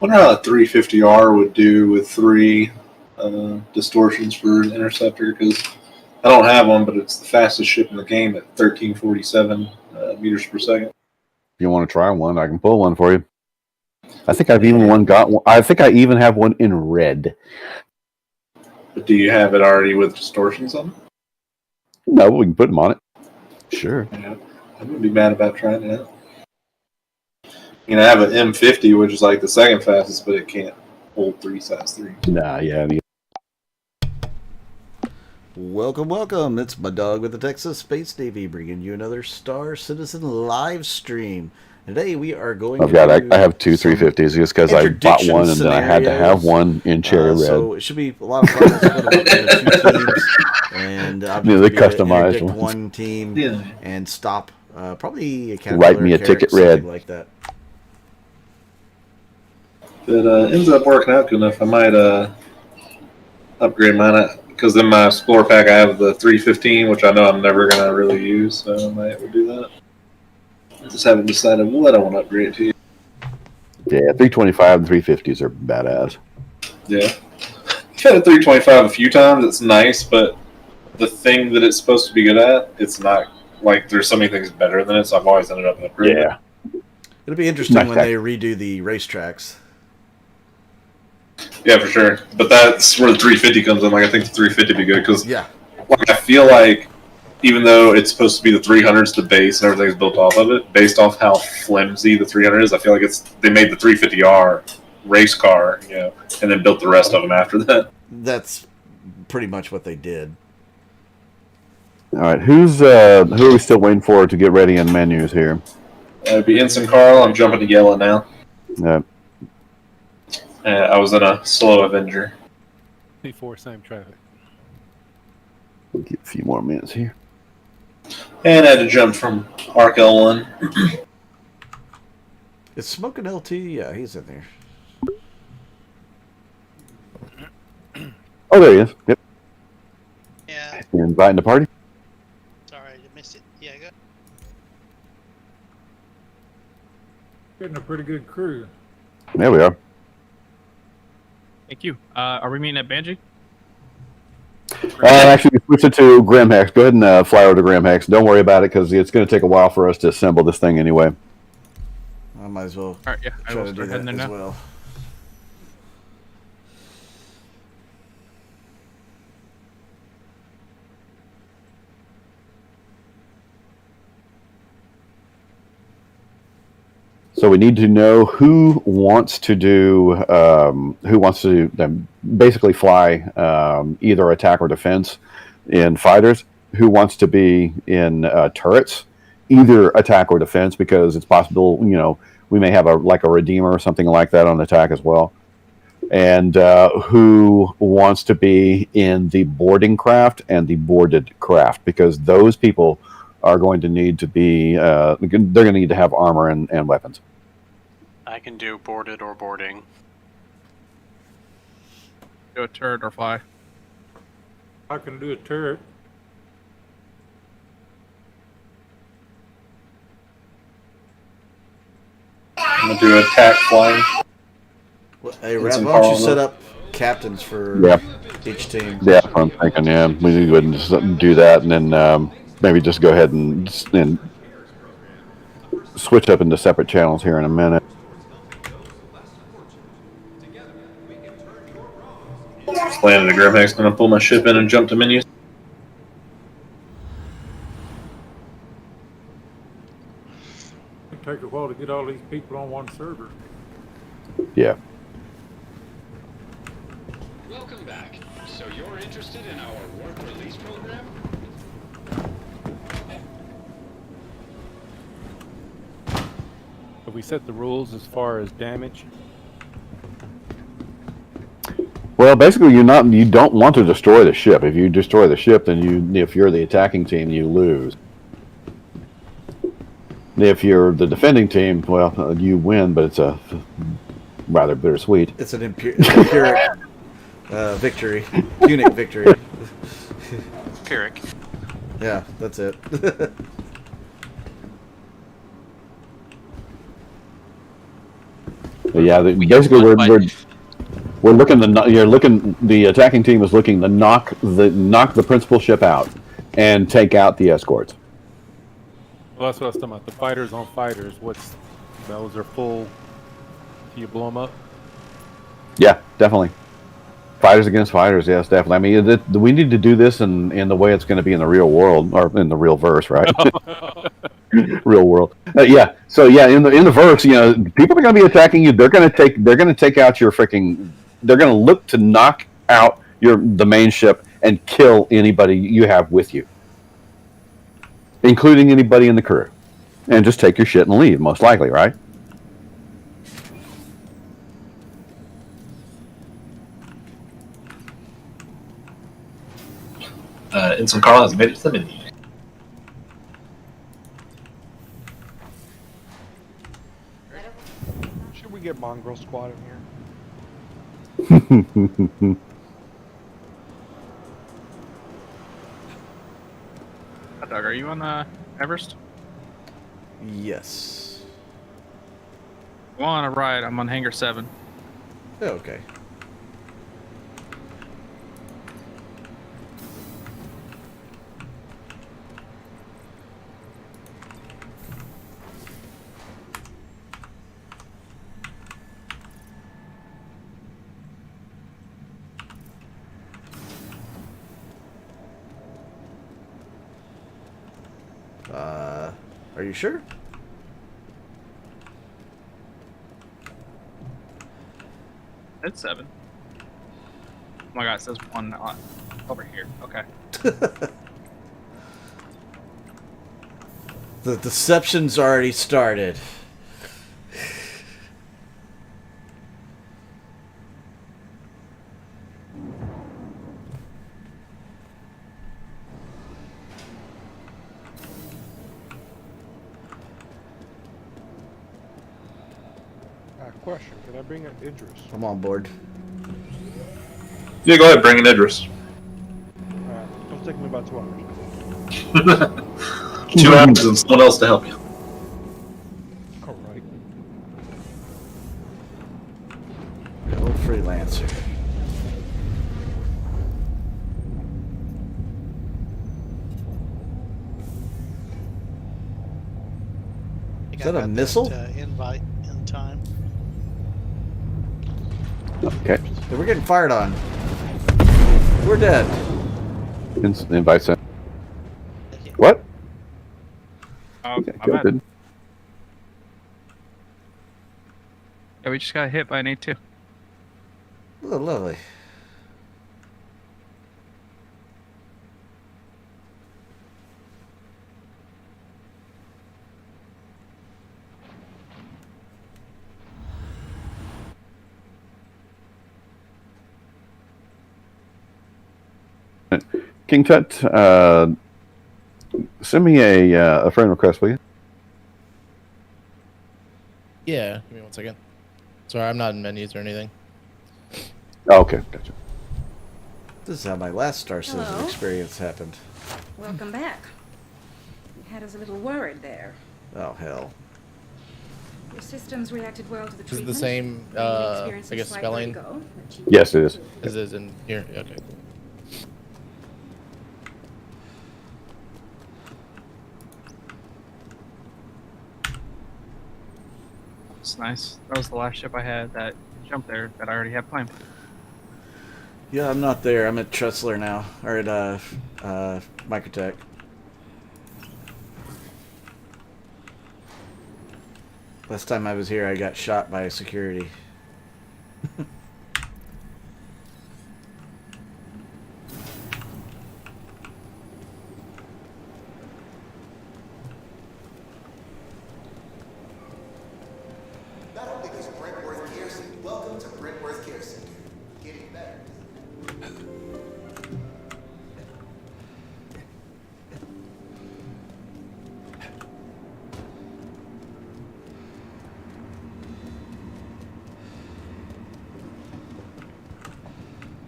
Wonder how a 350R would do with three distortions for an interceptor, because I don't have one, but it's the fastest ship in the game at 1347 meters per second. If you want to try one, I can pull one for you. I think I've even got one. I think I even have one in red. But do you have it already with distortions on it? No, we can put them on it. Sure. Yeah, I wouldn't be mad about trying that. I have an M50, which is like the second fastest, but it can't hold size 3. Nah, yeah. Welcome. It's my dog with the Texas Space Navy bringing you another Star Citizen live stream. Today we are going I have two 350s just because I bought one and then I had to have one in cherry red. So it should be a lot of fun. It's two teams, and the customized ones. One team and stop. Probably a write me a ticket red like that. If it ends up working out good enough, I might upgrade mine, because in my Explorer pack I have the 315, which I know I'm never going to really use, so I might do that. I just haven't decided what I want to upgrade to. Yeah, 325 and 350s are badass. Yeah. I've had a 325 a few times. It's nice, but the thing that it's supposed to be good at, it's not. Like, there's so many things better than it, so I've always ended up upgrading. Yeah. It'll be interesting when they redo the racetracks. Yeah, for sure. But that's where the 350 comes in. Like, I think the 350 would be good, because I feel like even though it's supposed to be the 300's the base and everything's built off of it, based off how flimsy the 300 is, I feel like they made the 350R race car, and then built the rest of them after that. That's pretty much what they did. All right, who are we still waiting for to get ready in menus here? It'd be Ensign Carl. I'm jumping to yellow now. Yeah. I was in a slow Avenger. Before same traffic. We'll get a few more minutes here. And I had to jump from Arc L1. Is Smoking LT? Yeah, he's in there. Oh, there he is. Yep. Yeah. You're inviting the party? Sorry, I missed it. Yeah, go. Getting a pretty good crew. There we are. Thank you. Are we meeting at Banji? Actually, we switched it to Grimhex. Go ahead and fly over to Grimhex. Don't worry about it, because it's going to take a while for us to assemble this thing anyway. I might as well. All right, yeah, I will start heading there now. Well. So we need to know who wants to basically fly either attack or defense in fighters. Who wants to be in turrets, either attack or defense, because it's possible we may have a Redeemer or something like that on attack as well. And who wants to be in the boarding craft and the boarded craft, because those people are going to need to be they're going to need to have armor and weapons. I can do boarded or boarding. Do a turret or fly. I can do a turret. I'm going to do attack flying. Well, hey, Rab, why don't you set up captains for each team? Yeah, that's what I'm thinking. Yeah, we need to go ahead and just do that, and then maybe just go ahead and switch up into separate channels here in a minute. Just landed at Grimhex. Going to pull my ship in and jump to menus. It'll take a while to get all these people on one server. Yeah. Welcome back. So you're interested in our warp release program? Have we set the rules as far as damage? Well, basically, you don't want to destroy the ship. If you destroy the ship, then if you're the attacking team, you lose. If you're the defending team, well, you win, but it's a rather bittersweet. It's an Pyrrhic victory. Punic victory. Pyrrhic. Yeah, that's it. Yeah, basically we're looking the attacking team is looking to knock the principal ship out and take out the escorts. Well, that's what I was talking about. The fighters on fighters. Those are full. Do you blow them up? Yeah, definitely. Fighters against fighters, yes, definitely. I mean, we need to do this in the way it's going to be in the real world, or in the real verse, right? Real world. Yeah. So yeah, in the verse, people are going to be attacking you. They're going to take out your freaking. They're going to look to knock out the main ship and kill anybody you have with you, including anybody in the crew, and just take your shit and leave. Most likely, right? Ensign Carl has made it to the menu. Should we get Mongrel Squad in here? Hot dog, are you on Everest? Yes. Well, on a ride. I'm on Hangar 7. Oh, okay. Are you sure? It's 7. Oh my god, it says 1 over here. Okay. The deception's already started. Question, can I bring an Idris? I'm on board. Yeah, go ahead, bring in Idris. Alright, it'll take me about 2 hours. 2 hours and someone else to help you. Alright. Old freelancer. Is that a missile? Invite in time. Okay. Hey, we're getting fired on. We're dead. Invite sent. What? Okay, I'm at. good. Yeah, we just got hit by an A2. Oh, lovely. King Tut, send me a friend request, will you? Yeah, give me 1 second. Sorry, I'm not in menus or anything. Oh, okay, gotcha. This is how my last Star Citizen Hello. experience happened. Welcome back. You had us a little worried there. Oh, hell. Your systems reacted well to the Is treatment. it the same, Maybe I experienced guess, slight spelling? vertigo, but you- Yes, it is. Is it in here? Okay. It's nice. That was the last ship I had that jumped there that I already had planned. Yeah, I'm not there. I'm at Tressler now. Or at, Microtech. Last time I was here, I got shot by security.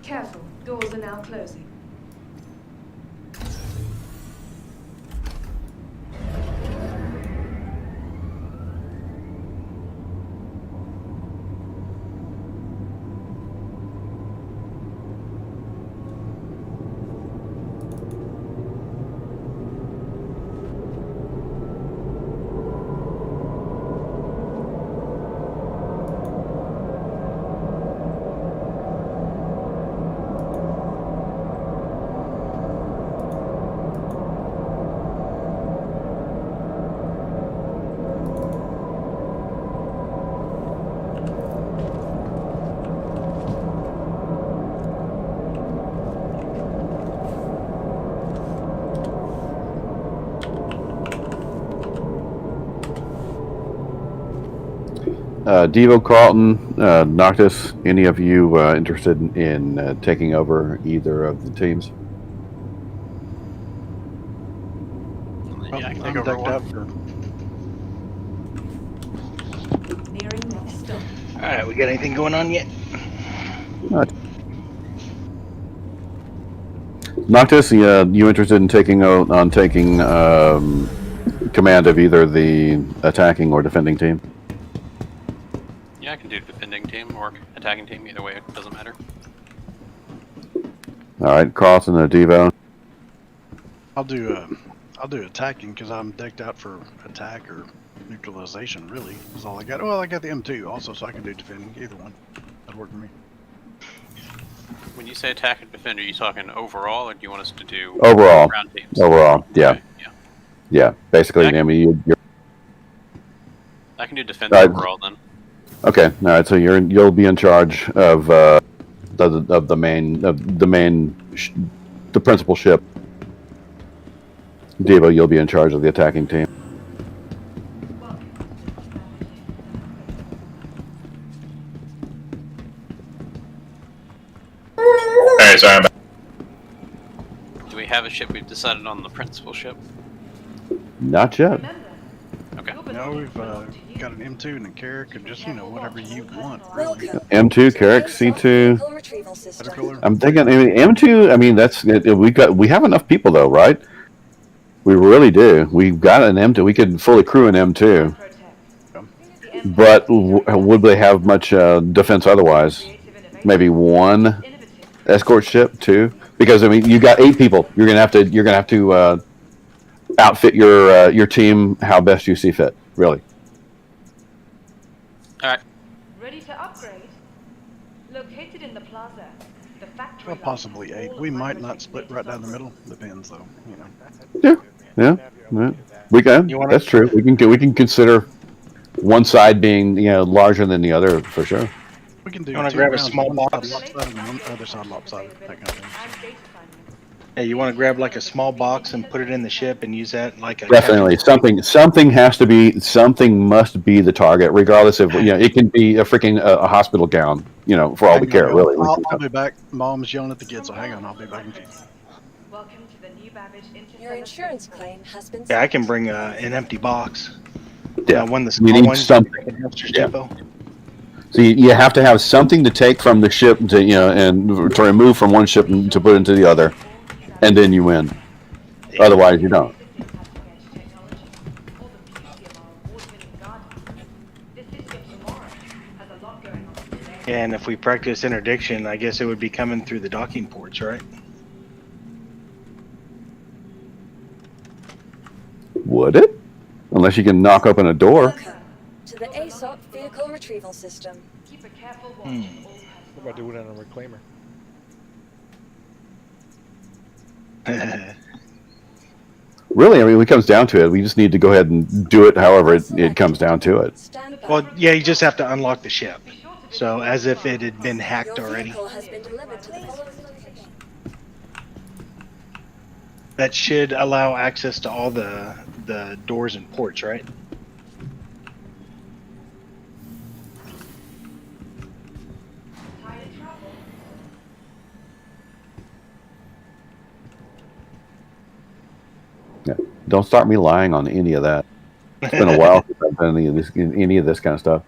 Careful, doors are now closing. Devo, Carlton, Noctis, any of you interested in taking over either of the teams? Yeah, I can take I'm over decked one. out for. Nearing next stop. Alright, we got anything going on yet? Noctis, you interested in taking command of either the attacking or defending team? Yeah, I can do defending team or attacking team. Either way, it doesn't matter. All right, Carlton and Devo. I'll do attacking because I'm decked out for attack or neutralization. Really, is all I got. Well, I got the M2 also, so I can do defending. Either one, that'd work for me. When you say attack and defend, are you talking overall, or do you want us to do Overall. round teams? Overall, yeah. Okay, yeah. Yeah, basically, Yeah, I mean, you're I can do defend overall then. okay. All right, so you'll be in charge of the principal ship. Devo, you'll be in charge of the attacking team. Alright, sorry, I'm back. Do we have a ship we've decided on the principal ship? Not yet. Okay. No, we've got an M2 and a Carrick, and just whatever you want. Really. M2, Carrick, C2. Caterpillar. I'm thinking, I mean, M2. I mean, we have enough people though, right? We really do. We've got an M2. We could fully crew an M2. But would they have much defense otherwise? Maybe one escort ship, two. Because I mean, you got 8 people. You're gonna have to outfit your team how best you see fit. Really. All right. Ready to upgrade? Located in the plaza. The factory. Well, possibly 8. We might not split right down the middle. Depends, though. Yeah. We can. That's true. We can consider one side being larger than the other for sure. We can do. You want to 2 grab a rounds, small one box? side lopsided and one other side lopsided, that kind of thing. Hey, you want to grab like a small box and put it in the ship and use that like a Definitely, something must be the target, regardless of it can be a freaking a hospital gown, for all we care, really. I'll be back. Mom's yelling at the kids, so hang on. I'll be back in a few. Welcome to the new Babbage Your insurance claim has been. Yeah, I can bring an empty box. Yeah, one of the you small need ones. something. Yeah. So you have to have something to take from the ship to and to remove from one ship and to put into the other, and then you win. Otherwise, you don't. And if we practice interdiction, I guess it would be coming through the docking ports, right? Would it? Unless you can knock open a door. Welcome to the ASOP vehicle retrieval system. Keep a careful watch. What about doing it on a reclaimer? Really, I mean, when it comes down to it, we just need to go ahead and do it however it comes down to it. Well, yeah, you just have to unlock the ship. So as if it had been hacked already. Has been delivered to the following location. That should allow access to all the doors and ports, right? Yeah. Don't start me lying on any of that. It's been a while since I've done any of this kind of stuff.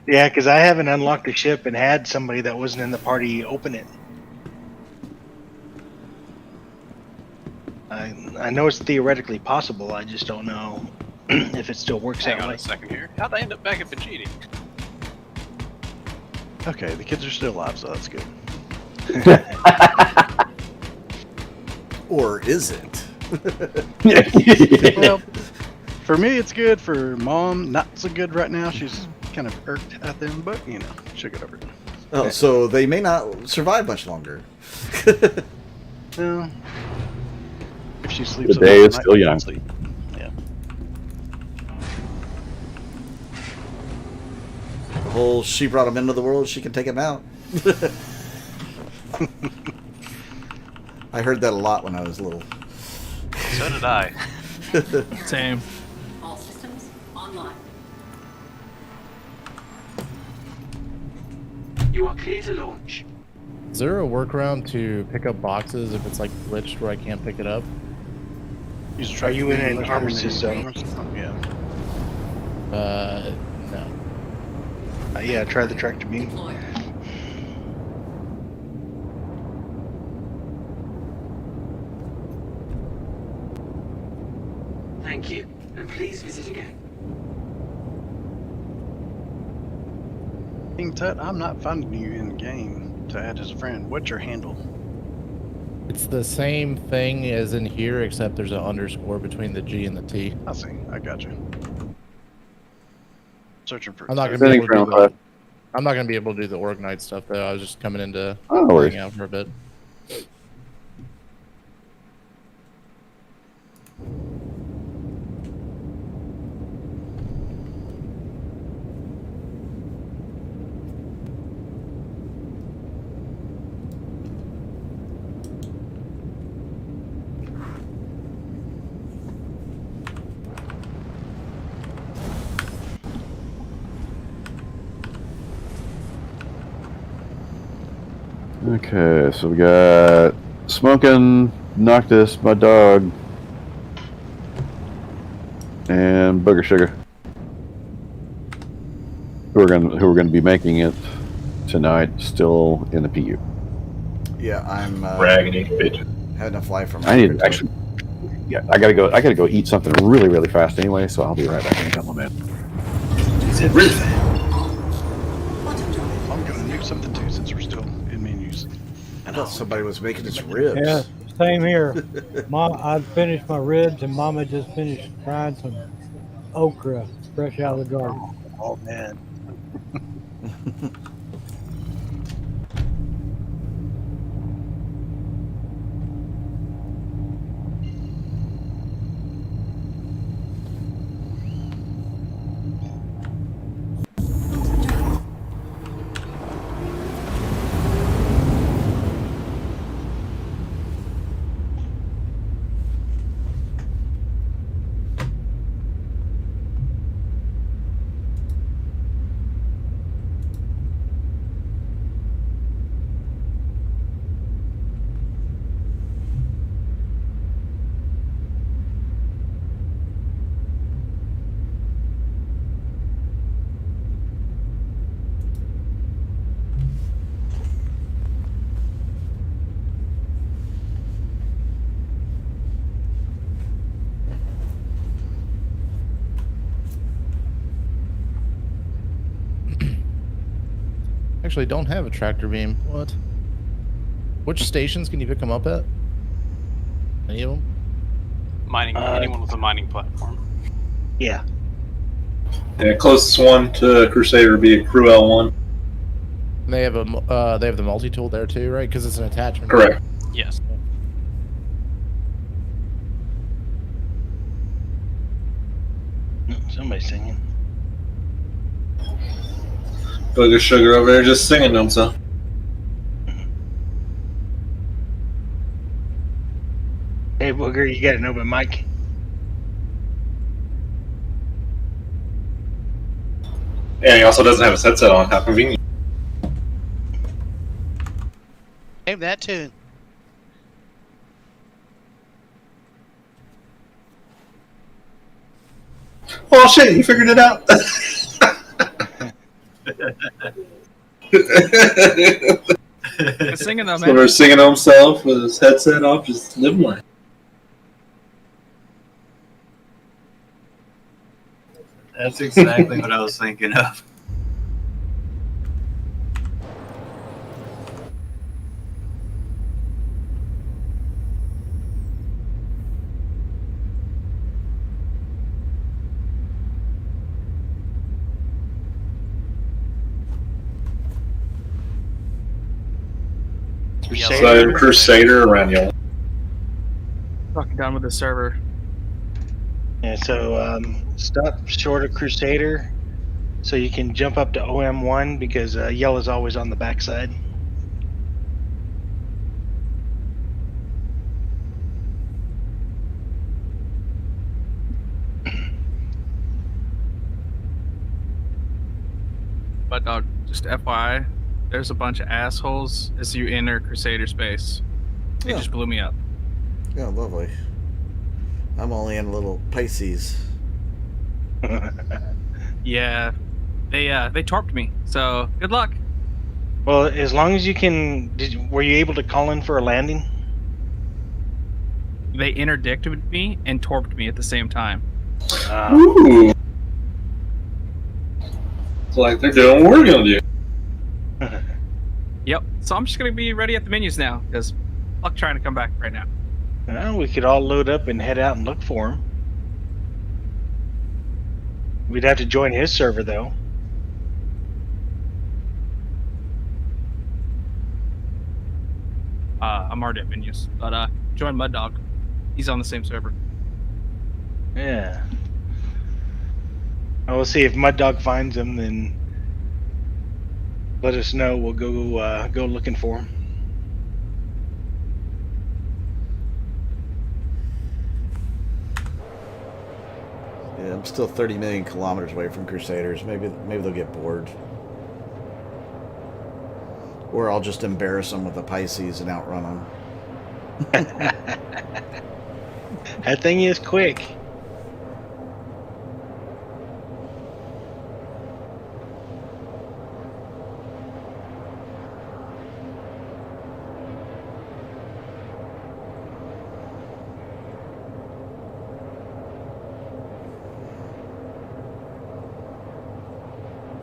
Yeah, because I haven't unlocked the ship and had somebody that wasn't in the party open it. I know it's theoretically possible. I just don't know if it still works Hang that on way. a second here. How'd I end up back at Vegeta? Okay, the kids are still alive, so that's good. Or is it? Well, for me, it's good. For Mom, not so good right now. She's kind of irked at them, but she'll get over it. Oh, so they may not survive much longer. No. If she sleeps, The day is still young. Yeah. The whole she brought him into the world, she can take him out. I heard that a lot when I was little. So did I. Same. All systems online. You are clear to launch. Is there a workaround to pick up boxes if it's like glitched where I can't pick it up? Are you in an armistice zone? Yeah. No. Yeah, try the tractor beam. Thank you, and please visit again. King Tut, I'm not finding you in game to add as a friend. What's your handle? It's the same thing as in here, except there's an underscore between the G and the T. I see. I got you. Searching for. I'm not gonna be able to do the, I'm not gonna be able to do the org night stuff though. I was just coming in to hang out for a bit. Okay, so we got Smoking, Noctis, my dog, and Booger Sugar, who are gonna be making it tonight, still in the PU. Yeah, I'm raggedy bitch. Having to fly from. I need actually. Yeah, I gotta go eat something really, really fast anyway. So I'll be right back in a couple of minutes. He said really fast. I'm gonna do something too since we're still in menus. I thought somebody was making his ribs. Yeah, same here. Mom, I finished my ribs, and Mama just finished frying some okra fresh out of the garden. Oh man. Actually, don't have a tractor beam. What? Which stations can you pick them up at? Any of them? Mining. Anyone with a mining platform. Yeah. Yeah, closest one to Crusader would be a Crew L1. And they have the multi-tool there too, right? Because it's an attachment. Correct. Yes. Somebody's singing. Booger Sugar over there just singing to himself. Hey, Booger, you got an open mic? And he also doesn't have his headset on. How convenient. Name that tune. Oh shit, he figured it out. Singing though, So man. we're singing to himself with his headset off, just living life. That's exactly what I was thinking of. So Crusader around y'all. Fucking done with the server. Yeah, so stop short of Crusader so you can jump up to OM1 because yellow's always on the backside. But just FYI, there's a bunch of assholes as you enter Crusader space. They Yeah. just blew me up. Yeah, lovely. I'm only in a little Pisces. Yeah, they torped me. So good luck. Well, as long as you can, were you able to call in for a landing? They interdicted me and torped me at the same time. Ooh. It's like they're doing what we're gonna do. Yep. So I'm just gonna be ready at the menus now because fuck trying to come back right now. Well, we could all load up and head out and look for him. We'd have to join his server, though. I'm already at menus, but join Mud Dog. He's on the same server. Yeah. We'll see if Mud Dog finds him, then let us know. We'll go looking for him. Yeah, I'm still 30 million kilometers away from Crusaders. Maybe they'll get bored. Or I'll just embarrass them with the Pisces and outrun them. That thing is quick.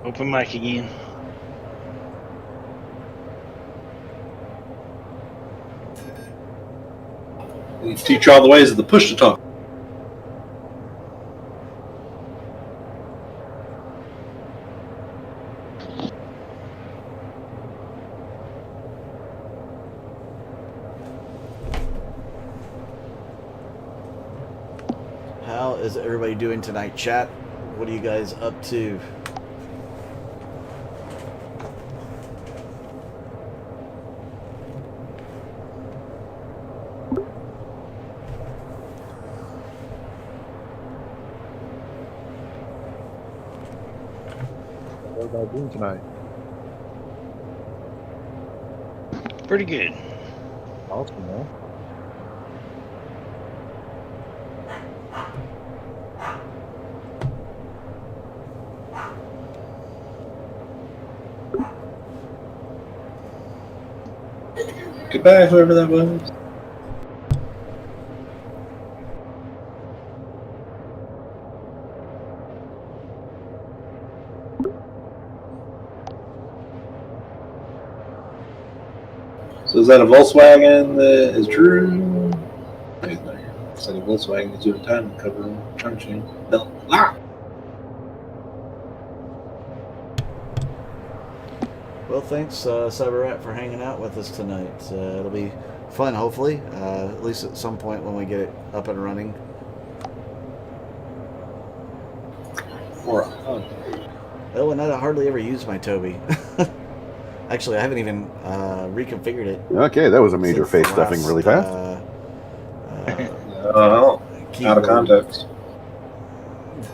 Open mic again. We teach you all the ways of the push to talk. How is everybody doing tonight, chat? What are you guys up to? What are you doing tonight? Pretty good. Awesome, man. Goodbye, whoever that was. So is that a Volkswagen that is Drew? Is that a Volkswagen that's doing time cover time machine? No. Ah! Well, thanks, CyberRat, for hanging out with us tonight. It'll be fun, hopefully, at least at some point when we get it up and running. Oh, and I hardly ever use my Toby. Actually, I haven't even reconfigured it. Okay, that was a major face stuffing really fast. Out of context.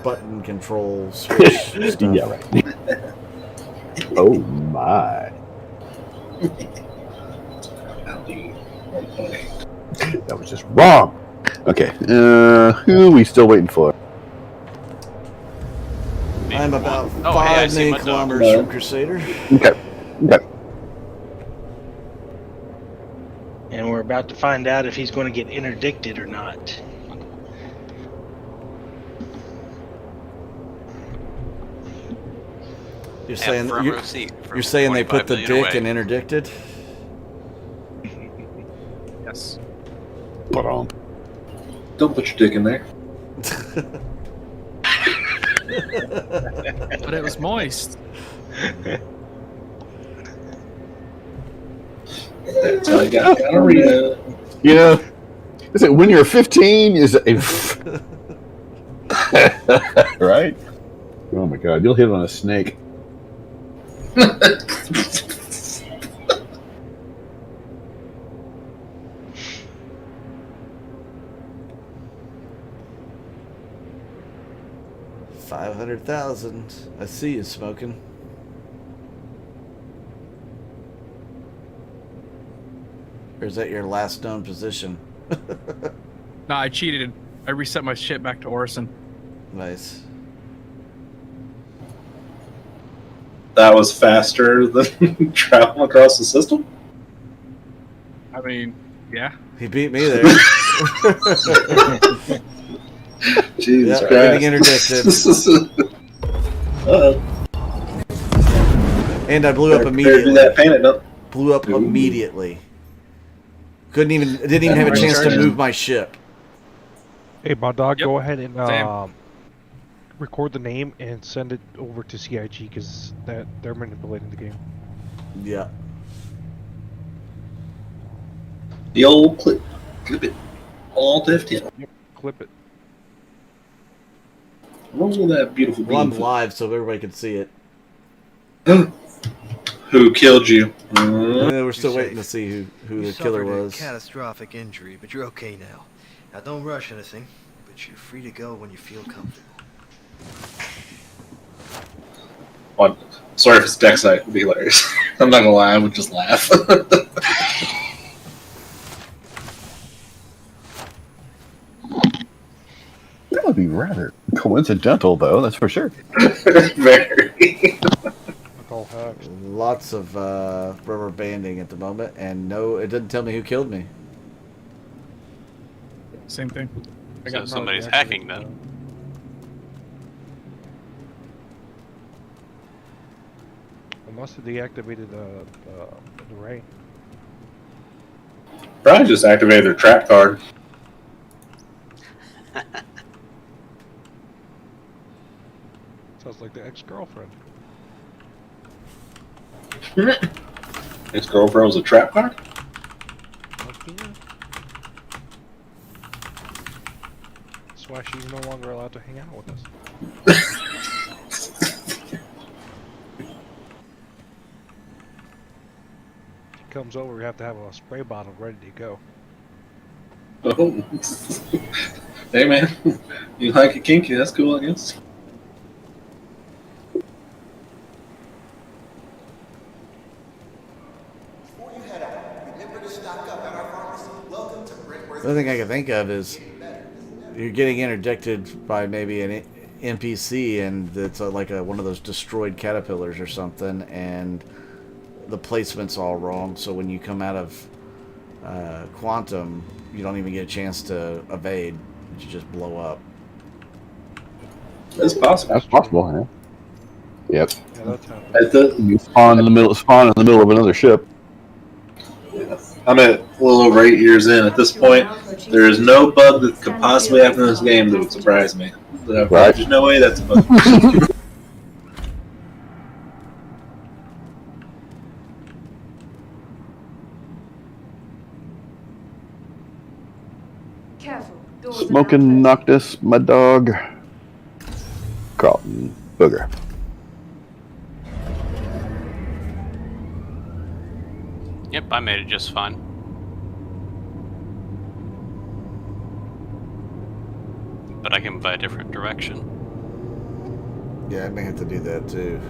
Button control switch stuff. Yeah, right. Oh my. That was just wrong. Okay, who are we still waiting for? I'm about Oh, 5 million kilometers from Crusader. Okay. Okay. And we're about to find out if he's going to get interdicted or not. You're saying you're saying they put the dick in interdicted? Yes. Don't put your dick in there. But it was moist. That's how I gotta read it. You know, is it when you're 15? Is it right? Oh my God, you'll hit on a snake. $500,000. I see you smoking. Or is that your last known position? No, I cheated. I reset my shit back to Orison. Nice. That was faster than traveling across the system? I mean, yeah. He beat me there. Jesus yep, Christ. getting interdicted. Uh-oh. And I blew up immediately. That painted up. Blew up immediately. Didn't even have a chance to move my ship. Hey, my dog, go ahead and record the name and send it over to CIG because they're manipulating the game. Yeah. The old clip it. Alt F10. Yep, clip it. Roll that beautiful beam. Well, I'm live, so everybody can see it. Who killed you? We're still waiting to see who the killer was. A catastrophic injury, but you're okay now. Now don't rush anything, but you're free to go when you feel comfortable. Oh, sorry if it's deck site. It'd be hilarious. I'm not gonna lie, I would just laugh. That would be rather coincidental, though. That's for sure. Very. Lots of rubber banding at the moment, and no, it didn't tell me who killed me. Same thing. So somebody's hacking then. I must have deactivated the array. Probably just activated their trap card. Sounds like the ex-girlfriend. Ex-girlfriend was a trap card? That's why she's no longer allowed to hang out with us. She comes over, we have to have a spray bottle ready to go. Oh. Hey man, you like it kinky, that's cool, I guess. The only thing I can think of is you're getting interdicted by maybe an NPC, and it's like one of those destroyed caterpillars or something, and the placement's all wrong. So when you come out of Quantum, you don't even get a chance to evade. You just blow up. That's possible. That's possible, yeah. Yep. Yeah, that's happening. You spawn in the middle of another ship. I'm at a little over 8 years in. At this point, there is no bug that could possibly happen in this game that would surprise me. Right. There's no way that's a bug. Careful. Smoking Noctis, my dog. Carlton Booger. Yep, I made it just fine. But I can move by a different direction. Yeah, I may have to do that too.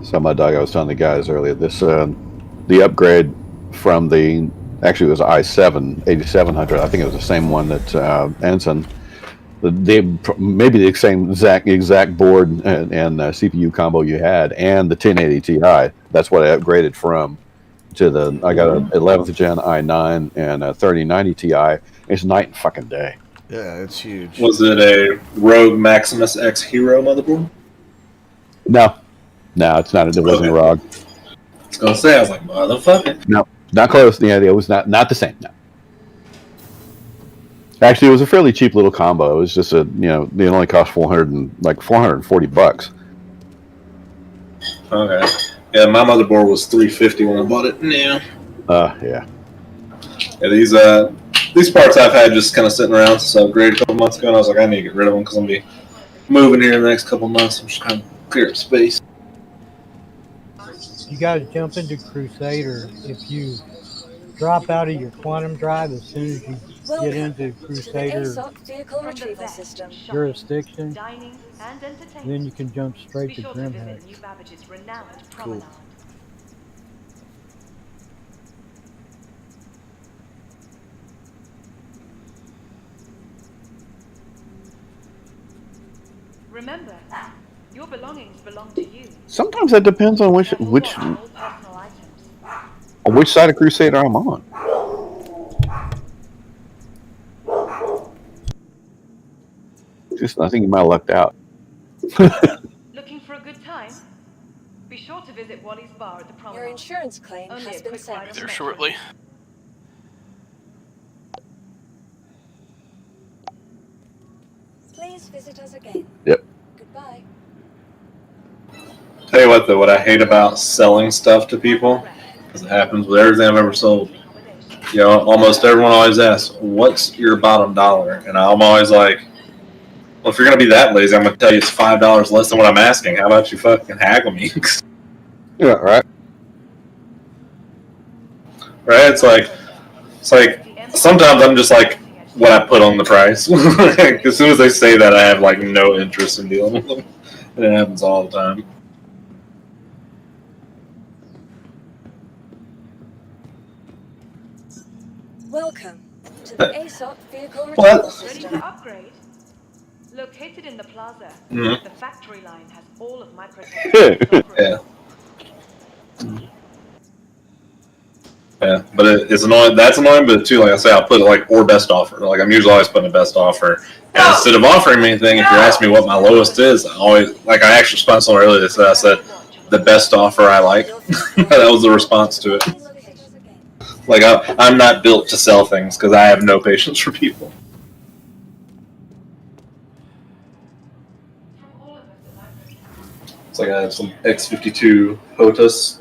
So my dog, I was telling the guys earlier, this the upgrade from the, actually it was i7 8700. I think it was the same one that Ensign. Maybe the same exact board and CPU combo you had, and the 1080 Ti. That's what I upgraded from to the. I got an 11th gen i9 and a 3090 Ti. It's night and fucking day. Yeah, it's huge. Was it a Rogue Maximus X Hero motherboard? No, it's not. It wasn't a ROG. I was gonna say, I was like, motherfucker. No, not close. Yeah, it was not the same. No. Actually, it was a fairly cheap little combo. It was just it only cost $440. Okay. Yeah, my motherboard was $350 when I bought it. Yeah. Yeah. Yeah, these parts I've had just kind of sitting around since I upgraded a couple months ago, and I was like, I need to get rid of them because I'm gonna be moving here in the next couple months. I'm just kind of clear up space. You got to jump into Crusader. If you drop out of your quantum drive as soon as you get into Crusader vehicle retrieval system. jurisdiction, dining, and entertainment. then you can jump straight Be to sure to Grimhex. visit New Babbage's renowned Cool. promenade. Remember, your belongings belong to you. Sometimes that depends on which side of Crusader I'm on. I think you might have lucked out. Looking for a good time? Be sure to visit Wally's bar at the promenade. Your insurance claim Only has a been quick sent. ride on There the shortly. Please visit us again. Yep. Goodbye. Tell you what, though, what I hate about selling stuff to people, because it happens with everything I've ever sold. Almost everyone always asks, "What's your bottom dollar?" And I'm always like, "Well, if you're gonna be that lazy, I'm gonna tell you it's $5 less than what I'm asking. How about you fucking haggle me?" Yeah, right. Right? It's like sometimes I'm just like what I put on the price. As soon as they say that, I have like no interest in dealing with them, and it happens all the time. Welcome to the ASOC vehicle retrieval system. Ready to upgrade? Located in the plaza, Mhm. the factory line has all of Microtech's Yeah. Yeah, but it's annoying. That's annoying, but too, like I say, I'll put like or best offer. Like I'm usually always putting a best offer. And instead of offering me anything, if you're asking me what my lowest is, I actually responded to someone earlier that said, I said the best offer I like. That was the response to it. Like I'm not built to sell things because I have no patience for people. It's like I have some X52 HOTAS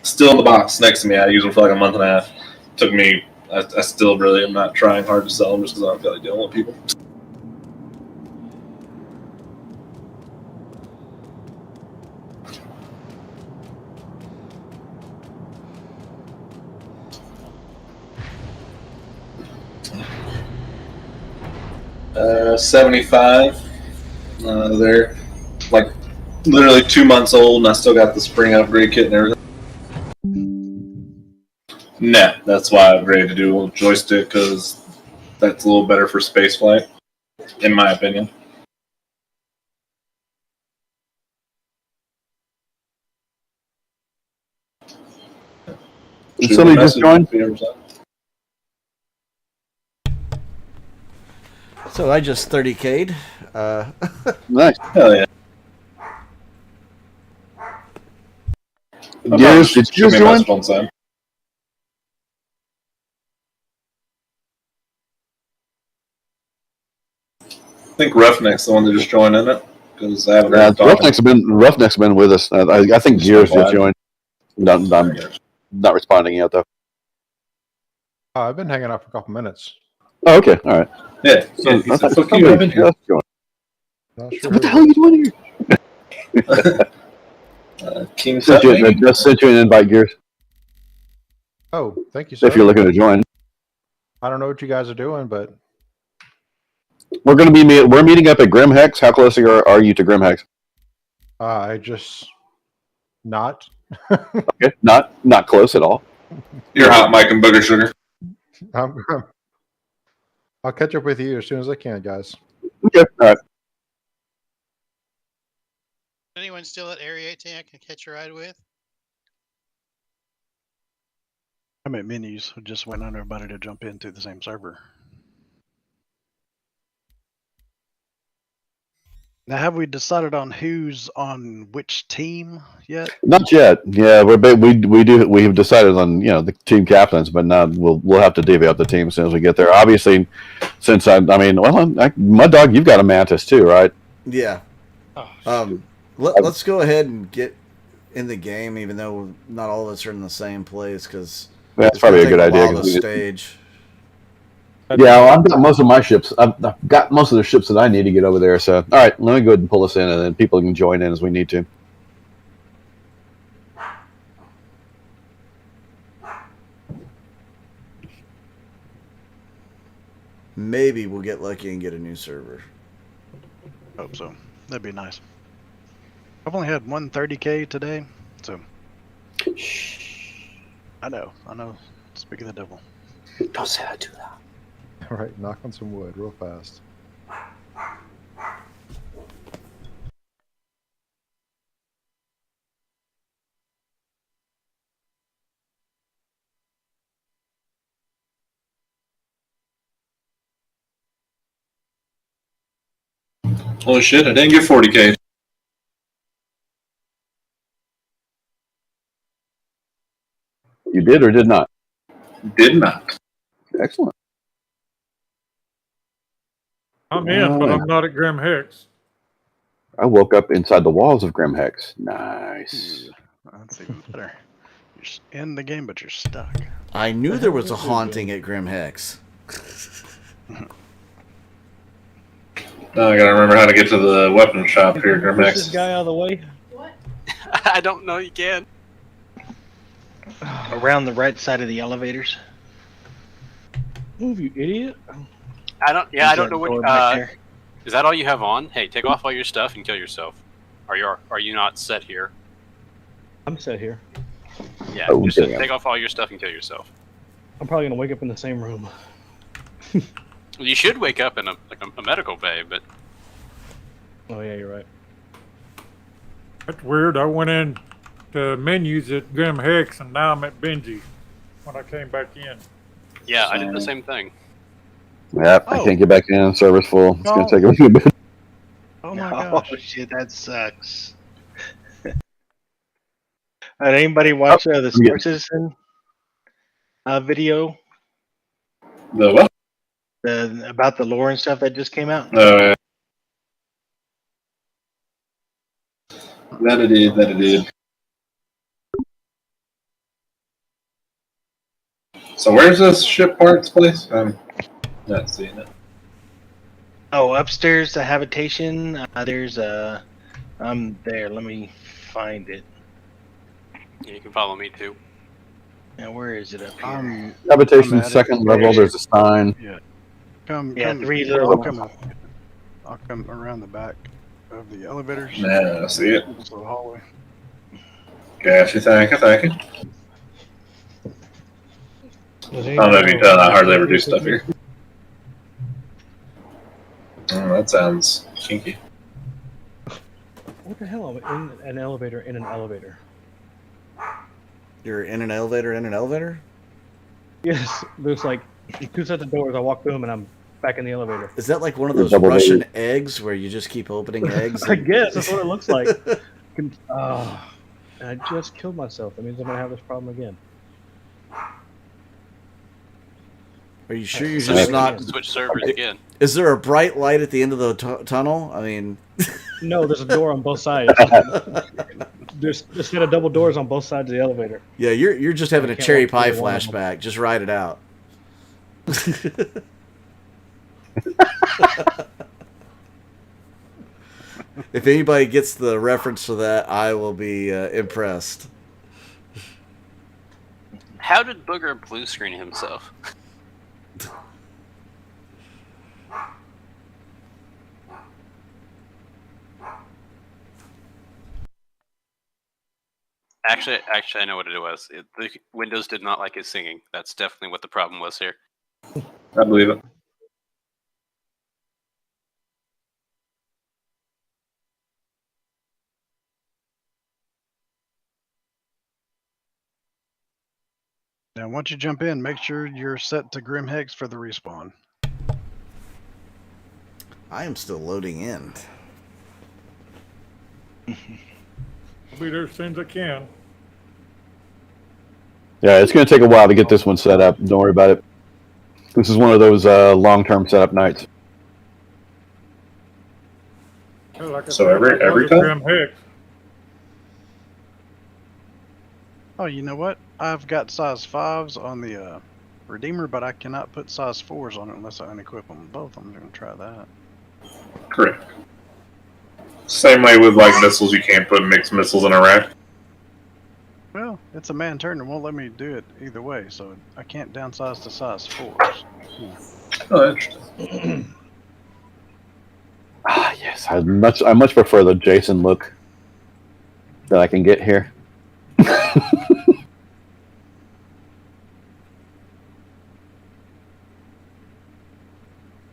still in the box next to me. I used them for like a month and a half. Took me. I still really am not trying hard to sell them just because I don't feel like dealing with people. $75. They're like literally 2 months old, and I still got the spring upgrade kit and everything. Nah, that's why I upgraded to dual joystick because that's a little better for spaceflight, in my opinion. Somebody just joined. So I just 30K'd. Nice. Hell yeah. Gears, did you just join? I think Roughneck's the one that just joined in it because I haven't heard Roughneck's been with us. I think Gears just joined. Not responding yet though. I've been hanging out for a couple minutes. Oh, okay, all right. Yeah, So, he said, "Fuck you, I've been here." Sure what the hell are you doing here? King just sent you an invite, Gears. Oh, thank you, sir. If you're looking to join, I don't know what you guys are doing, but we're meeting up at Grimhex. How close are you to Grimhex? I just not. Okay, not close at all. You're hot, Mike and Booger Sugar. I'll catch up with you as soon as I can, guys. Okay, all right. Anyone still at Area 18 I can catch a ride with? I'm at menus. Just waiting on everybody to jump in through the same server. Now, have we decided on who's on which team yet? Not yet. Yeah, we have decided on the team captains, but now we'll have to divvy up the team as soon as we get there. Obviously, since Mud Dog, you've got a Mantis too, right? Yeah. Oh, Let's go ahead and get in the game, even though not all of us are in the same place, because That's probably a good idea. To stage. Yeah, well, I've got most of my ships. I've got most of the ships that I need to get over there. So, all right, let me go ahead and pull us in, and then people can join in as we need to. Maybe we'll get lucky and get a new server. Hope so. That'd be nice. I've only had 130K today, so. I know. Speak of the devil. Don't say that too loud. All right, knock on some wood real fast. Oh shit! I didn't get 40K. You did or did not? Did not. Excellent. I'm in, but I'm not at Grim Hex. I woke up inside the walls of Grim Hex. Nice. That's even better. You're in the game, but you're stuck. I knew there was a haunting at Grim Hex. Now I gotta remember how to get to the weapon shop here, Grim Push Hex. this guy out of the way. I don't know you can. Around the right side of the elevators. Move, you idiot. I don't know door what. back there. Is that all you have on? Hey, take off all your stuff and kill yourself. Are you not set here? I'm set here. Yeah, Oh, just damn. take off all your stuff and kill yourself. I'm probably gonna wake up in the same room. Well, you should wake up in a medical bay, but Oh yeah, you're right. That's weird. I went in to menus at Grim Hex, and now I'm at Benji when I came back in. yeah, I did the same thing. Yep, I can't get back in. Server's full. It's gonna take a little bit. Oh my gosh. Oh shit, that sucks. Did anybody watch the Star Citizen video? The what? About the lore and stuff that just came out? That it did. So where's this ship parts place? I'm not seeing it. Oh, upstairs, the habitation. There's a. I'm there. Let me find it. Yeah, you can follow me too. Now, where is it up here? Habitation second level. There's a sign. Yeah. Come. Three little. I'll come around the back of the elevators. Nah, I see it. It's the hallway. Gotcha, thank you. I don't know if you can tell, I hardly ever do stuff here. Oh, that sounds kinky. What the hell? I'm in an elevator in an elevator. You're in an elevator in an elevator? Yes, there's like two sets of doors. I walk through them and I'm back in the elevator. Is that like one of those Russian eggs where you just keep opening eggs? I guess that's what it looks like. I just killed myself. That means I'm gonna have this problem again. Are you sure you're just not switch servers again? Is there a bright light at the end of the tunnel? I mean, no, there's a door on both sides. There's a set of double doors on both sides of the elevator. Yeah, you're just having a cherry pie flashback. Just ride it out. If anybody gets the reference to that, I will be impressed. How did Booger blue screen himself? Actually, I know what it was. The Windows did not like his singing. That's definitely what the problem was here. I believe it. Now, once you jump in, make sure you're set to Grim Hex for the respawn. I am still loading in. I'll be there as soon as I can. Yeah, it's going to take a while to get this one set up. Don't worry about it. This is one of those long-term setup nights. Yeah, like I So said, every time? Hex. Oh, you know what? I've got size 5s on the Redeemer, but I cannot put size 4s on it unless I unequip them both. I'm going to try that. Correct. Same way with like missiles, you can't put mixed missiles in a rack. Well, it's a man turn and won't let me do it either way, so I can't downsize to size 4s. Oh, interesting. Yes, I much prefer the Jason look that I can get here.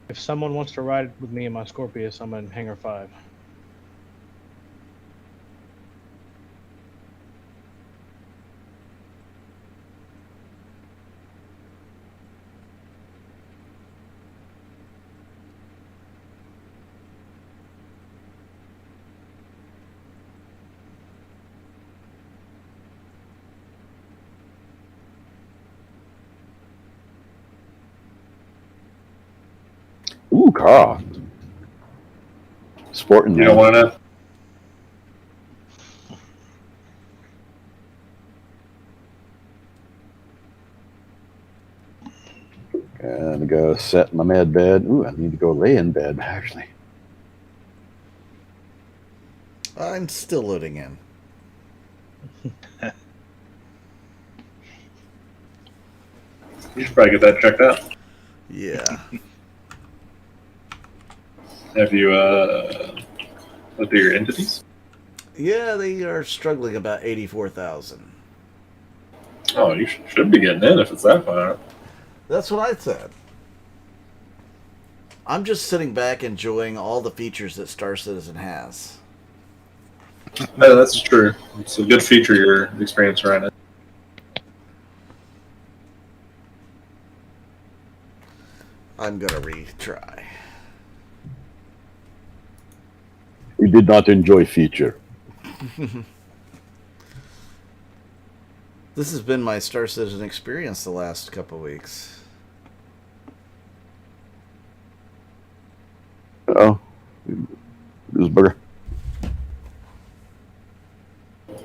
If someone wants to ride with me in my Scorpius, I'm in Hangar 5. Ooh, Carl. Sporting. You don't want to? Gonna go set my med bed. Ooh, I need to go lay in bed, actually. I'm still loading in. You should probably get that checked out. Yeah. Have you looked at your entities? Yeah, they are struggling about 84,000. Oh, you should be getting in if it's that far. That's what I said. I'm just sitting back enjoying all the features that Star Citizen has. Yeah, that's true. It's a good feature you're experiencing right now. I'm gonna retry. You did not enjoy feature. This has been my Star Citizen experience the last couple of weeks. Oh, this burger.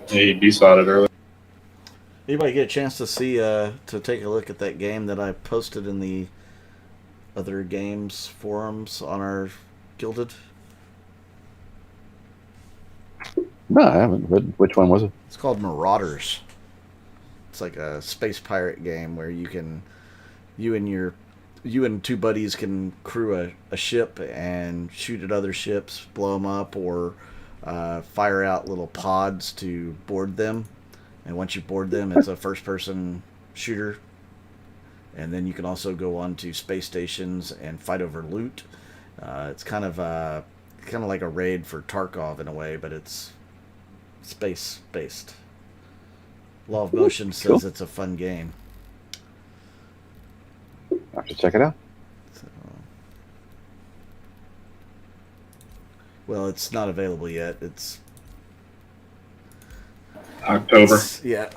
He B-spotted earlier. Anybody get a chance to see to take a look at that game that I posted in the other games forums on our Gilded? No, I haven't. Which one was it? It's called Marauders. It's like a space pirate game where you and two buddies can crew a ship and shoot at other ships, blow them up, or fire out little pods to board them. And once you board them, it's a first-person shooter. And then you can also go on to space stations and fight over loot. It's kind of like a raid for Tarkov in a way, but it's space-based. Law of Motion says it's a fun game. I have to check it out. So, well, it's not available yet. It's October. Yeah.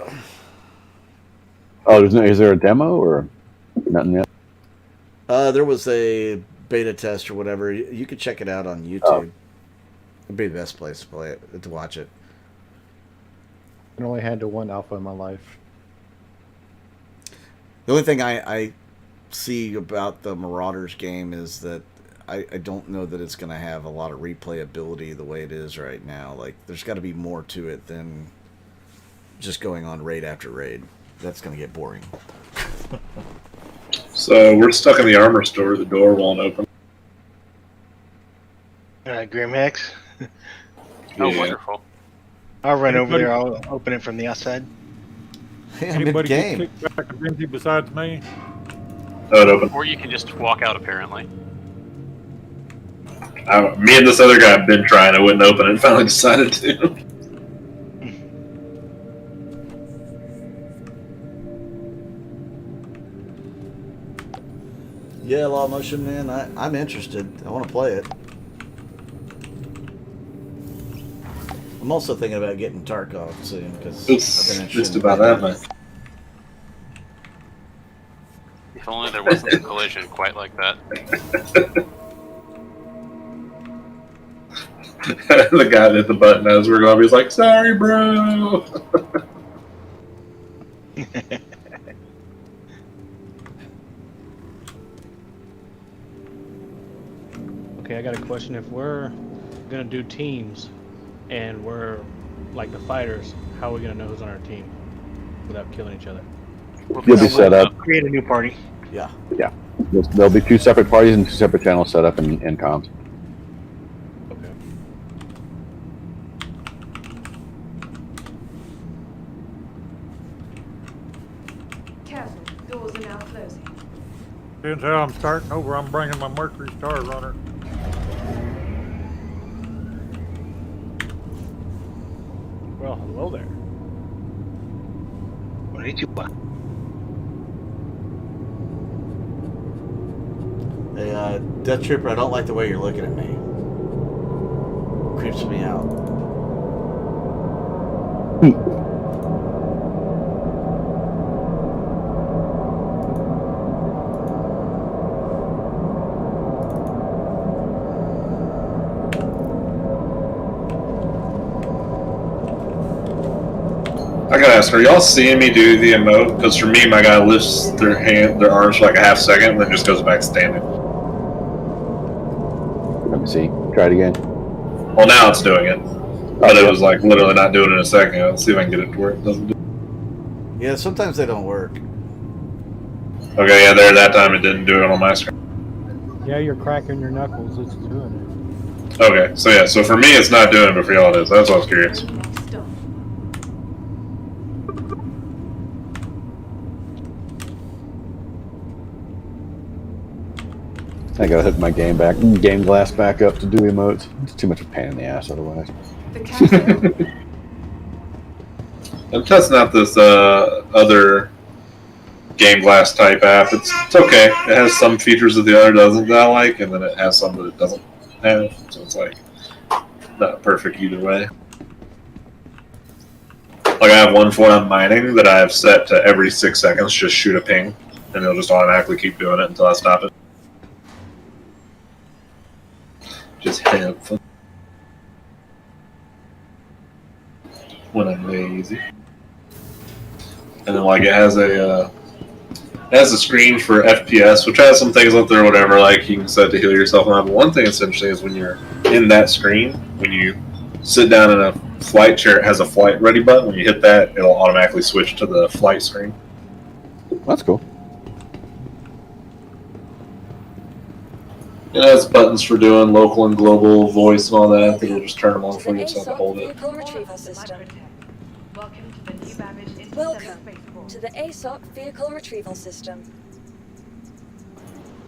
Oh, is there a demo or nothing yet? There was a beta test or whatever. You could check it out on YouTube. Oh. It'd be the best place to play it, to watch it. I can only handle one alpha in my life. The only thing I see about the Marauders game is that I don't know that it's going to have a lot of replayability the way it is right now. Like, there's got to be more to it than just going on raid after raid. That's going to get boring. So we're stuck in the armor store. The door won't open. Grim Hex. Oh, wonderful. I'll run over there. I'll open it from the outside. Anybody get kicked back to Benji besides me? Oh, it open. Or you can just walk out, apparently. Me and this other guy have been trying. I wouldn't open it. Finally decided to. Yeah, Law of Motion, man. I'm interested. I want to play it. I'm also thinking about getting Tarkov soon because It's just about that, man. If only there wasn't a collision quite like that. The guy that hit the button as we're going, he's like, "Sorry, bro." Okay, I got a question. If we're gonna do teams, and we're like the fighters, how are we gonna know who's on our team without killing each other? You'll be set up. Create a new party. Yeah. Yeah. There'll be 2 separate parties and 2 separate channels set up in comms. Okay. Careful, doors are now closing. Depends how I'm starting over. I'm bringing my Mercury Star Runner. Well, hello there. Hey, Death Trooper, I don't like the way you're looking at me. Creeps me out. I gotta ask, are y'all seeing me do the emote? Because for me, my guy lifts their arms for like a half second and then just goes back standing. Let me see. Try it again. Well, now it's doing it. But it was like literally not doing it in a second. Let's see if I can get it to where it doesn't do it. Yeah, sometimes they don't work. Okay, yeah, there, that time it didn't do it on my screen. Yeah, you're cracking your knuckles. It's doing Okay, so yeah, so for me it's not doing it, but for y'all it is. That's what I was curious. I gotta hook my game glass back up to do emotes. It's too much of a pain in the ass otherwise. I'm testing out this other Game Glass type app. It's okay. It has some features that the other doesn't that I like, and then it has some that it doesn't have. So it's like not perfect either way. Like I have one for I'm mining that I have set to every 6 seconds just shoot a ping, and it'll just automatically keep doing it until I stop it. Just have fun when I'm lazy. And then like it has a screen for FPS, which has some things up there, whatever. Like you can set to heal yourself. But one thing that's interesting is when you're in that screen, when you sit down in a flight chair, it has a flight ready button. When you hit that, it'll automatically switch to the flight screen. That's cool. It has buttons for doing local and global voice and all that. I think you'll just turn them on for you, so to hold it. Retrieval system. Welcome to the ASOC vehicle retrieval system.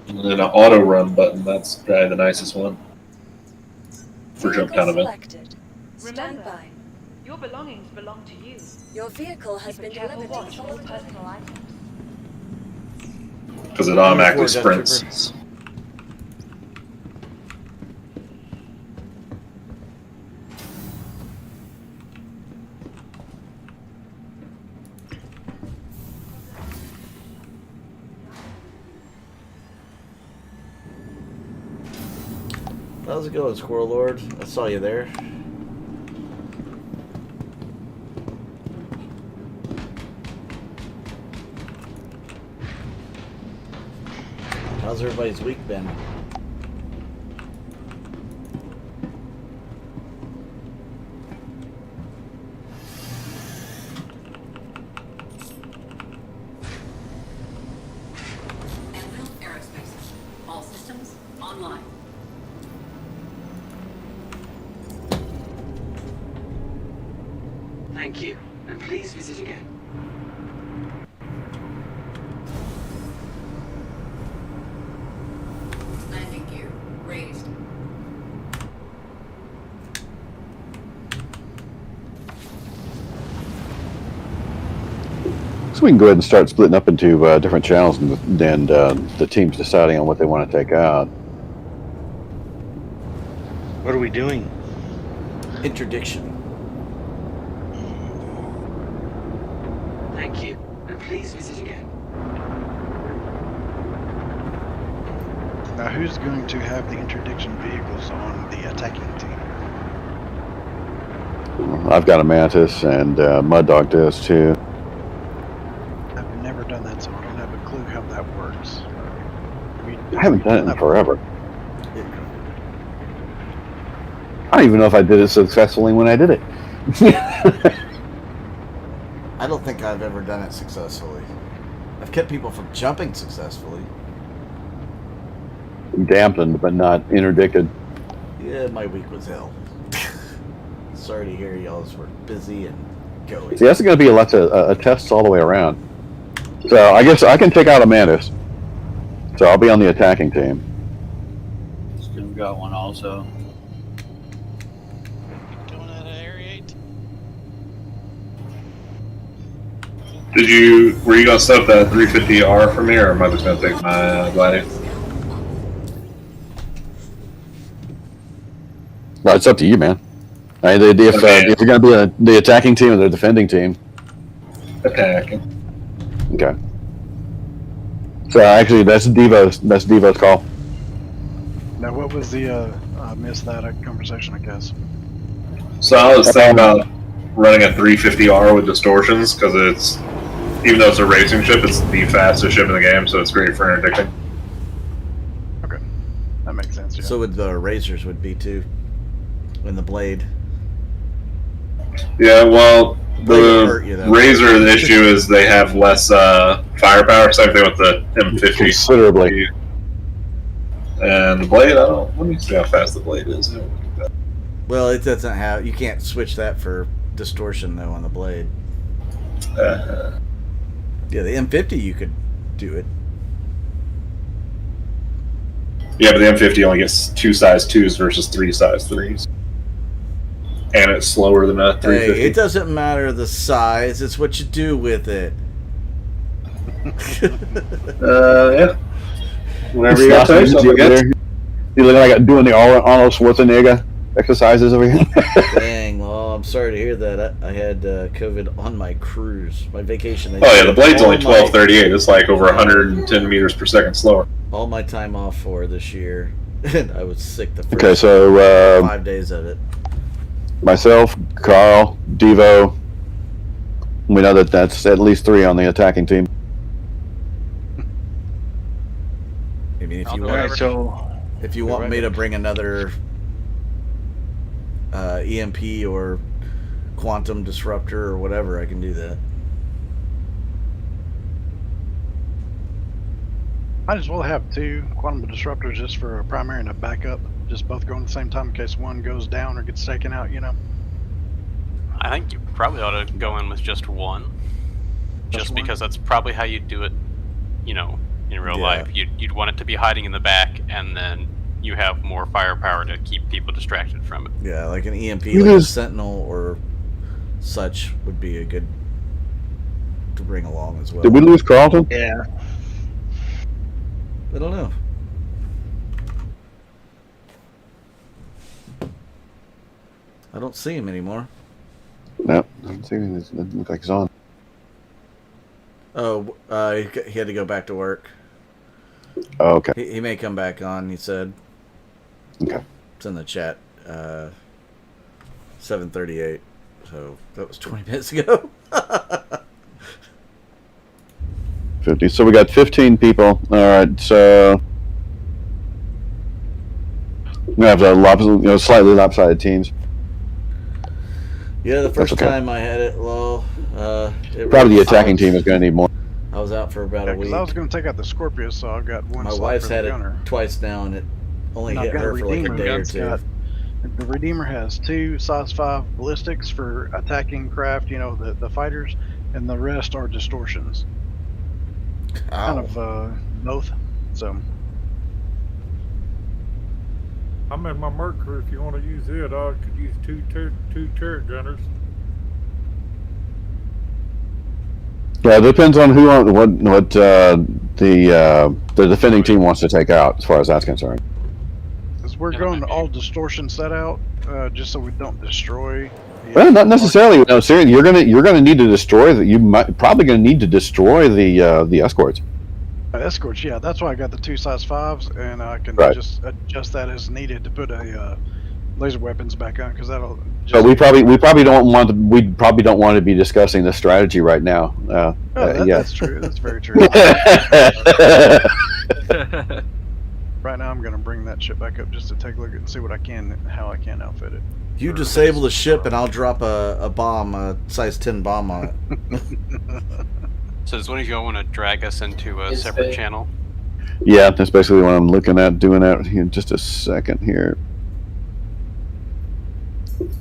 And then an auto run button. That's probably the nicest one for jump down event. Stand by. Your belongings belong to you. Your vehicle has been delivered to Watch all personal items. Because it automatically sprints. How's it going, Squirrel Lord? I saw you there. How's everybody's week been? All systems online. Thank you, and please visit again. Landing gear raised. So we can go ahead and start splitting up into different channels, and then the team's deciding on what they want to take out. What are we doing? Interdiction. Now, who's going to have the interdiction vehicles on the attacking team? I've got a Mantis, and Mud Dog does too. I've never done that, so I don't have a clue how that works. I haven't done it in forever. I don't even know if I did it successfully when I did it. I don't think I've ever done it successfully. I've kept people from jumping successfully. Dampened, but not interdicted. Yeah, my week was hell. Sorry to hear y'all were busy and going. See, that's going to be a test all the way around. So I guess I can take out a Mantis. So I'll be on the attacking team. We've got one also. Doing that at Area 8. Were you gonna set up that 350R for me, or am I just gonna take my Gladiator? Well, it's up to you, man. I mean, if you're going to be the attacking team or the defending team. Attacking. Okay. So actually, that's Devo's call. Now, what was the? I missed that conversation, I guess. So I was thinking about running a 350R with distortions because it's, even though it's a racing ship, it's the fastest ship in the game, so it's great for interdicting. Okay, that makes sense. Yeah. So would the Razors would be too, in the Blade. Yeah, well, the Razor, the issue is they have less firepower. Same thing with the M50. Considerably. And the Blade, let me see how fast the Blade is. Well, it doesn't have. You can't switch that for distortion though on the Blade. Yeah, the M50 you could do it. Yeah, but the M50 only gets 2 size 2s versus 3 size 3s. And it's slower than a 350. Hey, it doesn't matter the size, it's what you do with it. Yeah. Whenever you got time, you look like doing the Arnold Schwarzenegger exercises over here. Dang, well, I'm sorry to hear that. I had COVID on my cruise, my vacation. Oh yeah, the Blade's only 1238. It's like over 110 meters per second slower. All my time off for this year, and I was sick the first Okay, so 5 days of it. Myself, Carl, Devo. We know that's at least 3 on the attacking team. I mean, if you want me to bring another EMP or quantum disruptor or whatever, I can do that. Might as well have 2 quantum disruptors just for a primary and a backup. Just both go at the same time in case one goes down or gets taken out, you know? I think you probably ought to go in with just one. Just because that's probably how you do it, you know, in real life. You'd want it to be hiding in the back, and then you have more firepower to keep people distracted from it. Yeah, like an EMP, like a Sentinel or such would be a good to bring along as well. Did we lose Carlton? Yeah. I don't know. I don't see him anymore. No, I don't see him. It looks like he's on. Oh, he had to go back to work. Oh, okay. He may come back on, he said. Okay. It's in the chat. 7:38. So that was 20 minutes ago. 50. So we got 15 people. All right. So we have slightly lopsided teams. Yeah, the first time I had it low. Probably the attacking team is going to need more. I was out for about a week. Because I was going to take out the Scorpius, so I've got one. My slot wife's for had the it gunner. twice now, and it only And hit I've got her for like a day or two. The Redeemer has 2 size 5 ballistics for attacking craft, you know, the fighters, and the rest are distortions. Kind of both. So I'm in my Mercury. If you want to use it, I could use two turret gunners. Yeah, it depends on what the defending team wants to take out, as far as that's concerned. Because we're going all distortion set out, just so we don't destroy. Well, not necessarily. No, seriously, you're gonna need to destroy that. Probably gonna need to destroy the escorts. Escorts, yeah, that's why I got the 2 size 5s, and I can Right. just adjust that as needed to put a laser weapons back on, because that'll just. But we probably don't want to be discussing the strategy right now. That's true. That's very true. Right now, I'm gonna bring that ship back up just to take a look at and see what I can, how I can outfit it. You disable the ship, and I'll drop a bomb, a size 10 bomb on it. So does one of you all want to drag us into a separate channel? Yeah, that's basically what I'm looking at doing that here in just a second here.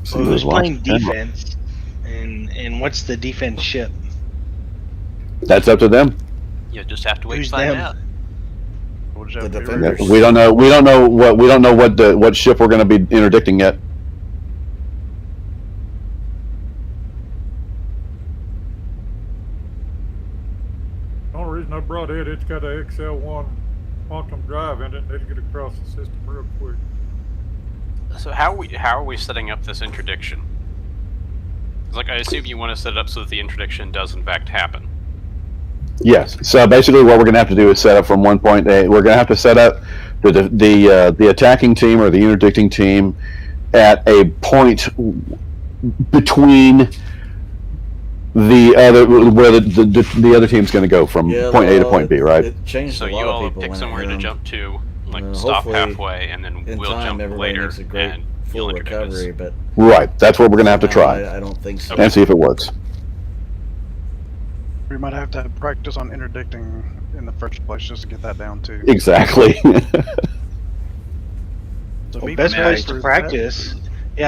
So who's playing defense, and what's the defense ship? That's up to them. You just have to wait Who's to find them? out. The Yeah, defenders. we don't know what ship we're going to be interdicting yet. The only reason I brought it's got a XL1 quantum drive in it, and it'll get across the system real quick. So how are we setting up this interdiction? 'Cause, like, I assume you want to set it up so that the interdiction does in fact happen. Yes. So basically, what we're going to have to do is set up from one point A. We're going to have to set up the attacking team or the interdicting team at a point between the other where the other team's going to go from point A to point B, right? It changed So a you lot all of people pick when somewhere it, to jump to, like uh, stop hopefully halfway, and then in we'll time, jump everybody later makes a great and full you'll introduce us. recovery, but Right. That's what we're going to have to no, try. I don't think so. And see if it works. We might have to practice on interdicting in the first place just to get that down too. Exactly. So Well, best place to practice,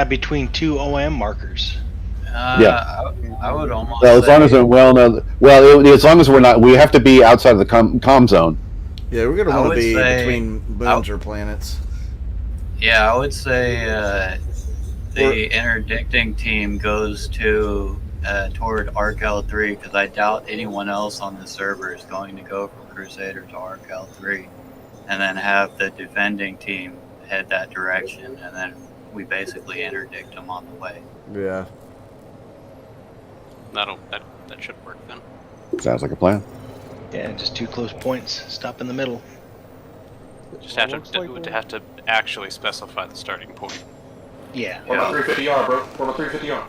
between 2 OM markers. Yeah. I would almost. Well, as long as as long as we're not, we have to be outside of the comm zone. Yeah, we're going to I want to would be say- between moons or planets. Yeah, I would say the interdicting team goes to toward Arc L3 because I doubt anyone else on the server is going to go from Crusader to Arc L3, and then have the defending team head that direction, and then we basically interdict them on the way. Yeah. That should work then. Sounds like a plan. Yeah, just 2 close points. Stop in the middle. Just have to actually specify the starting point. Yeah. What about 350R, bro? What about 350R?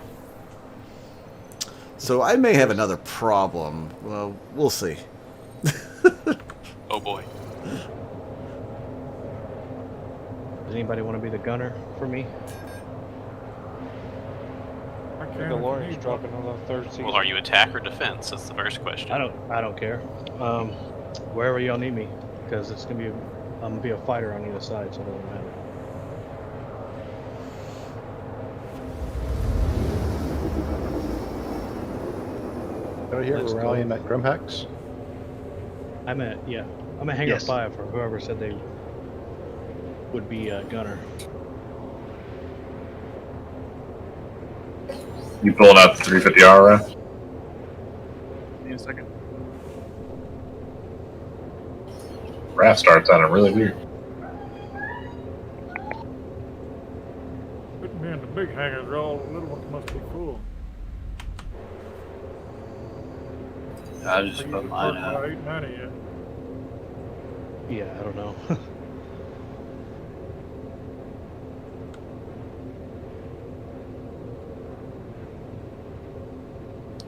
So I may have another problem. Well, we'll see. Oh boy. Does anybody want to be the gunner for me? I The DeLorean's dropping on the 3rd season. Well, are you attack or defense? That's the first question. I don't care. Wherever y'all need me, because it's gonna be I'm gonna be a fighter on either side, so it doesn't matter. Did I hear Let's we're go. rallying at Grimhex? I'm at Hangar Yes. 5 for whoever said they would be a gunner. You pulling out the 350R, right? Give me a second. Raft starts sounding really weird. Put me in the big hangars, all the little ones must be full. I just put mine out. 890 yet. Yeah, I don't know.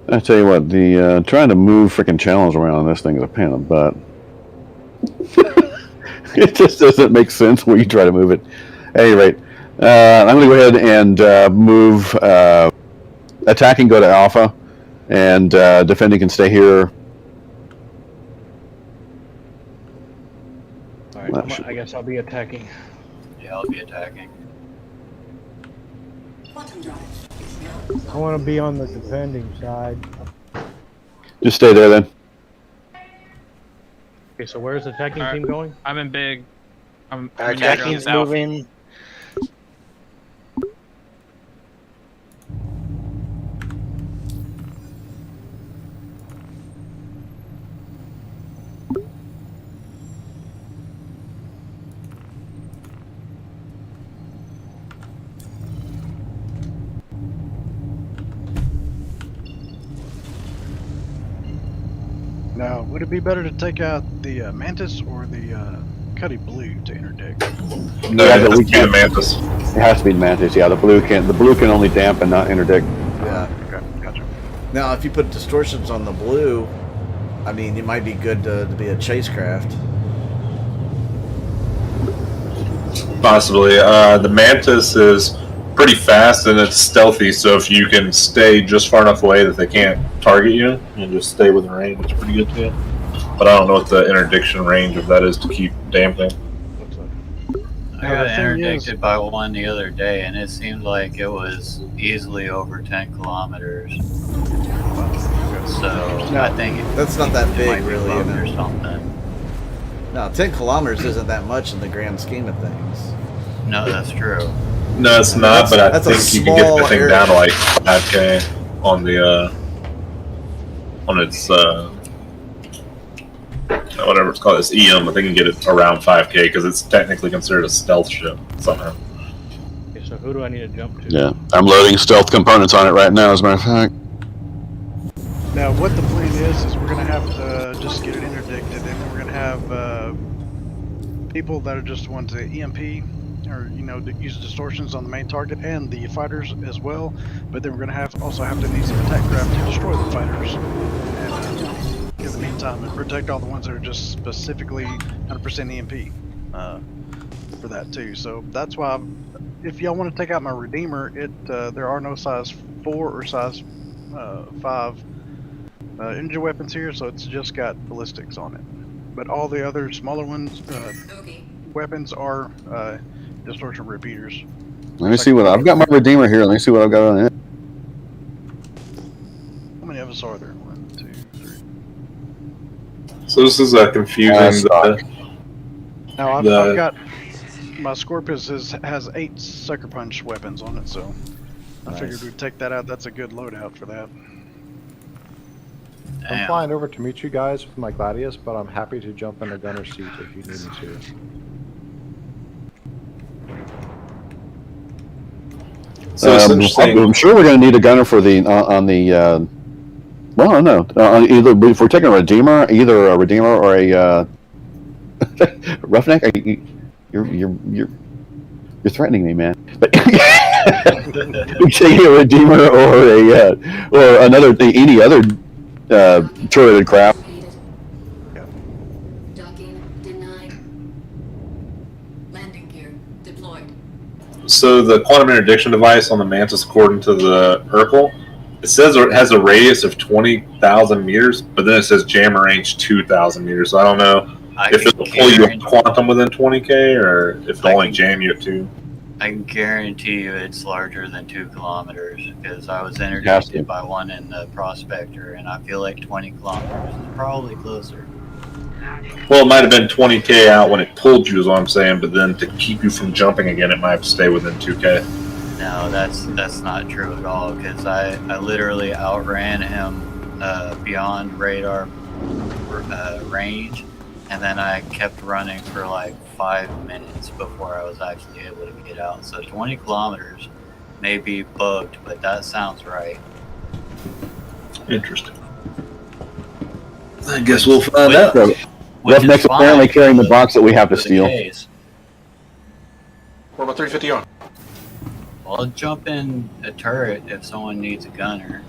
I tell you what, the trying to move freaking channels around on this thing is a pain in the butt. It just doesn't make sense when you try to move it. At any rate, I'm going to go ahead and move attacking, go to Alpha, and defending can stay here. Alright, I guess I'll be attacking. Yeah, I'll be attacking. I want to be on the defending side. Just stay there then. Okay, so where's the attacking Alright. team going? I'm in big. I'm in Attacking's Alpha. moving. Now, would it be better to take out the Mantis or the Cuddy Blue to interdict? No, Yeah, it but has we to be the can't. Mantis. It has to be the Mantis. Yeah, the blue can only dampen, not interdict. Yeah. Okay, gotcha. Now, if you put distortions on the blue, I mean, it might be good to be a chasecraft. Possibly. The Mantis is pretty fast and it's stealthy, so if you can stay just far enough away that they can't target you and just stay within range, it's pretty good too. But I don't know what the interdiction range of that is to keep dampening. I got interdicted by one the other day, and it seemed like it was easily over 10 kilometers. So I think That's not that big, might be really, bugged you know. or something. No, 10 kilometers isn't that much in the grand scheme of things. No, that's true. No, it's not, but I think you can get the thing down to like 5K on the on its whatever it's called, it's EM. I think you can get it around 5K because it's technically considered a stealth ship somehow. Okay, so who do I need to jump to? Yeah, I'm loading stealth components on it right now, as a matter of fact. Now, what the plan is we're going to have to just get it interdicted, and then we're going to have people that are just want to EMP or use distortions on the main target and the fighters as well. But then we're going to also have to need some attack craft to destroy the fighters, and in the meantime, and protect all the ones that are just specifically 100% EMP for that too. So that's why, if y'all want to take out my Redeemer, there are no size 4 or size 5 engine weapons here, so it's just got ballistics on it. But all the other smaller ones, weapons are distortion repeaters. Let me see what I've got. My Redeemer here. Let me see what I've got on it. How many of us are there? 1, 2, 3. So this is confusing. Now I've got my Scorpius has 8 sucker punch weapons on it, so I figured we'd take that out. That's a good loadout for that. I'm flying over to meet you guys with my Gladius, but I'm happy to jump in a gunner seat if you need me to. So I'm sure we're going to need a gunner for the on the. Well, no. Either if we're taking a Redeemer, either a Redeemer or a Roughneck. You're threatening me, man. But we're taking a Redeemer or another thing, any other turreted craft. So the quantum interdiction device on the Mantis, according to the Urkel, it says it has a radius of 20,000 meters, but then it says jammer range 2,000 meters. So I don't know if it'll pull you a quantum within 20K or if it'll only jam you at 2. I can guarantee you it's larger than 2 kilometers because I was interdicted by one in the Prospector, and I feel like 20 kilometers is probably closer. Well, it might have been 20K out when it pulled you, is what I'm saying, but then to keep you from jumping again, it might have to stay within 2K. No, that's not true at all, because I literally outran him beyond radar range, and then I kept running for like 5 minutes before I was actually able to get out. So 20 kilometers may be bugged, but that sounds right. Interesting. I guess we'll find out. Roughneck's apparently carrying the box that we have to steal. What about 350 on? I'll jump in a turret if someone needs a gunner.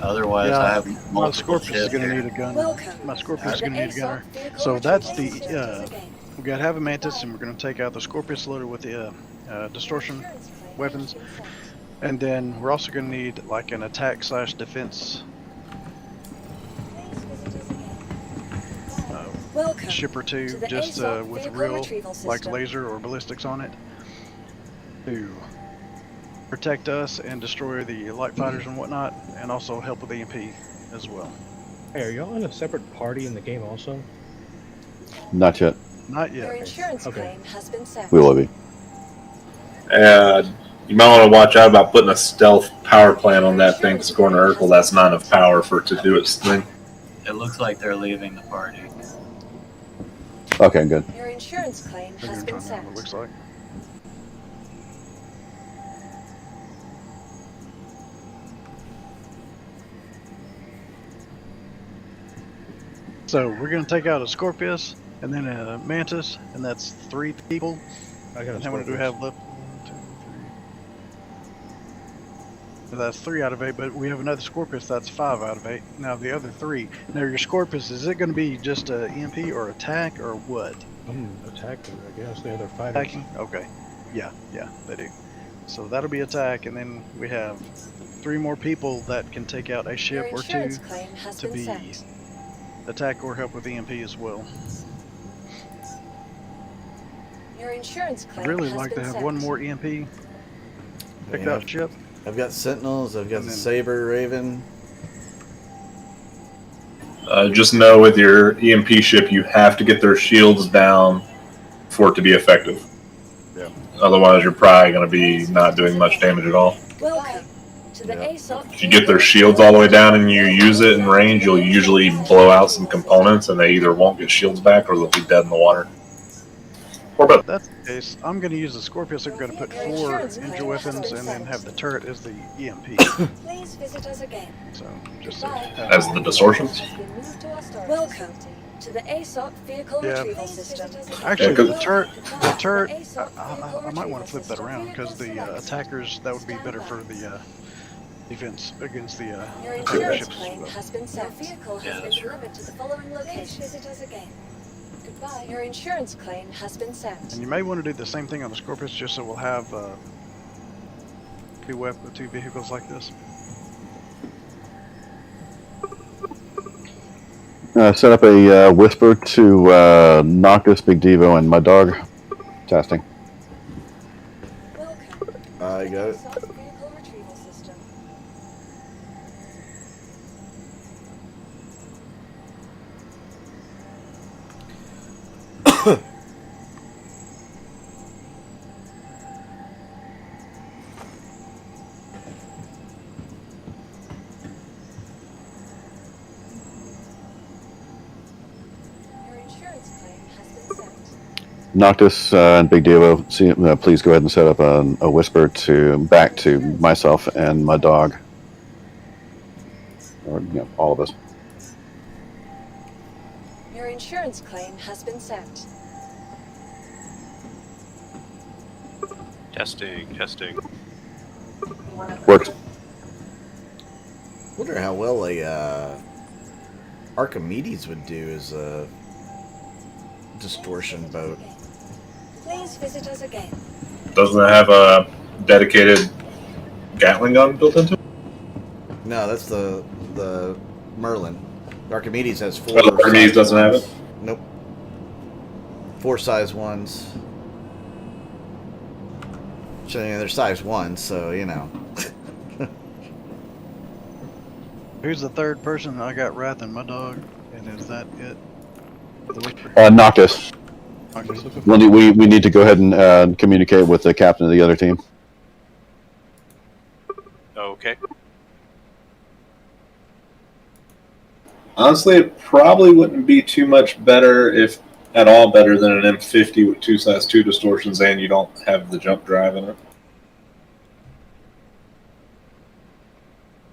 Otherwise, Yeah, I have my Scorpius is going to need a gunner. My Scorpius is going to need a gunner. So that's the we got to have a Mantis, and we're going to take out the Scorpius loader with the distortion weapons, and then we're also going to need like an attack/defense ship or two, just with real like laser or ballistics on it to protect us and destroy the light fighters and whatnot, and also help with EMP as well. Hey, are y'all in a separate party in the game also? Not yet. Not yet. Your insurance claim has been set. We will be. You might want to watch out about putting a stealth power plant on that thing, scoring an Urkel. That's not enough power for it to do its thing. It looks like they're leaving the party. Okay, good. Your insurance claim has been set. It looks like. So we're gonna take out a Scorpius and then a Mantis, and that's 3 people. I got a And how many do we Scorpius. have left? 1, 2, 3. So that's 3 out of 8, but we have another Scorpius that's 5 out of 8. Now the other 3. Now your Scorpius, is it going to be just a EMP or attack or what? Attacking, I guess. The other fighters. Attacking? Okay. Yeah, they do. So that'll be attack, and then we have 3 more people that can take out a ship or 2 to be attack or help with EMP as well. Your insurance claim I'd really has like to been have sent. one more EMP. Picked out ship. I've got Sentinels, I've got And the then- Saber Raven. Just know with your EMP ship, you have to get their shields down for it to be effective. Yeah. Otherwise, you're probably going to be not doing much damage at all. Welcome to the ASOP. If you get their shields all the way down and you use it in range, you'll usually blow out some components, and they either won't get shields back or they'll be dead in the water. Or both. If that's the case, I'm going to use the Scorpius. I'm going to put 4 injured weapons and then have the turret as the EMP. Please visit us again. So just As the distortions? Welcome to the ASOP vehicle Yeah. retrieval system. Actually, Yeah, 'cause- the turret, I might want to flip that around because the attackers, that would be better for the defense against the Your attacker insurance ships. claim has been sent. Your vehicle has been delivered to the following location. Please visit us again. Goodbye. Your insurance claim has been sent. And you may want to do the same thing on the Scorpius, just so we'll have 2 vehicles like this. Set up a whisper to Noctis, Big Devo, and Mud Dog. Testing. I got it. Vehicle retrieval system. Your insurance claim has been sent. Noctis and Big Devo, please go ahead and set up a whisper back to myself and Mud Dog. Or, all of us. Your insurance claim has been sent. Testing. Works. Wonder how well a Archimedes would do as a distortion boat. Please visit us again. Doesn't it have a dedicated Gatling gun built into it? No, that's the Merlin. Archimedes has 4. Oh, Archimedes size doesn't have ones. it? Nope. 4 size 1s. So, they're size 1, so Who's the third person? I got Wrath and Mud Dog, and is that it? The whisper? Noctis. Noctis. We need to go ahead and communicate with the captain of the other team. Okay. Honestly, it probably wouldn't be too much better, if at all better, than an M50 with 2 size 2 distortions and you don't have the jump drive in it.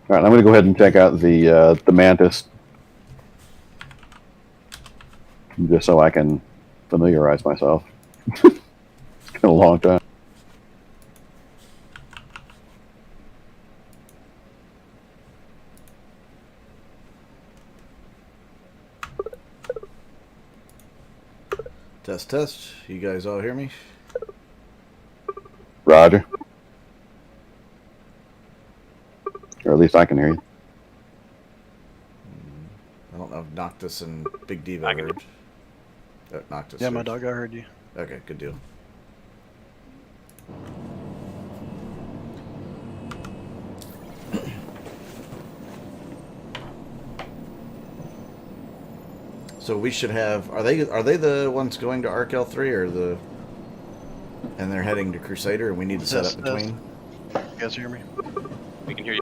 All right, I'm going to go ahead and check out the Mantis, just so I can familiarize myself. It's been a long time. Test. You guys all hear me? Roger. Or at least I can hear you. I don't know if Noctis and Big Diva I can- heard. Noctis. Yeah, heard. my dog, I heard you. Okay, good deal. So we should have. Are they the ones going to Arc L3 or the? And they're heading to Crusader, and we need to set up between. You guys hear me? We can hear you.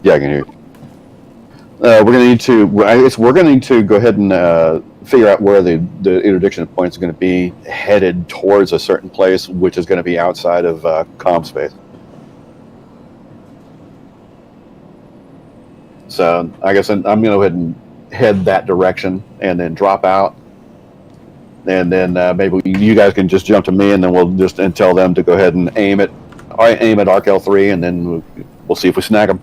Yeah, I can hear you. We're going to need to. We're going to need to go ahead and figure out where the interdiction points are going to be headed towards a certain place, which is going to be outside of comm space. So I guess I'm going to go ahead and head that direction and then drop out. And then maybe you guys can just jump to me, and then we'll just tell them to go ahead and aim at Arc L3, and then we'll see if we snag them.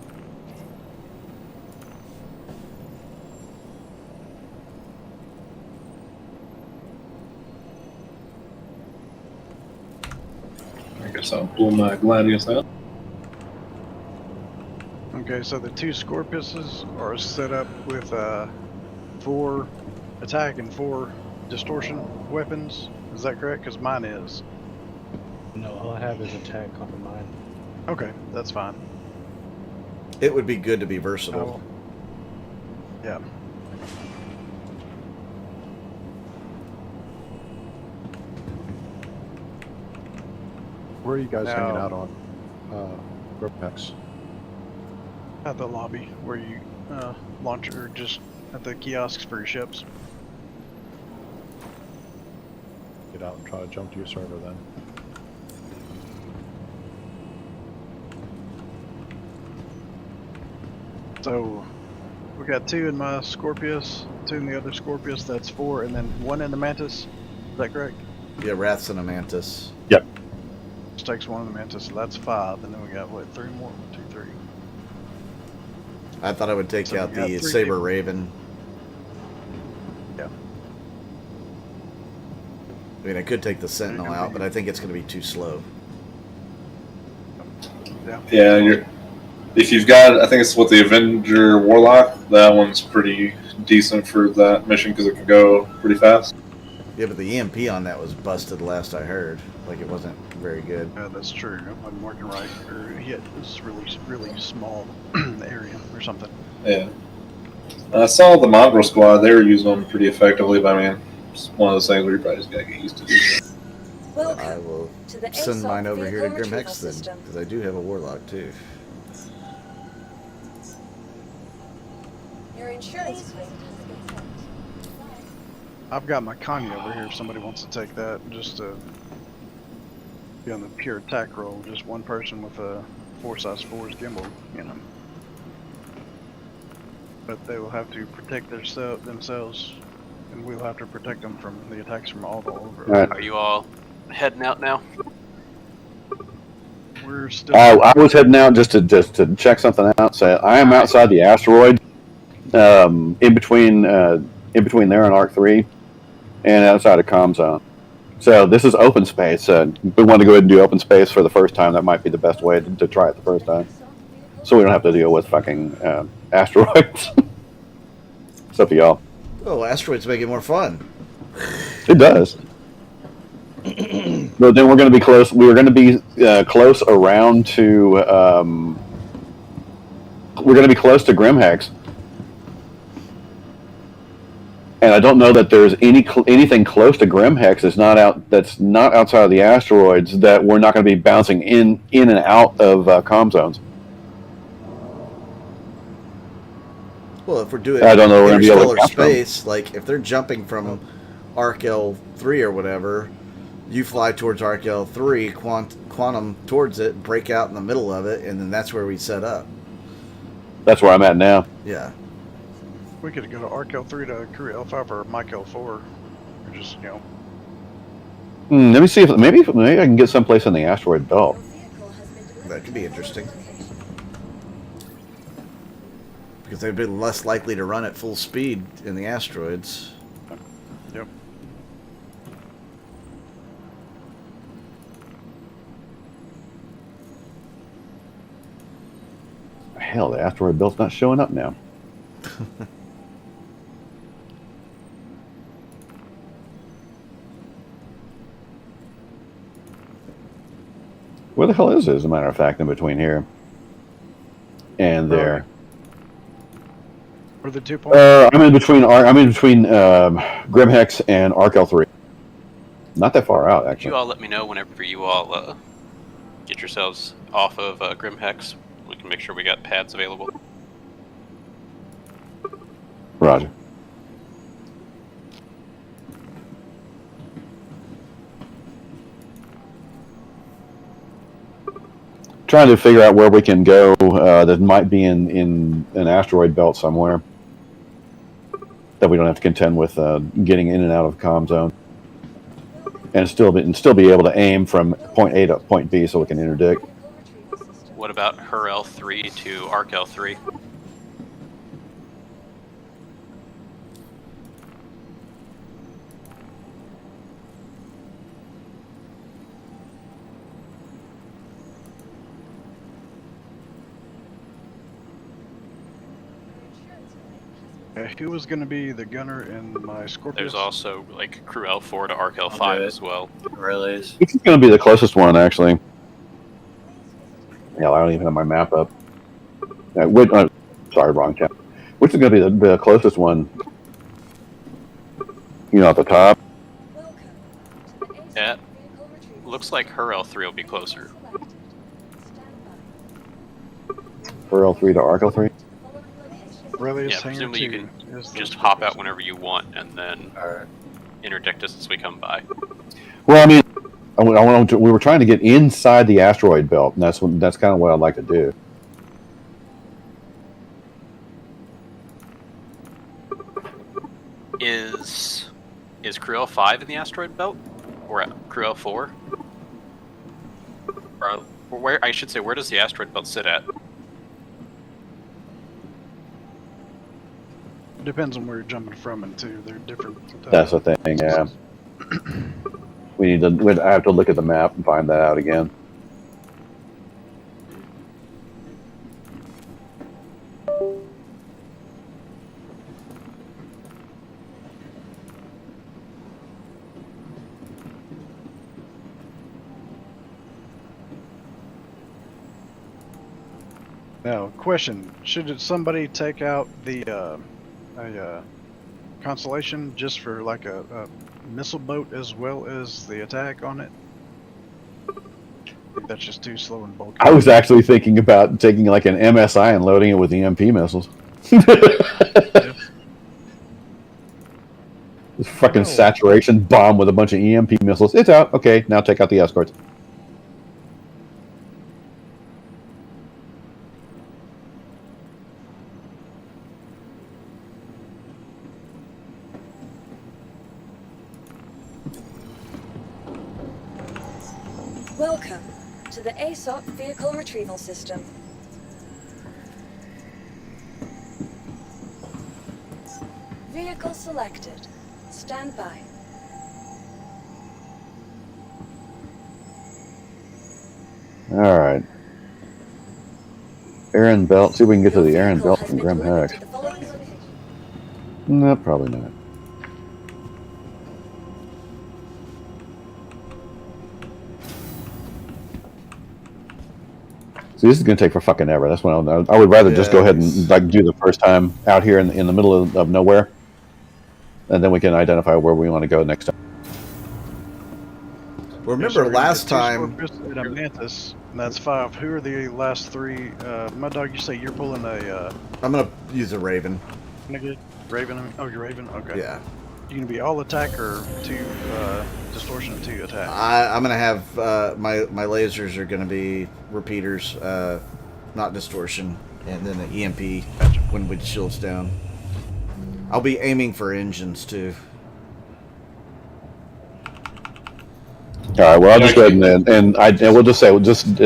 I guess I'll pull my Gladius out. Okay, so the 2 Scorpiuses are set up with 4 attack and 4 distortion weapons. Is that correct? Because mine is. No, all I have is attack off of mine. Okay, that's fine. It would be good to be versatile. Yeah. Where are you guys Now- hanging out on Grimhex? At the lobby where you launch, or just at the kiosks for your ships. Get out and try to jump to your server then. So we got 2 in my Scorpius, 2 in the other Scorpius, that's 4, and then 1 in the Mantis. Is that correct? Yeah, Wraths and a Mantis. Yep. Just takes 1 in the Mantis, so that's 5, and then we got, what, 3 more? 1, 2, 3. I thought I would take So out we got the 3 Saber people. Raven. Yeah. I mean, I could take the Sentinel out, but I think it's going to be too slow. Yeah, if you've got, I think it's what the Avenger Warlock. That one's pretty decent for that mission because it can go pretty fast. Yeah, but the EMP on that was busted last I heard. Like, it wasn't very good. Yeah, that's true. It wasn't working right, or hit this really small area or something. Yeah. I saw the Mongrel Squad. They were using them pretty effectively, but I mean, it's one of those things where you probably just gotta get used to it. I will send mine over here to Grimhex then, because I do have a Warlock too. Your insurance claim. I've got my Kanye over here if somebody wants to take that, just to be on the pure attack roll. Just one person with a 4x4's gimbal, you know. But they will have to protect themselves, and we'll have to protect them from the attacks from all over. Right. Are you all heading out now? We're still. I was heading out just to check something out. So I am outside the asteroid, in between there and Arc 3, and outside of Comm Zone. So this is open space. We want to go ahead and do open space for the first time. That might be the best way to try it the first time, so we don't have to deal with fucking asteroids. It's up to y'all. Oh, asteroids make it more fun. It does. But then we're going to be close. We were going to be close around to. We're going to be close to Grimhex, and I don't know that there's anything close to Grimhex that's not outside of the asteroids that we're not going to be bouncing in and out of comm zones. Well, if we're doing I don't know where to be able to interstellar capture them. space, like if they're jumping from Arc L3 or whatever, you fly towards Arc L3, quantum towards it, break out in the middle of it, and then that's where we set up. That's where I'm at now. Yeah. We could go to Arc L3 to Crew L5 or Mike L4, or just, you know. Let me see if maybe I can get someplace in the asteroid belt. That could be interesting. Because they'd be less likely to run at full speed in the asteroids. Yep. Hell, the asteroid belt's not showing up now. Where the hell is it, as a matter of fact, in between here and there? Or the 2 points? I'm in between Grimhex and Arc L3. Not that far out, actually. You all let me know whenever you all get yourselves off of Grimhex. We can make sure we got pads available. Roger. Trying to figure out where we can go that might be in an asteroid belt somewhere. that we don't have to contend with getting in and out of the comm zone, and still be able to aim from point A to point B so we can interdict. What about her L3 to ARC L3? Who was going to be the gunner in my Scorpius? There's also like crew L4 to ARC L5 as well. Relays. Which is going to be the closest one, actually? Yeah, I don't even have my map up. Sorry, wrong chat. Which is going to be the closest one? You know, at the top. Yeah, looks like her L3 will be closer. For L3 to ARC L3. Really, yeah, presumably you can just hop out whenever you want and then interdict us as we come by. Well, I mean, we were trying to get inside the asteroid belt, and that's kind of what I'd like to do. Is crew L5 in the asteroid belt, or crew L4? Or where I should say, where does the asteroid belt sit at? Depends on where you're jumping from and to. They're different. That's the thing, yeah. I have to look at the map and find that out again. Now, question: should somebody take out the Constellation just for like a missile boat as well as the attack on it? I think that's just too slow and bulky. I was actually thinking about taking like an MSI and loading it with EMP missiles. This fucking saturation bomb with a bunch of EMP missiles. It's out. Okay, now take out the escorts. Welcome to the ASOP Vehicle Retrieval System. Vehicle selected. Stand by. All right. Aaron Belt. See if we can get to the Aaron Belt from Grim Hex. No, probably not. See, this is going to take for fucking ever. That's what I would rather just go ahead and like do the first time out here in the middle of nowhere, and then we can identify where we want to go next time. Remember last time? And a Mantis, and that's 5. Who are the last 3? My dog, you say you're pulling a. I'm gonna use a Raven. Raven. Oh, you're Raven. Okay. Yeah. You gonna be all attack or 2 distortion and 2 attack? I'm gonna have my lasers are gonna be repeaters, not distortion, and then an EMP when wind shield's down. I'll be aiming for engines too. All right. Well, I'll just go ahead and we'll just say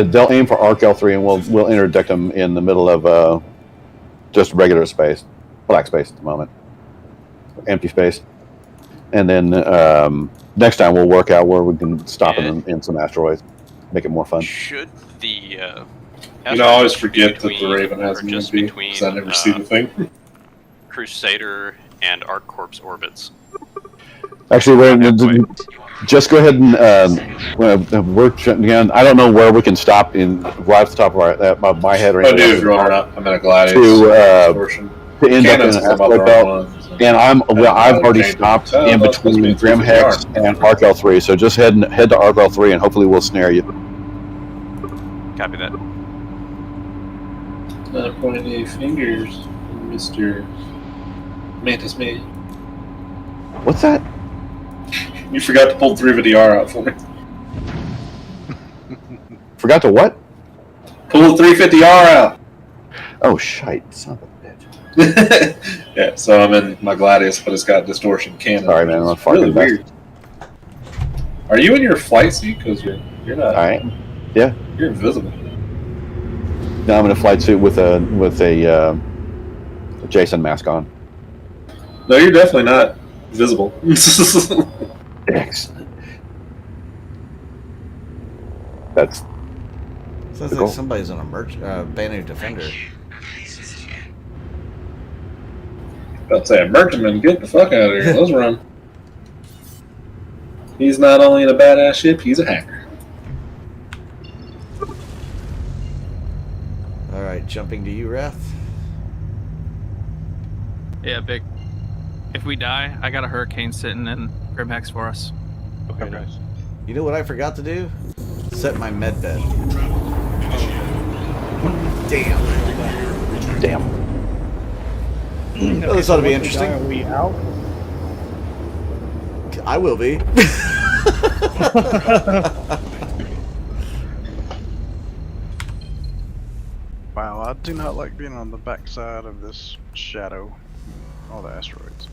they'll aim for ARC L3 and we'll interdict them in the middle of just regular space, black space at the moment, empty space. And then next time we'll work out where we can stop them in some asteroids, make it more fun. Should the I always forget that the Raven has an EMP because I never see the thing. Crusader and ARC Corps orbits. Actually, just go ahead and work again. I don't know where we can stop in right off the top of my head. I do if you're running up. I'm in a Gladius. To end up in an asteroid belt. And I've already stopped in between Grim Hex and ARC L3, so just head to ARC L3 and hopefully we'll snare you. Copy that. Another pointy fingers, Mr. Mantis Man. What's that? You forgot to pull 350R out for me. Forgot to what? Pull the 350R out. Oh, shite. Son of a bitch. Yeah, so I'm in my Gladius, but it's got distortion cannon. Sorry, man. I'm It's really fucking best. weird. Are you in your flight suit? Because you're not. I am. Yeah. You're invisible. No, I'm in a flight suit with a Jason mask on. No, you're definitely not visible. Excellent. That's. Sounds like somebody's on a Banner Defender. About to say, Merchantman, get the fuck out of here. Let's run. He's not only in a badass ship, he's a hacker. Alright, jumping to you, Wrath. Yeah, big. If we die, I got a hurricane sitting in Grimhex for us. Okay, nice. You know what I forgot to do? Set my med bed. Damn. Well, this ought to be interesting. Are we out? I will be. Wow, I do not like being on the backside of this shadow. All the asteroids.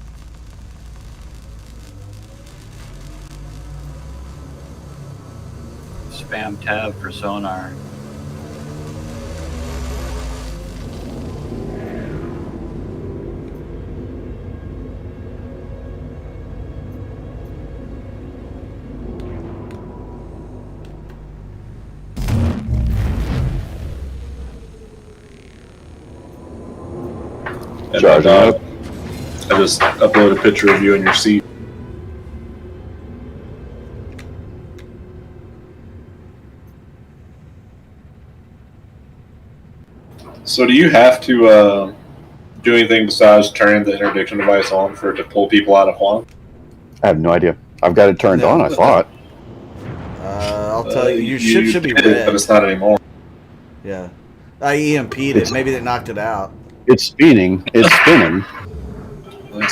Spam tab for sonar. And I just uploaded a picture of you in your seat. So do you have to do anything besides turn the interdiction device on for it to pull people out of Juan? I have no idea. I've got it turned on, I thought. I'll tell you, your ship should be red. But it's not anymore. Yeah. I EMP'd it. Maybe they knocked it out. It's spinning. It's spinning.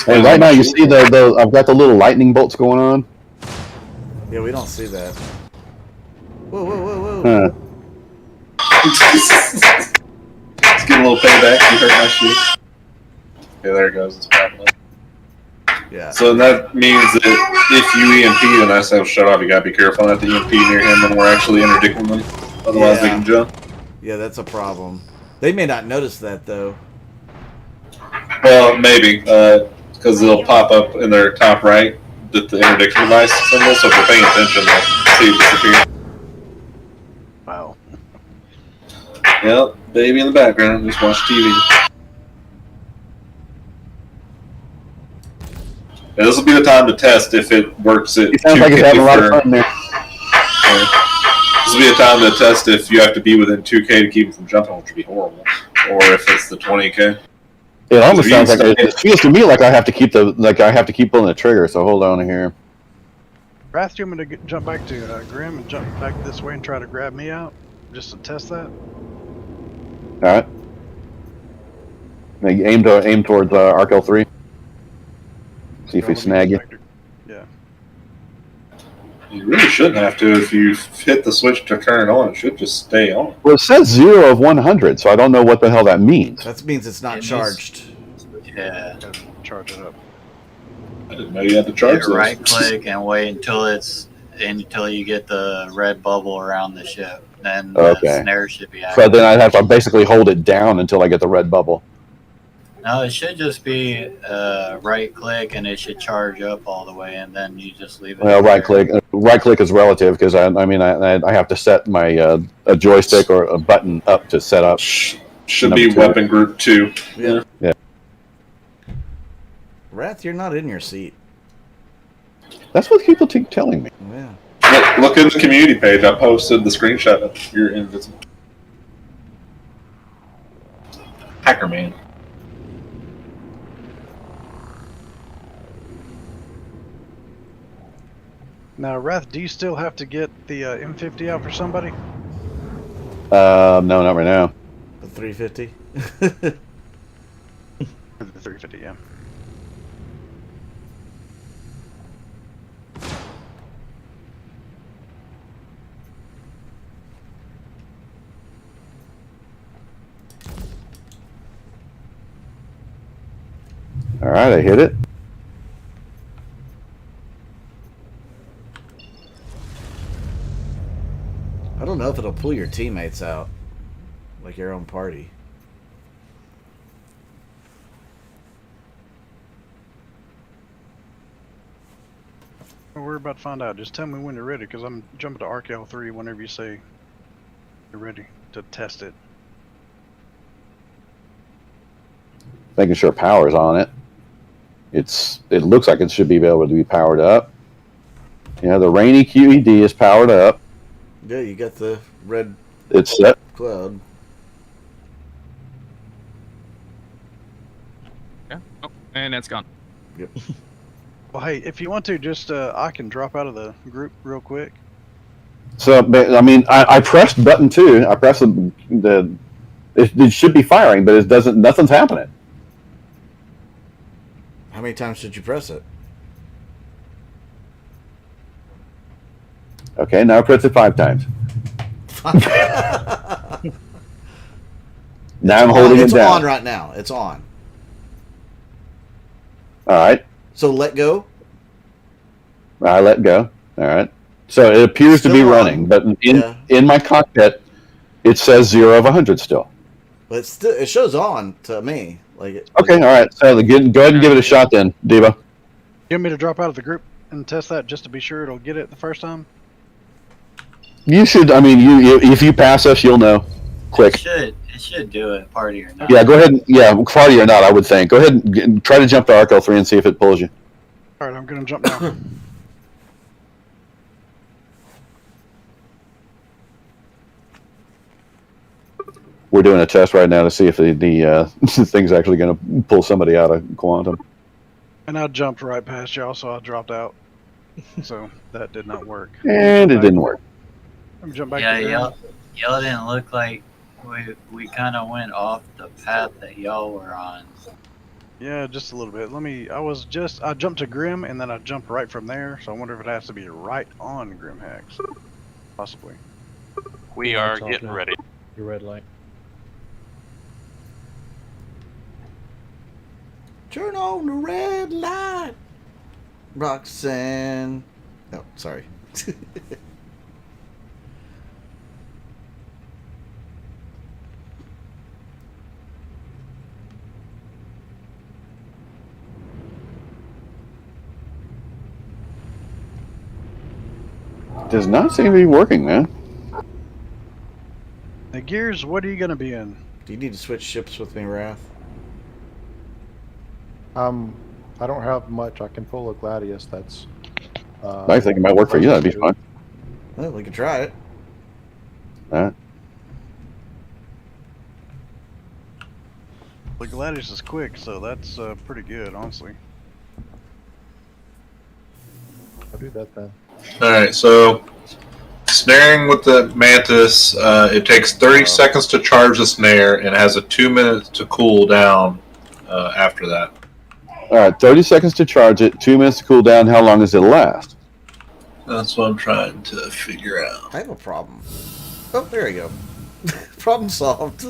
And right now, you see the I've got the little lightning bolts going on. Yeah, we don't see that. Whoa, whoa, whoa, whoa. Let's get a little payback. You hurt my shit. Okay, there it goes. It's popping up. Yeah. So that means that if you EMP and I say, shut up, you gotta be careful not to EMP near him when we're actually interdicting them. Otherwise, they can jump. Yeah, that's a problem. They may not notice that, though. Well, maybe. Because it'll pop up in their top right that the interdiction device symbol, so if they're paying attention, they'll see it disappear. Wow. Yep, baby in the background, just watch TV. Yeah, this will be the time to test if it works at 2K. It sounds like it's having a lot of fun there. This will be a time to test if you have to be within 2K to keep it from jumping, which would be horrible. Or if it's the 20K. It almost sounds like it feels to me like I have to keep pulling the trigger. So hold on here. Wrath, do you want me to jump back to Grim and jump back this way and try to grab me out, just to test that? All right. Aim towards Arc L3. See if we snag you. Yeah. You really shouldn't have to. If you hit the switch to turn it on, it should just stay on. Well, it says 0 of 100, so I don't know what the hell that means. That means it's not charged. Yeah. Charge it up. I didn't know you had to charge those. Right click and wait until you get the red bubble around the ship. Then the snare should be active. So then I'd have to basically hold it down until I get the red bubble. No, it should just be right click and it should charge up all the way, and then you just leave it. Well, right click is relative because I have to set my a joystick or a button up to set up. Should be weapon group 2. Yeah. Yeah. Wrath, you're not in your seat. That's what people keep telling me. Yeah. Look at the community page. I posted the screenshot of your invisible. Hacker man. Now, Wrath, do you still have to get the M50 out for somebody? No, not right now. The 350? The 350, yeah. All right, I hit it. I don't know if it'll pull your teammates out, like your own party. Well, we're about to find out. Just tell me when you're ready, because I'm jumping to ArcL3 whenever you say you're ready to test it. Making sure power's on it. It looks like it should be able to be powered up. Yeah, the rainy QED is powered up. Yeah, you got the red. It's set. Cloud. Yeah. Oh, and it's gone. Yep. Well, hey, if you want to, just I can drop out of the group real quick. So, I mean, I pressed button 2. I pressed it should be firing, but it doesn't. Nothing's happening. How many times did you press it? Okay, now I press it 5 times. Now I'm holding it down. It's on right now. It's on. All right. So let go. I let go. All right. So it appears to be running, but in my cockpit, it says 0 of 100 still. But it shows on to me. Like Okay. All right. So go ahead and give it a shot then, Debo. You want me to drop out of the group and test that just to be sure it'll get it the first time? You should. I mean, you if you pass us, you'll know. Quick. It should do it, party or not. Yeah. Go ahead. Party or not, I would think. Go ahead and try to jump to ArcL3 and see if it pulls you. All right, I'm gonna jump now. We're doing a test right now to see if the thing's actually going to pull somebody out of quantum. And I jumped right past y'all, so I dropped out. So that did not work. And it didn't work. Let me jump back Yeah, to y'all didn't look like we kind of went off the path that y'all were on. Yeah, just a little bit. I jumped to Grim, and then I jumped right from there, so I wonder if it has to be right on Grim Hex. Possibly. We are getting ready. Your red light. Turn on the red light, Roxanne. Oh, sorry. Does not seem to be working, man. The Gears, what are you gonna be in? Do you need to switch ships with me, Wrath? I don't have much. I can pull a Gladius. That's. I think it might work for you. That'd be fun. Well, we can try it. All right. The Gladius is quick, so that's pretty good, honestly. I'll do that then. Alright, so snaring with the Mantis, it takes 30 seconds to charge the snare and it has a 2 minutes to cool down after that. All right, 30 seconds to charge it, 2 minutes to cool down. How long does it last? That's what I'm trying to figure out. I have a problem. Oh, there you go. Problem solved.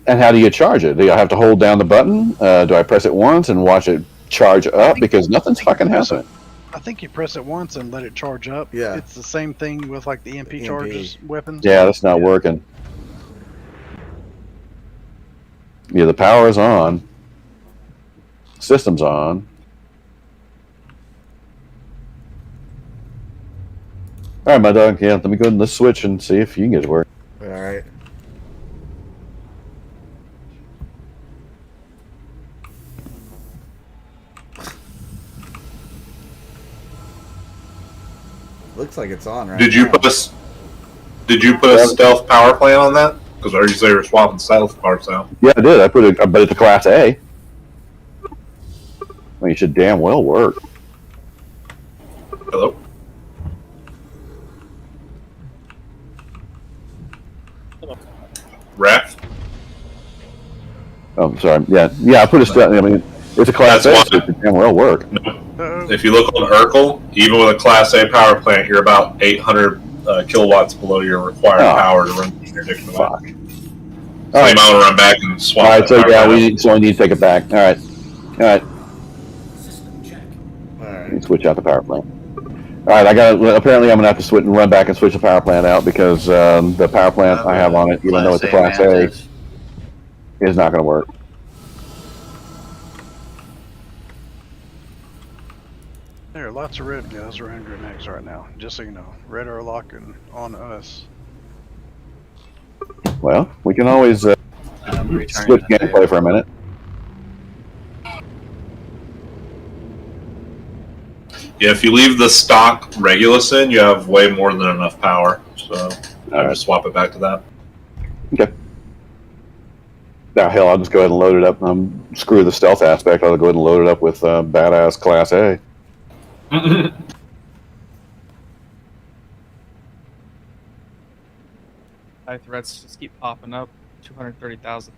And how do you charge it? Do I have to hold down the button? Do I press it once and watch it charge up? Because nothing's fucking happening. I think you press it once and let it charge up. Yeah. It's the same thing with like the EMP charges weapons. Yeah, that's not working. Yeah, the power is on. System's on. All right, my dog. Yeah, let me go ahead and let's switch and see if you can get it to work. All right. Looks like it's on right Did you now. put a stealth power plant on that? Because I heard you say you were swapping stealth parts out. Yeah, I did. I put it, but it's a Class A. Well, you should damn well work. Hello? Wrath? Oh, sorry. Yeah, I put a stealth. I mean, it's a Class A, so it should damn well work. If you look on Urkel, even with a Class A power plant, you're about 800 kilowatts below your required power to run the interdiction. All right. You might want to run back and swap. All right, that so power yeah, plant we only need to take it back. All right. All right. All right. Let me switch out the power plant. All right, apparently I'm gonna have to switch and run back and switch the power plant out because the power plant I have on it, even though it's a Class A, is not gonna work. There are lots of red guys around Grimhex right now. Just so you know, red are locking on us. Well, we can always switch gameplay for a minute. Yeah, if you leave the stock Regulus in, you have way more than enough power. So I would just swap it back to that. Okay. Now, hell, I'll just go ahead and load it up. Screw the stealth aspect. I'll go ahead and load it up with badass Class A. High threats just keep popping up. 230,000.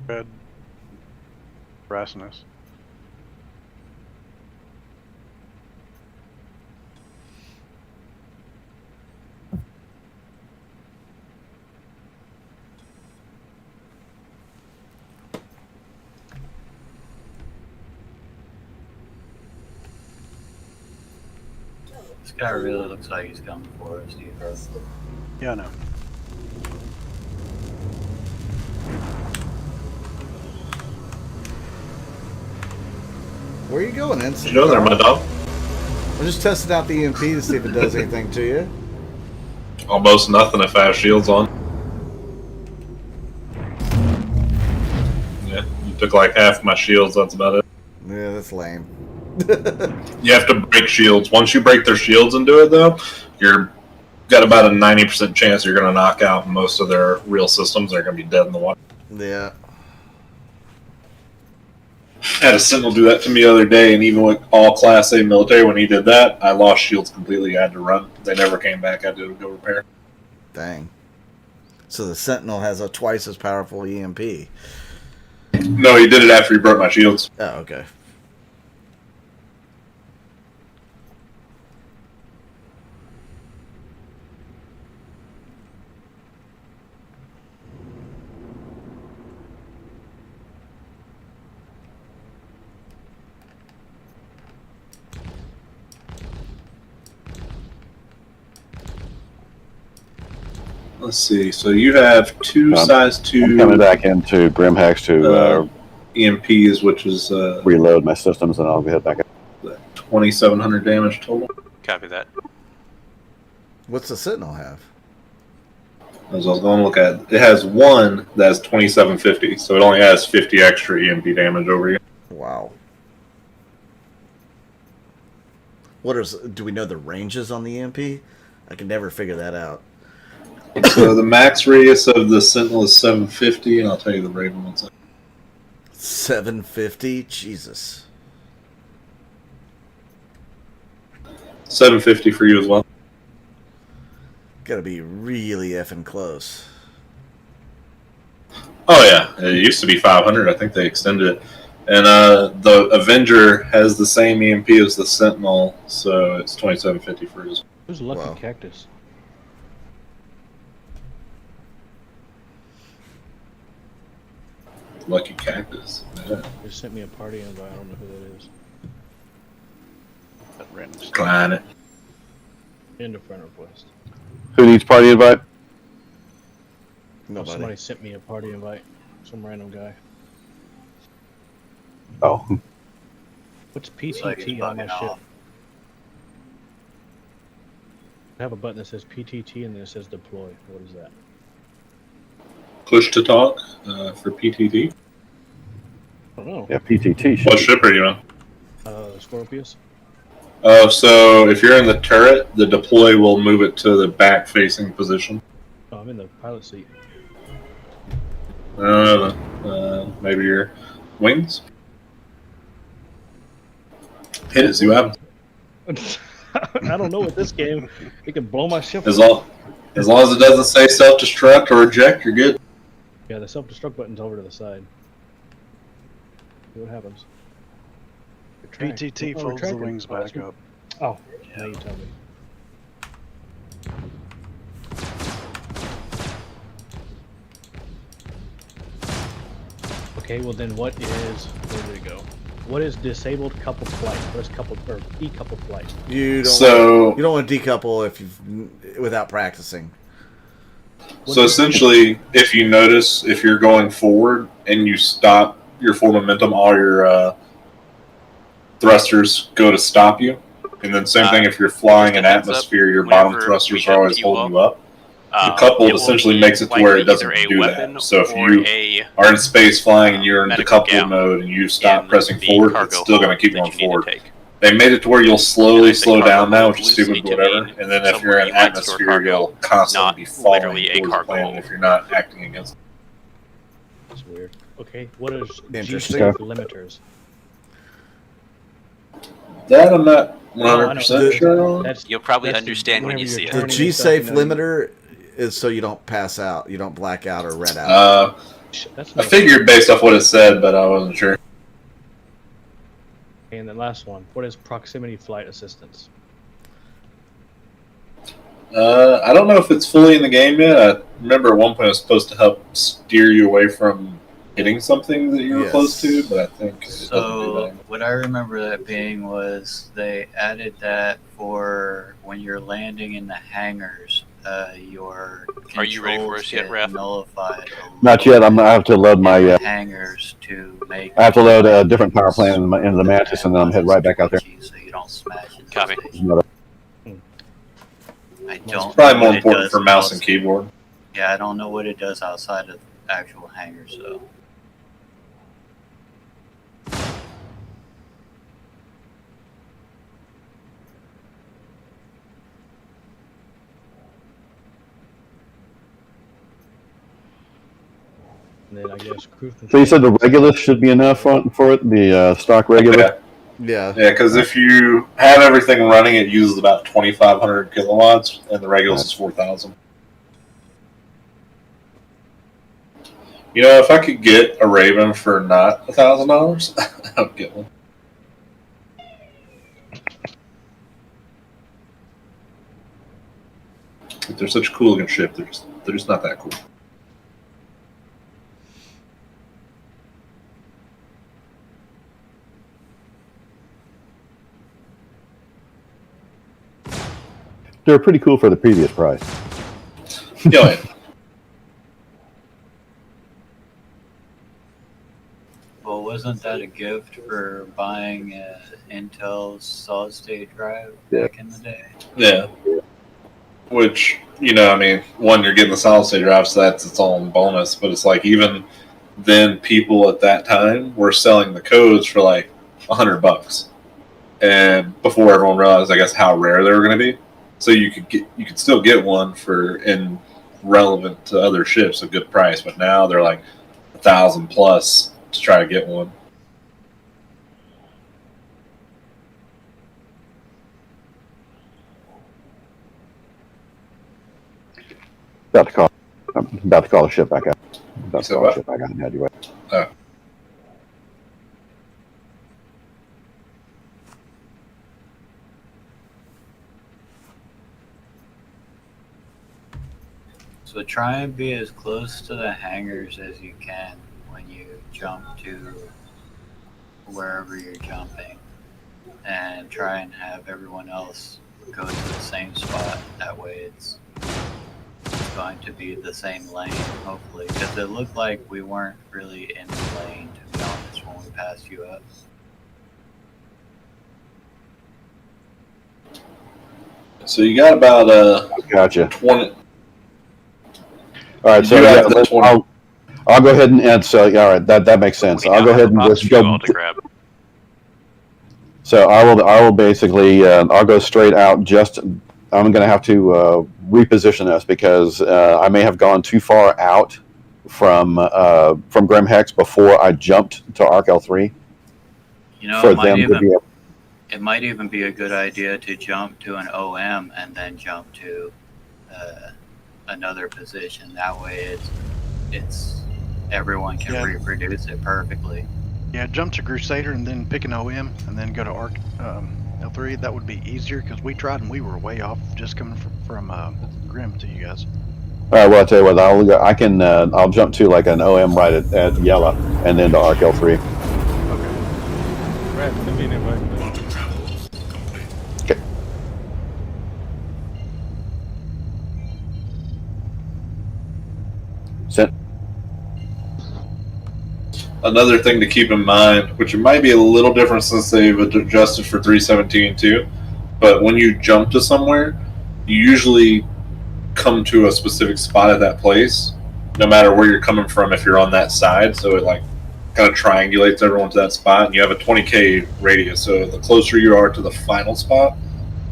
Red. Harassing us. This guy really looks like he's coming for us, Steve. Yeah, I know. Where are you going, Ensign? You know there, my dog. I'm just testing out the EMP to see if it does anything to you. Almost nothing if I have shields on. Yeah, you took like half my shields, that's about it. Yeah, that's lame. You have to break shields. Once you break their shields and do it, though, you're got about a 90% chance you're going to knock out most of their real systems. They're going to be dead in the water. Yeah. I had a Sentinel do that to me the other day, and even with all Class A military, when he did that, I lost shields completely. I had to run. They never came back. I had to go repair. Dang. So the Sentinel has a twice as powerful EMP. No, he did it after he broke my shields. Oh, okay. Let's see. So you have two size 2. I'm coming back into Grimhex to EMPs, which is reload my systems, and I'll head back up. 2,700 damage total. Copy that. What's the Sentinel have? As I was going to look at, it has one that has 2,750, so it only has 50 extra EMP damage over you. Wow. What is? Do we know the ranges on the EMP? I can never figure that out. So the max radius of the Sentinel is 750, and I'll tell you the Raven one second. 750? Jesus. 750 for you as well. Gotta be really effing close. Oh yeah, it used to be 500. I think they extended it. And the Avenger has the same EMP as the Sentinel, so it's 2,750 for his. Who's Lucky Cactus? Lucky Cactus. Yeah. They sent me a party invite. I don't know who that is. That random stuff. Decline it. End of friend request. Who needs party invite? Nobody. Somebody sent me a party invite. Some random guy. Oh. What's PTT on my ship? I have a button that says PTT and then it says deploy. What is that? Push to talk for PTT. I don't know. Yeah, PTT. What ship are you on? Scorpius. So if you're in the turret, the deploy will move it to the back-facing position. Oh, I'm in the pilot seat. Maybe your wings. Hit it, see what happens. I don't know with this game. It can blow my ship. As long as it doesn't say self-destruct or eject, you're good. Yeah, the self-destruct button's over to the side. See what happens. VTT folds the wings back up. Oh, now you tell me. Okay, well then what is, where did it go? What is disabled coupled flight? What is coupled, or decoupled flight? You don't want to decouple if without practicing. So essentially, if you notice, if you're going forward and you stop your full momentum, all your thrusters go to stop you. And then same thing if you're flying in atmosphere, your bottom thrusters are always holding you up. The coupled essentially makes it to where it doesn't do that. So if you are in space flying and you're in decoupled mode and you stop pressing forward, it's still going to keep going forward. They made it to where you'll slowly slow down now, which is stupid, but whatever. And then if you're in atmosphere, you'll constantly be falling towards the plane if you're not acting against it. That's weird. Okay, what is Interesting. G-safe limiters? That I'm not 100% sure on. You'll probably understand when you see it. The G-safe limiter is so you don't pass out, you don't black out or red out. I figured based off what it said, but I wasn't sure. And the last one, what is proximity flight assistance? I don't know if it's fully in the game yet. I remember at one point it was supposed to help steer you away from hitting something that you were close to, but I think so. What I remember that being was they added that for when you're landing in the hangars. Your Are you ready for us yet, Raph? Nullified. Not yet. I have to load my hangars to make. I have to load a different power plant into the Mantis, and then I'm head right back out there. So you don't smash it. Copy. I don't. It's probably more important for mouse and keyboard. Yeah, I don't know what it does outside of actual hangars, so. And then I guess cruise control. So you said the Regulus should be enough for it, the stock Regulus? Yeah. Yeah, because if you have everything running, it uses about 2,500 kilowatts, and the Regulus is 4,000. You know, if I could get a Raven for not $1,000, I would get one. But they're such a cool looking ship. They're just not that cool. They were pretty cool for the previous price. Yeah. Well, wasn't that a gift for buying Intel's solid state drive back in the day? Yeah. Which, you know, I mean, one, you're getting the solid state drive, so that's its own bonus. But it's like, even then, people at that time were selling the codes for like $100, and before everyone realized, I guess, how rare they were going to be. So you could still get one for relevant to other ships, a good price. But now they're like $1,000+ to try to get one. I'm about to call the ship back out. About to call the ship back out and head you away. So try and be as close to the hangars as you can when you jump to wherever you're jumping, and try and have everyone else go to the same spot. That way it's going to be the same lane, hopefully, because it looked like we weren't really in the lane, to be honest, when we passed you up. So you got about Gotcha. 20. All right, so I'll go ahead and so all right, that makes sense. I'll go ahead and just go. So I will basically I'll go straight out. I'm going to have to reposition us because I may have gone too far out from Grim Hex before I jumped to Arc L3. You know, it might even be a good idea to jump to an OM and then jump to another position. That way, it's everyone can reproduce it perfectly. Yeah, jump to Crusader and then pick an OM and then go to Arc L3. That would be easier because we tried and we were way off just coming from Grim to you guys. All right. Well, I'll tell you what. I'll jump to like an OM right at Yella, and then to Arc L3. Brad, send me an invite. Okay. Sent. Another thing to keep in mind, which it might be a little different since they've adjusted for 317 too, but when you jump to somewhere, you usually come to a specific spot at that place, no matter where you're coming from if you're on that side. So it like kind of triangulates everyone to that spot, and you have a 20k radius. So the closer you are to the final spot,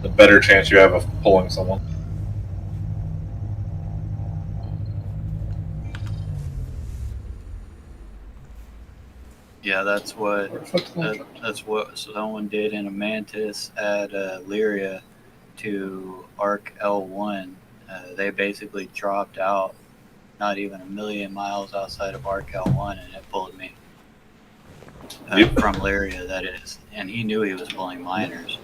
the better chance you have of pulling someone. Yeah, that's what someone did in a Mantis at Lyria to Arc L1. They basically dropped out not even 1,000,000 miles outside of Arc L1, and it pulled me from Lyria, that is. And he knew he was pulling miners.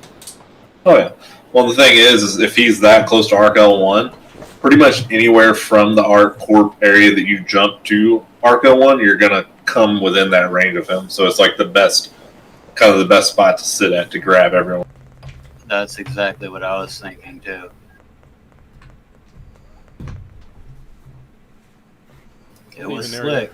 Oh yeah. Well, the thing is if he's that close to Arc L1, pretty much anywhere from the Arc Corp area that you jump to Arc L1, you're gonna come within that range of him. So it's like the best spot to sit at to grab everyone. That's exactly what I was thinking too. It was slick.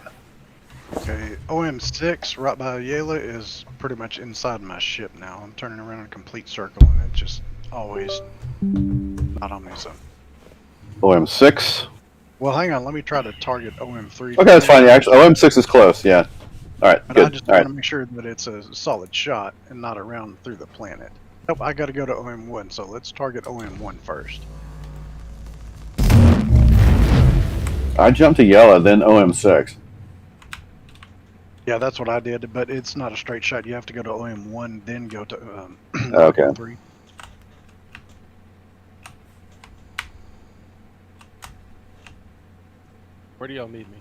Okay, OM6 right by Yela is pretty much inside my ship now. I'm turning around in a complete circle and it's just always not on me. So. OM6. Well, hang on. Let me try to target OM3. Okay, that's fine. Yeah, actually, OM6 is close. Yeah. All right. But Good. I just All want right. to make sure that it's a solid shot and not around through the planet. Nope, I got to go to OM1. So let's target OM1 first. I jumped to Yella, then OM6. Yeah, that's what I did, but it's not a straight shot. You have to go to OM1, then go to Okay. OM3. Where do y'all need me?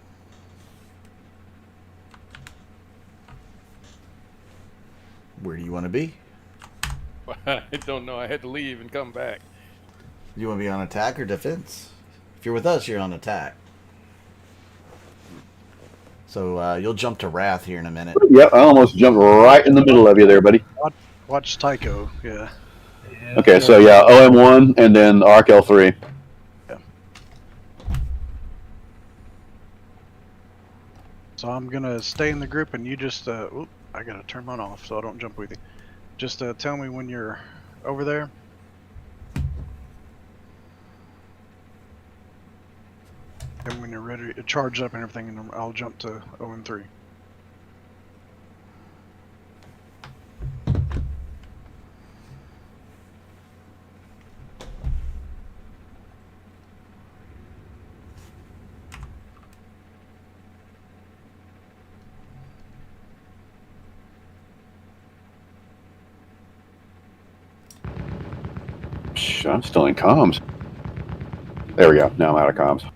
Where do you want to be? I don't know. I had to leave and come back. You want to be on attack or defense? If you're with us, you're on attack. So you'll jump to Wrath here in a minute. Yep, I almost jumped right in the middle of you there, buddy. Watch Tycho, yeah. Okay, so yeah, OM1 and then Arc L3. Yeah. So I'm gonna stay in the group, and you just oop, I gotta turn mine off so I don't jump with you. Just tell me when you're over there. And when you're ready to charge up and everything, and I'll jump to OM3. I'm still in comms. There we go. Now I'm out of comms.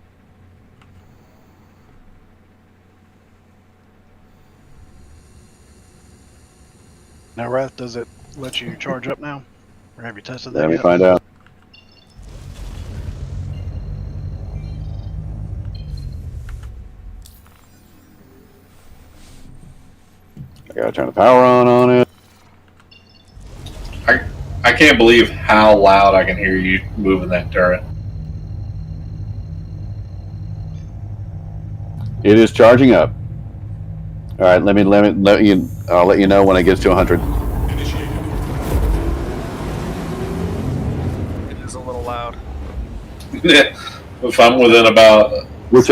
Now, Wrath, does it let you charge up now? Or have you tested that Let me yet? find out. I gotta turn the power on it. I can't believe how loud I can hear you moving that turret. It is charging up. All right, I'll let you know when it gets to 100. It is a little loud. If I'm within about... We're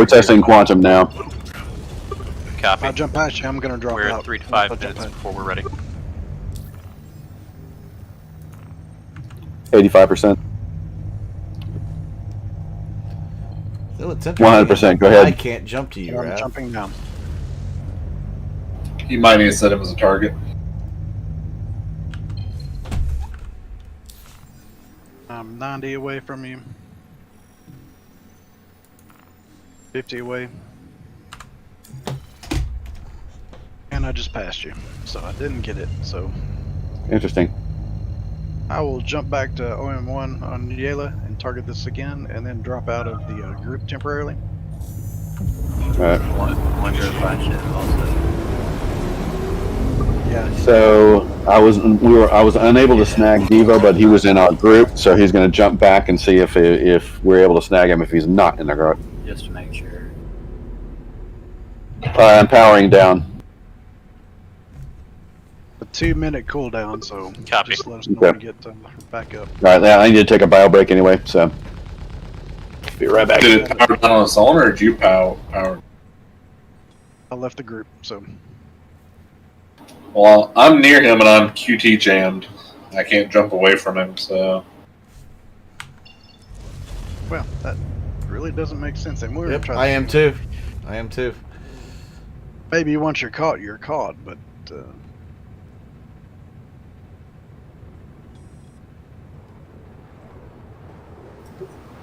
testing quantum now. Copy. I'll jump past you. I'm gonna drop We're out. at 3 to 5 I'll jump minutes in. before we're ready. 85%. So it's interesting. 100%. Go ahead. I can't jump to you, I'm Raph. jumping down. You might need to set him as a target. I'm 90 away from you. 50 away. And and I just passed you, so I didn't get it. So Interesting. I will jump back to OM1 on Yela and target this again, and then drop out of the group temporarily. Right. Wonder if I should also. Yeah. So I was unable to snag Devo, but he was in our group, so he's going to jump back and see if we're able to snag him if he's not in the group. Just to make sure. I'm powering down. A 2-minute cooldown, so Copy. just let us know Okay. when we get back up. All right, I need to take a bio break anyway, so be right back. Did it power down on its own, or did you power? I left the group, so. Well, I'm near him and I'm QT jammed. I can't jump away from him, so. Well, that really doesn't make sense. And we're Yep, trying I am too. I am too. Maybe once you're caught, but.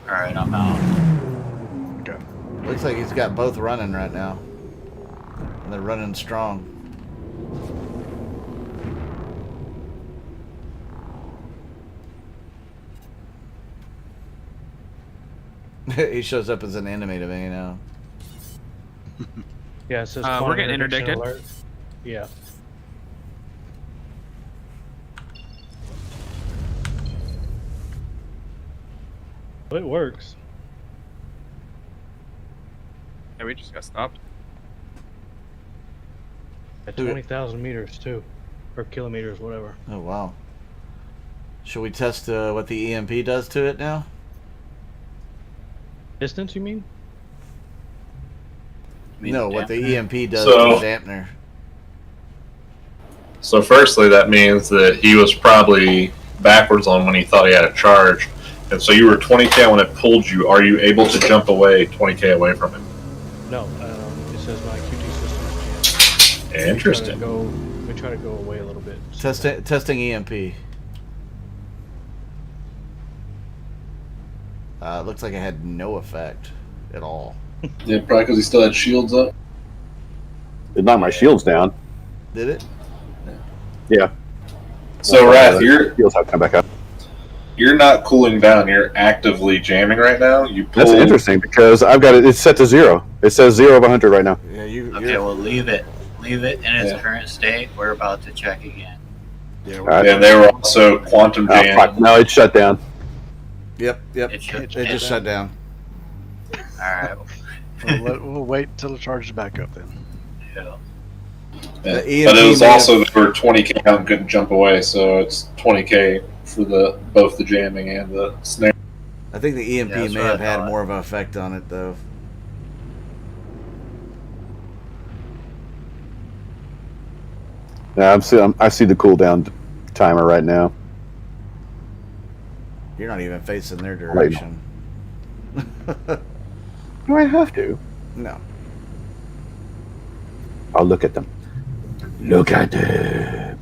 Alright, I'm out. Okay. Looks like he's got both running right now. And they're running strong. He shows up as an enemy to me now. Yeah, it says we're getting interdiction interdicted. alert. Yeah. Well, it works. Yeah, we just got stopped. At 20,000 meters too, or kilometers, whatever. Oh wow. Should we test what the EMP does to it now? Distance, you mean? No, what the EMP does So- to the dampener. So, firstly, that means that he was probably backwards on when he thought he had a charge. And so you were 20K when it pulled you. Are you able to jump away 20K away from him? No, it says my QT system is jammed. Interesting. We try to go away a little bit. Testing EMP. It looks like it had no effect at all. Yeah, probably because he still had shields up. It knocked my shields down. Did it? Yeah. So, Wrath, you're shields have to come back up. You're not cooling down. You're actively jamming right now. You pull. That's interesting because I've got it. It's set to 0. It says 0 of 100 right now. Yeah, Okay, well, leave it. Leave it in its current state. We're about to check again. Yeah, And they were also quantum jammed. Fuck. No, it's shut down. Yep. It just shut down. Alright. We'll wait till it charges back up then. Yeah. Yeah. The But it EMP was may also they were 20K out and couldn't jump away, so it's 20K for both the jamming and the snare. I think the EMP Yeah, that's may what have I had thought. more of an effect on it, though. Yeah, I see the cooldown timer right now. You're not even facing their direction. Do I have to? No. I'll look at them. Look at them.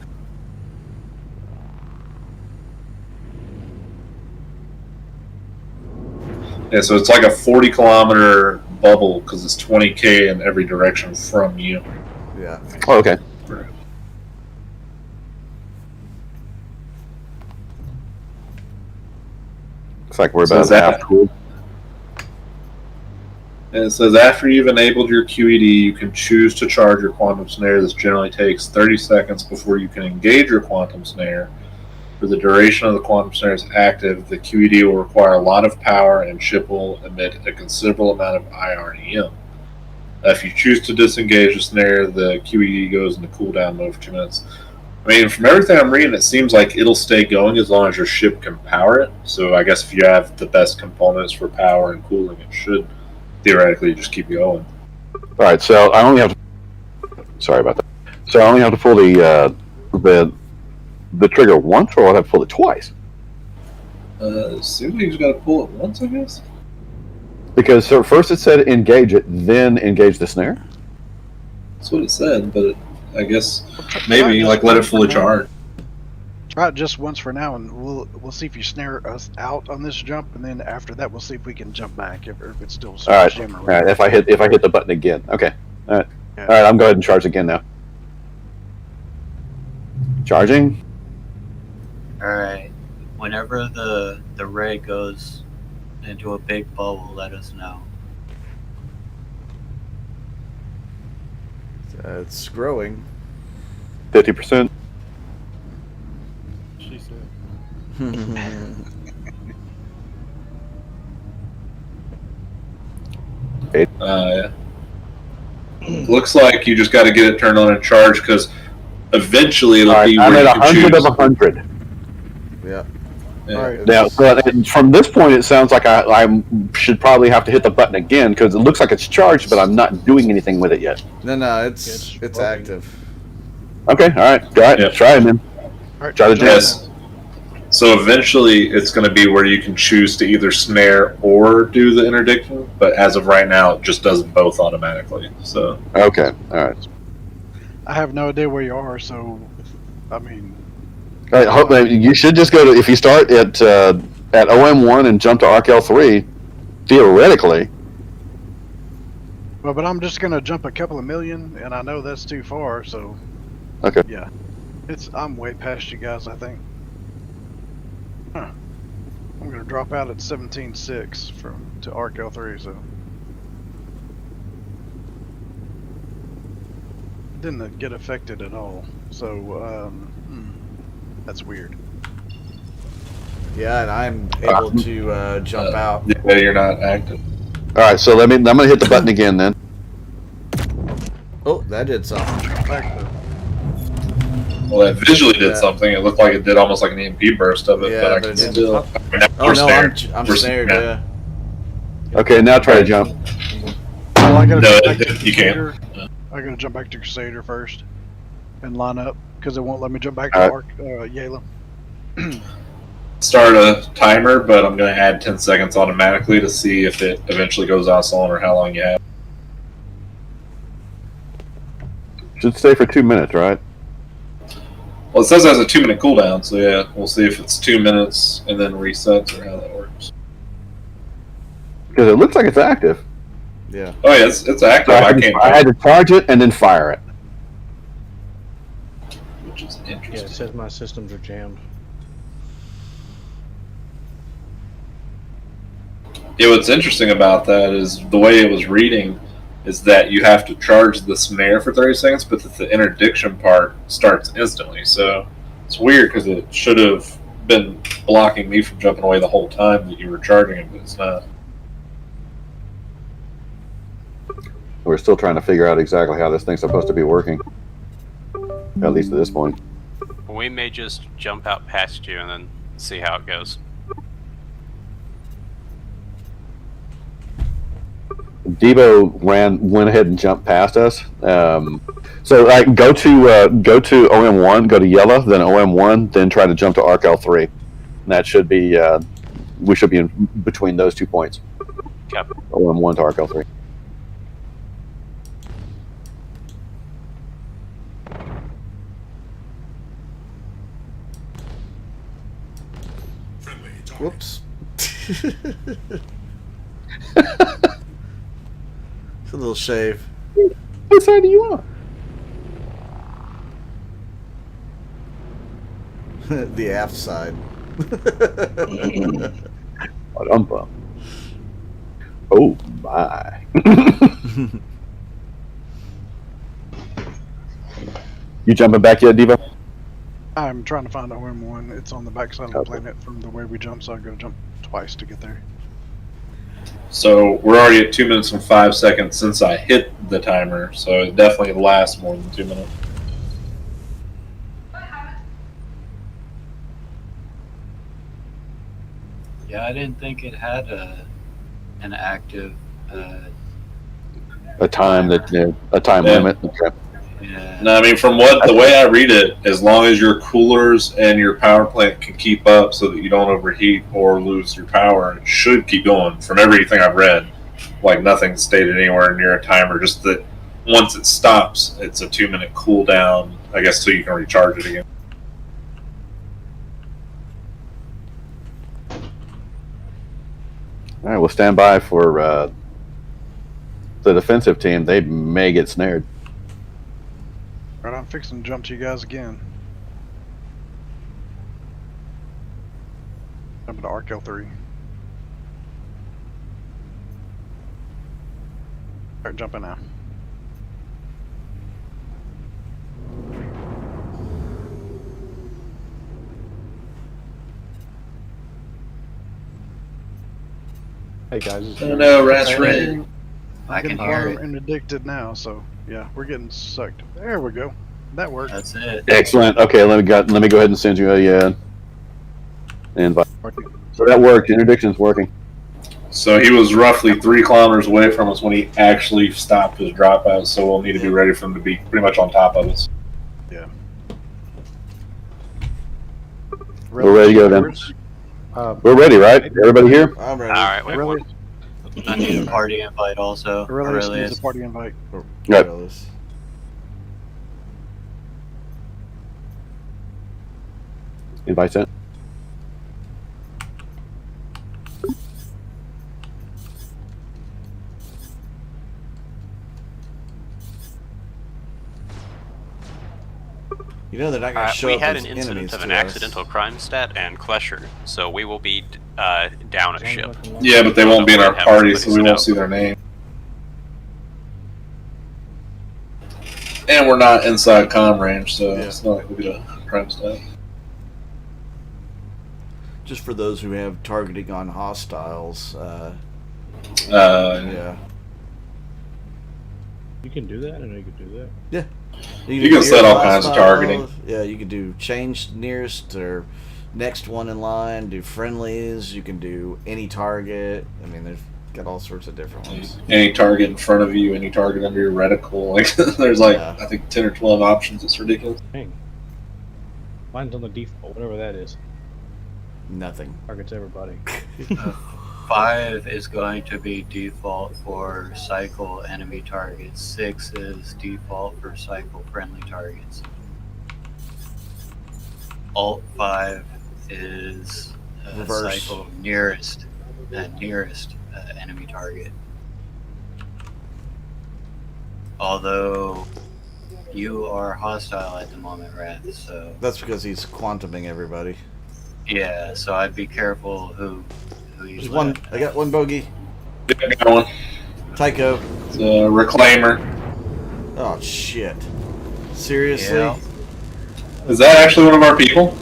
Yeah, so it's like a 40-kilometer bubble because it's 20K in every direction from you. Yeah. Oh, okay. Looks like we're So about is that- half cooled. And it says after you've enabled your QED, you can choose to charge your quantum snare. This generally takes 30 seconds before you can engage your quantum snare. For the duration of the quantum snare is active, the QED will require a lot of power and ship will emit a considerable amount of IR and EM. If you choose to disengage the snare, the QED goes into cooldown mode for 2 minutes. I mean, from everything I'm reading, it seems like it'll stay going as long as your ship can power it. So I guess if you have the best components for power and cooling, it should theoretically just keep going. All right, so I only have to. Sorry about that. So I only have to pull the trigger once, or I'll have to pull it twice. Seems like you just got to pull it once, I guess. Because so first it said engage it, then engage the snare. That's what it said, but I guess maybe like let it fully charge. Try it just once for now, and we'll see if you snare us out on this jump, and then after that we'll see if we can jump back if it's still All right, jamming. all right. If I hit the button again, okay. All right, Yeah. all right. I'm going to go ahead and charge again now. Charging. All right. Whenever the ray goes into a big bubble, let us know. It's growing. 50%. She said. Yeah. Looks like you just got to get it turned on and charged because eventually it'll be I'm where at you can 100 choose. of 100. Yeah. Yeah. Now, but from this point, it sounds like I should probably have to hit the button again because it looks like it's charged, but I'm not doing anything with it yet. No, it's active. Okay, all right. Try it. Yep. Try it, man. All right, Try the jump. Yes. So eventually it's going to be where you can choose to either snare or do the interdiction, but as of right now, it just does both automatically. So Okay, all right. I have no idea where you are, so I mean, All right, you should just go to, if you start at OM1 and jump to ArcL3, theoretically. well, but I'm just gonna jump a couple of million, and I know that's too far, so Okay. yeah, I'm way past you guys, I think. Huh. I'm gonna drop out at 17.6 to ArcL3, so didn't get affected at all. So that's weird. Yeah, and I'm able to jump out. Yeah, you're not active. All right, so I'm going to hit the button again then. Oh, that did something. Well, that visually did something. It looked like it did almost like an EMP burst of it, Yeah, but I but can it didn't. still. Oh no, I'm snared. Yeah. Okay, now try to jump. Well, I gotta No, jump back to you can't. Crusader. I gotta jump back to Crusader first and line up because it won't let me jump back to Yala. Start a timer, but I'm going to add 10 seconds automatically to see if it eventually goes out on or how long you have. Should stay for 2 minutes, right? Well, it says it has a 2-minute cooldown, so yeah, we'll see if it's 2 minutes and then resets or how that works. Because it looks like it's active. Yeah. Oh yeah, it's active. I had to charge it and then fire it. Which is Yeah, interesting. it says my systems are jammed. Yeah, what's interesting about that is the way it was reading is that you have to charge the snare for 30 seconds, but that the interdiction part starts instantly. So it's weird because it should have been blocking me from jumping away the whole time that you were charging it, but it's not. We're still trying to figure out exactly how this thing's supposed to be working. At least at this point. We may just jump out past you and then see how it goes. Debo went ahead and jumped past us. So go to OM1, go to yellow, then OM1, then try to jump to ArcL3. And that should be we should be in between those 2 points. Yep. OM1 to ArcL3. Whoops. It's a little shave. What side do you want? The aft side. Oh my. You jumping back yet, Devo? I'm trying to find OM1. It's on the backside of the planet from the way we jump, so I gotta jump twice to get there. So we're already at 2 minutes and 5 seconds since I hit the timer, so it definitely lasts more than 2 minutes. Yeah, I didn't think it had an active A time limit. Okay. Yeah. No, I mean, from the way I read it, as long as your coolers and your power plant can keep up so that you don't overheat or lose your power, it should keep going. From everything I've read, like nothing stated anywhere near a timer, just that once it stops, it's a 2 minute cooldown, I guess, so you can recharge it again. All right, we'll stand by for the defensive team. They may get snared. Right, I'm fixing to jump to you guys again. Jumping to Arc L3. Alright, jumping now. Hey guys. Oh no, Rat's red. I can getting hear far it. and addicted now, so yeah, we're getting sucked. There we go. That worked. That's it. Excellent. Okay, let me go ahead and send you a invite. So that worked. Interdiction's working. So he was roughly 3 kilometers away from us when he actually stopped his dropout. So we'll need to be ready for him to be pretty much on top of us. Yeah. We're ready to go then. We're ready, right? Everybody here? I'm ready. All right, wait. Really? I need a party invite also. Aurelius needs a party invite. Good. Invite sent. You know they're not going to show we up had as an incident enemies of an to us. accidental crime stat and Klesher, so we will be down a ship. Yeah, but they won't be in our party, so we won't see their name. And we're not inside comm range, so it's not like we get a crime stat. Just for those who have targeting on hostiles. Yeah. You can do that, and you can do that. Yeah. You can set all kinds of targeting. Yeah, you can do change nearest or next one in line, do friendlies, you can do any target. I mean, they've got all sorts of different ones. Any target in front of you, any target under your reticle. Like there's I think 10 or 12 options. It's ridiculous. Dang. Mine's on the default, whatever that is. Nothing. Targets everybody. 5 is going to be default for cycle enemy targets. 6 is default for cycle friendly targets. Alt 5 is Reverse. cycle nearest enemy target. Although you are hostile at the moment, Wrath, so That's because he's quantuming everybody. yeah, so I'd be careful who you There's let. one. I got one bogey. I got one. Tycho. It's a reclaimer. Oh shit! Seriously? Yeah. Is that actually one of our people?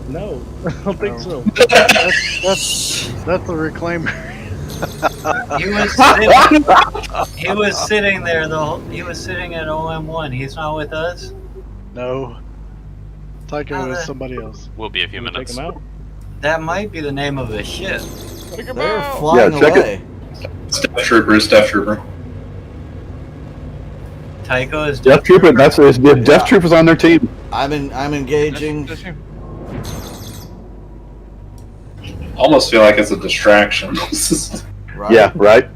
No, I don't think so. That's the reclaimer. He was sitting there he was sitting at OM1. He's not with us? No. Tycho is somebody else. We'll be a few Take minutes. him out. That might be the name of the ship. They're flying check away. Staff trooper, staff trooper. Tycho is Death Trooper. That's Death Trooper's on their team. I'm engaging. Almost feel like it's a distraction. Right. Yeah, right.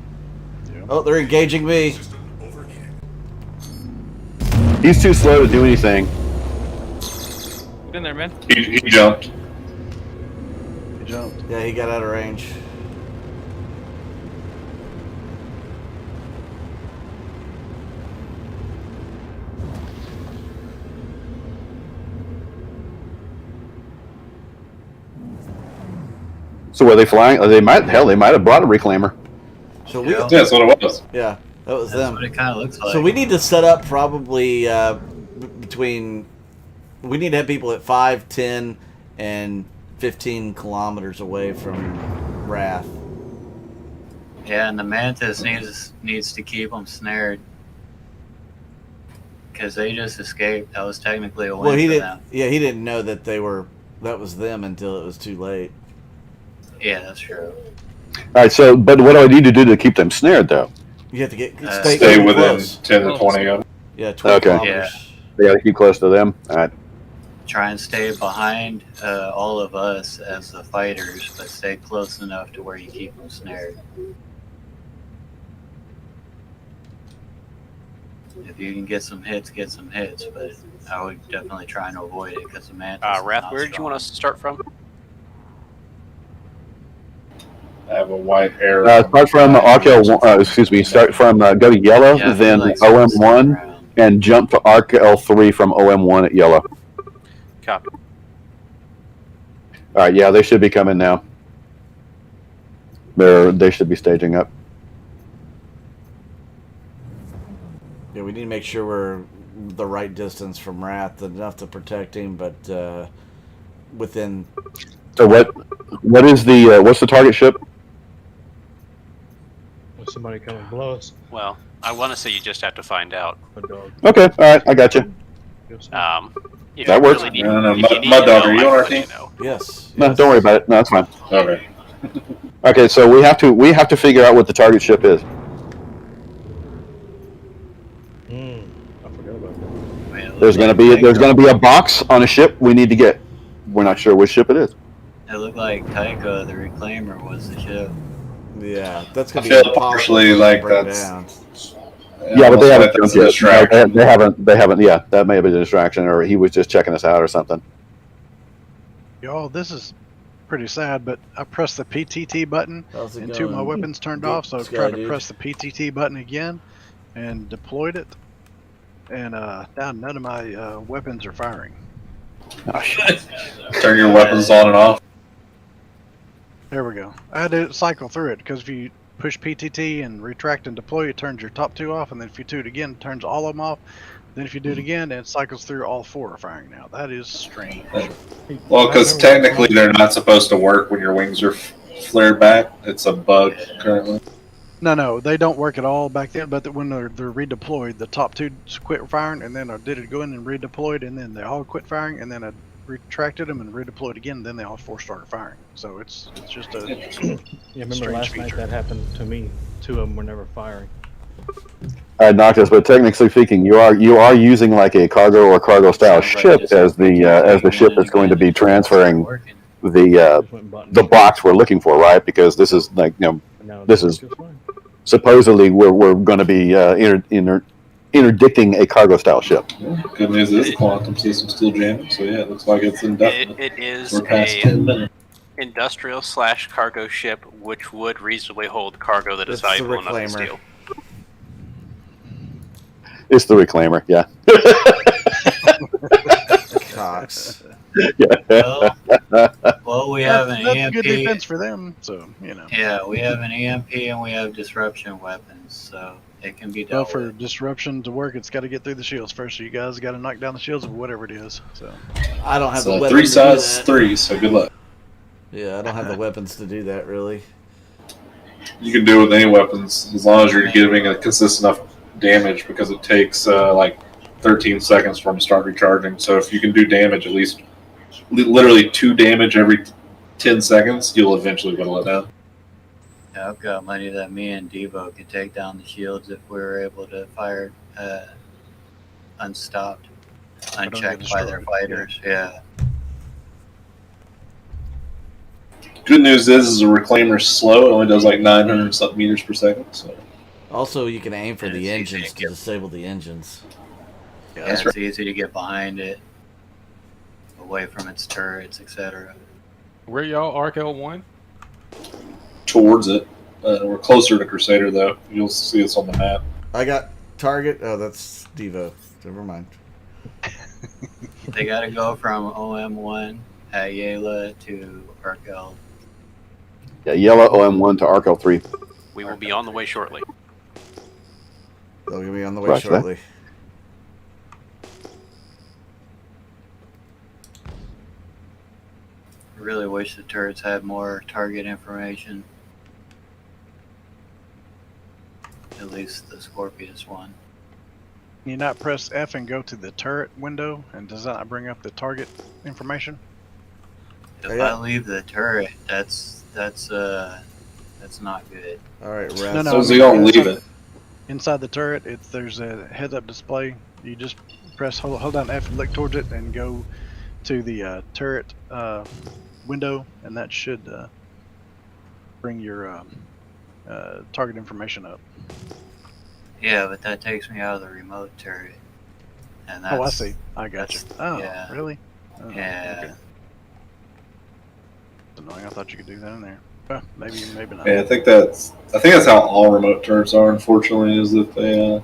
Oh, they're engaging me. He's too slow to do anything. Get in there, man. He jumped. He jumped. Yeah, he got out of range. So were they flying? They might have brought a reclaimer. So we. Yeah. Yeah, that's what it was. Yeah, that was That's them. what it kind of looks like. So we need to set up probably between. We need to have people at 5, 10, and 15 kilometers away from Wrath. Yeah, and the Mantis needs to keep them snared. Because they just escaped. That was technically a win Well, he for didn't. them. Yeah, he didn't know that that was them until it was too late. Yeah, that's true. All right. So, but what do I need to do to keep them snared, though? You have to get Stay within close. 10 to 20 of them. Yeah, 20 Okay. kilometers. They got to keep close to them. All right. Try and stay behind all of us as the fighters, but stay close enough to where you keep them snared. If you can get some hits, but I would definitely try and avoid it because the Mantis is Wrath, not where did you strong. want us to start from? I have a white arrow. Start from RKL. Excuse me. Start from go to yellow, Yeah, I then feel like OM1, around. and jump to RKL3 from OM1 at yellow. Copy. All right. Yeah, they should be coming now. They should be staging up. Yeah, we need to make sure we're the right distance from Wrath, enough to protect him, but within. So what is the what's the target ship? With somebody coming below us. Well, I want to say you just have to find out. A dog. Okay, all right, I got you. If That you works. Really need, No, if you need Mud to Dog, know, are you I on can our let team? you know. Yes. No, don't worry about it. No, that's fine. Okay. Okay, so we have to figure out what the target ship is. I forgot about that. There's gonna be a box on a ship we need to get. We're not sure which ship it is. It looked like Tycho, the Reclaimer, was the ship. Yeah, that's gonna I be feel impossible partially for us to like bring that's. down. Yeah, but they haven't that's jumped a yet. distraction. They haven't. Yeah, that may have been a distraction, or he was just checking us out or something. Y'all, this is pretty sad, but I pressed the PTT button How's it and two of my going? weapons turned Good off, so I sky, tried to dude. press the PTT button again and deployed it. And now none of my weapons are firing. Oh, shit. Turn your weapons on and off. There we go. I had to cycle through it because if you push PTT and retract and deploy, it turns your top two off, and then if you do it again, it turns all of them off. Then if you do it again, it cycles through all four are firing now. That is strange. Well, because technically they're not supposed to work when your wings are flared back. It's a bug currently. No, they don't work at all back then. But when they're redeployed, the top two quit firing, and then I did it go in and redeployed, and then they all quit firing, and then I retracted them and redeployed again. And then they all four started firing. So it's just a Yeah, remember last night that happened to me. Two of them were never firing. Noctis, but technically speaking, you are using like a cargo or cargo style ship as the ship that's going to be transferring the box we're looking for, right? Because this is like this is supposedly we're going to be interdicting a cargo style ship. Good news is the quantum system's still jamming, so yeah, it looks like it's indefinite. It is We're past 10 minutes. Industrial / cargo ship, which would reasonably hold cargo that is It's the valuable enough to Reclaimer. steal. It's the Reclaimer, yeah. Cox. Well, we have an that's EMP. good defense for them. So Yeah, we have an EMP and we have disruption weapons, so it can be Well, dealt for with. disruption to work, it's got to get through the shields first. So you guys got to knock down the shields of whatever it is. So I don't have the So weapons. 3 to do size that. 3, so good luck. Yeah, I don't have the weapons to do that really. You can do it with any weapons as long as you're giving a consistent enough damage because it takes like 13 seconds for them to start recharging. So if you can do damage, at least literally 2 damage every 10 seconds, you'll eventually whittle it down. Yeah, I've got money that me and Devo could take down the shields if we were able to fire unstopped, unchecked by their fighters. Yeah. Good news is the Reclaimer's slow. It only does like 900 something meters per second. So Also, you can aim for the engines to disable the engines. Yeah, it's easy to get behind it, away from its turrets, etc. Where y'all, RKL1? towards it. We're closer to Crusader though. You'll see us on the map. I got target. Oh, that's Devo. Never mind. They got to go from OM1 at Yela to Arkel. Yeah, Yellow OM1 to Arkel 3. We will be on the way shortly. They'll be on the way Roger that. shortly. I really wish the turrets had more target information. At least the Scorpius one. Can you not press F and go to the turret window, and does that not bring up the target information? If I leave the turret, that's not good. All right, No, So you don't leave it. Inside the turret, there's a heads-up display. You just press hold down F and look towards it, and go to the turret window, and that should bring your target information up. Yeah, but that takes me out of the remote turret. And that's, Oh, I see. I got you. Oh, yeah. really? Oh, Yeah. okay. That's annoying. I thought you could do that in there. Well, maybe not. Yeah, I think that's how all remote turrets are. Unfortunately, is that they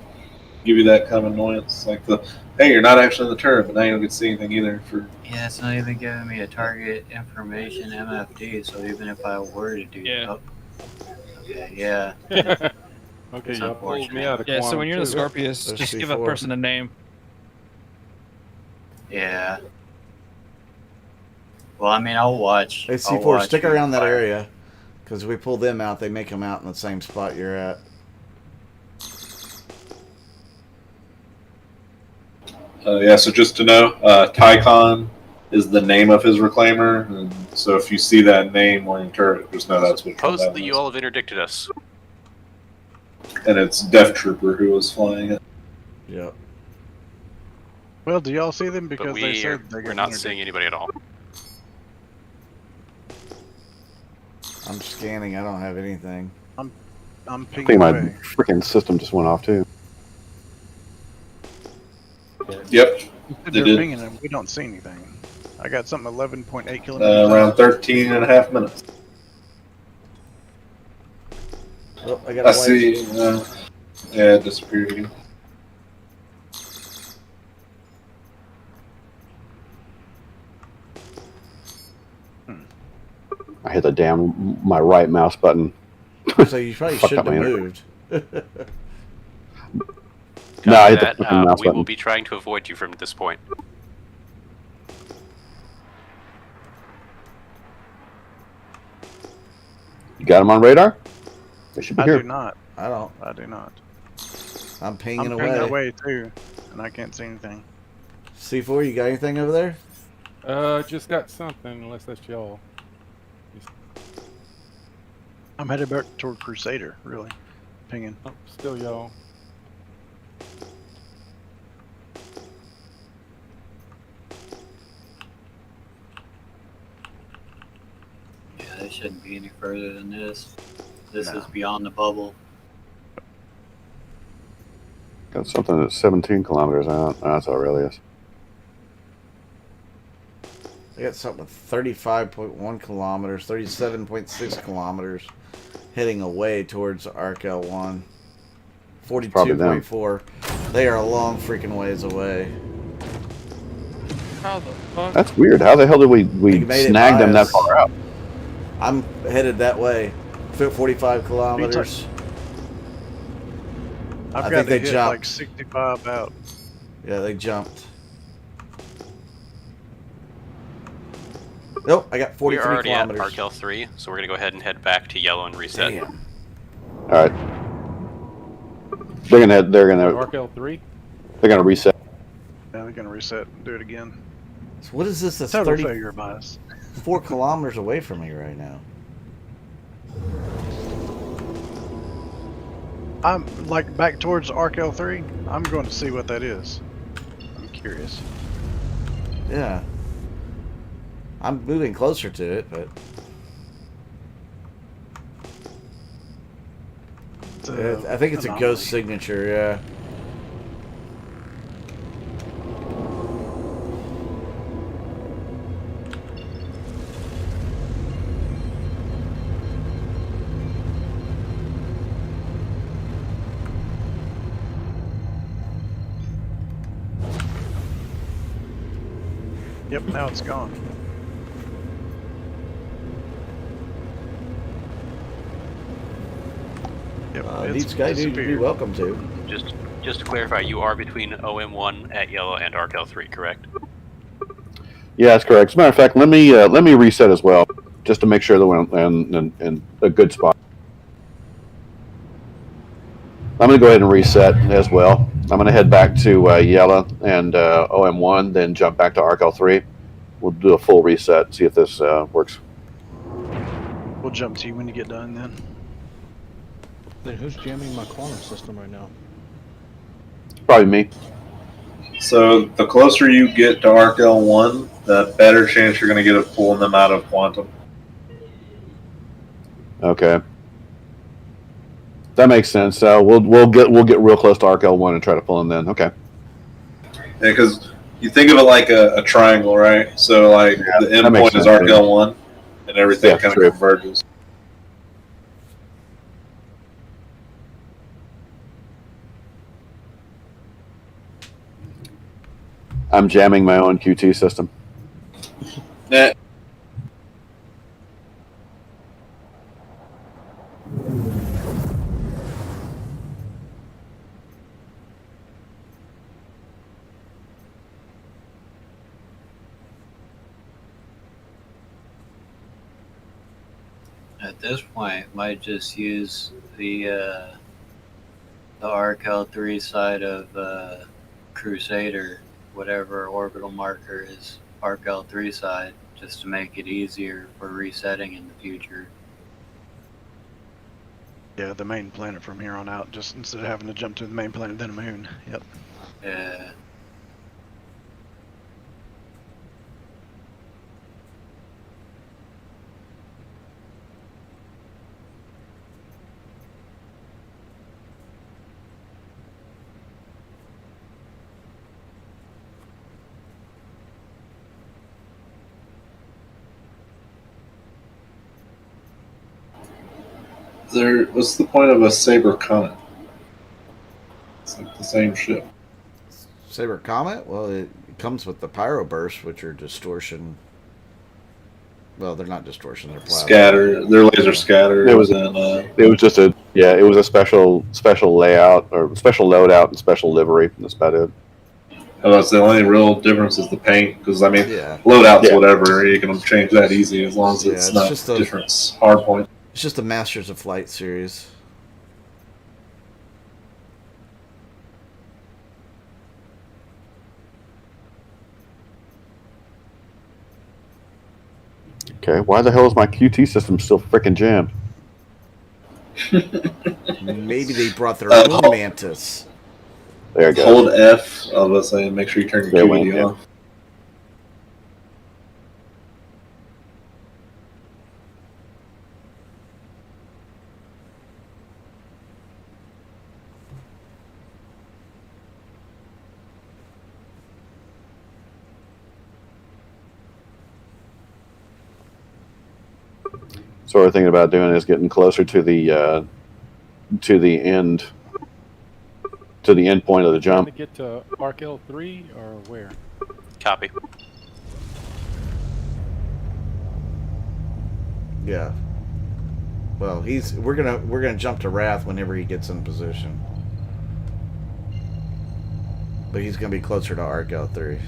give you that kind of annoyance, like hey, you're not actually in the turret, but now you don't get to see anything either. Yeah, it's not even giving me a target information MFD, so even if I were to do Yeah. Okay, y'all pulled me out of Yeah, so when you're the too. Scorpius, There's just give a C4. person a name. Yeah. Well, I mean, I'll watch. Hey, I'll C4, watch stick who around that fire. area. Because if we pull them out, they may come out in the same spot you're at. Yeah, so just to know, Tycon is the name of his reclaimer. And so if you see that name on your turret, just know that's what Supposedly that you is. all have interdicted us. And it's Death Trooper who was flying it. Yep. Well, do y'all see them? But Because they said we're not seeing anybody at all. I'm scanning. I don't have anything. I'm I pinging think my away. freaking system just went off too. Yep. They're did. pinging and we don't see anything. I got something 11.8 kilometers. Around 13 and a half minutes. Oh, I got I a white. see. Yeah, it disappeared again. I hit the damn my right mouse button. So you probably Fucked shouldn't up have my moved. No, I hit the That, fucking mouse we will button. be trying to avoid you from this point. You got him on radar? They should be I here. do not. I don't. I do not. I'm pinging I'm away. pinging away too, and I can't see anything. C4, you got anything over there? Just got something, unless that's y'all. I'm headed back toward Crusader, really. Pinging. Oh, still y'all. Yeah, they shouldn't be any further than this. This is beyond the bubble. Got something that's 17 kilometers out. Oh, that's Aurelius. I got something with 35.1 kilometers, 37.6 kilometers, heading away towards Arc-L1. Probably them. 42.4. They are a long freaking ways away. How the fuck? That's weird. How the hell did we made it snag by them that us. far out? I'm headed that way. 45 kilometers. I've I got think to they hit jumped. like 65 out. Yeah, they jumped. Nope, I got We're 43 already kilometers. at Arkel 3, so we're going to go ahead and head back to yellow and reset. Damn. All right. They're gonna Arkel 3? They're gonna reset. Yeah, they're gonna reset and do it again. So what is this? That's Total failure of us. 4 kilometers away from me right now. I'm like back towards Arc L3. I'm going to see what that is. I'm curious. Yeah. I'm moving closer to it, but I think it's a ghost signature, yeah. Yep, now it's gone. Yep, Deep Sky, dude, you'd be welcome to. Just to clarify, you are between OM1 at yellow and Arkel 3, correct? Yeah, that's correct. As a matter of fact, let me reset as well, just to make sure that we're in a good spot. I'm going to go ahead and reset as well. I'm going to head back to yellow and OM1, then jump back to Arkel 3. We'll do a full reset, see if this works. We'll jump to you when you get done then. Then who's jamming my quantum system right now? Probably me. So the closer you get to Arkel 1, the better chance you're going to get of pulling them out of quantum. Okay. That makes sense. We'll get real close to Arkel 1 and try to pull them then. Okay. Yeah, because you think of it like a triangle, right? So like the end point is Arkel 1, and everything kind of converges. I'm jamming my own QT system. Nah. At this point, might just use the RKL3 side of Crusader, whatever orbital marker is RKL3 side, just to make it easier for resetting in the future. Yeah, the main planet from here on out, just instead of having to jump to the main planet, then a moon. Yep. Yeah. What's the point of a Saber Comet? It's like the same ship. Saber Comet? Well, it comes with the pyro bursts, which are distortion. Well, they're not distortion; they're plasma. Scatter. They're laser scatter. It was just a special layout or special loadout and special livery. That's about it. Oh, that's the only real difference is the paint. Because I mean, Yeah. loadouts, whatever, you can change that easy as long as Yeah, it's it's not just a- different hard point. It's just the Masters of Flight series. Okay, why the hell is my QT system still freaking jammed? Maybe they brought their own Mantis. There it goes. Hold F. I was about to say, make sure you turn your QED yeah. off. So what we're thinking about doing is getting closer to the end point of the Trying jump. to get to RKL3 or where? Copy. Yeah. Well, we're gonna jump to Wrath whenever he gets in position. But he's gonna be closer to RKL3.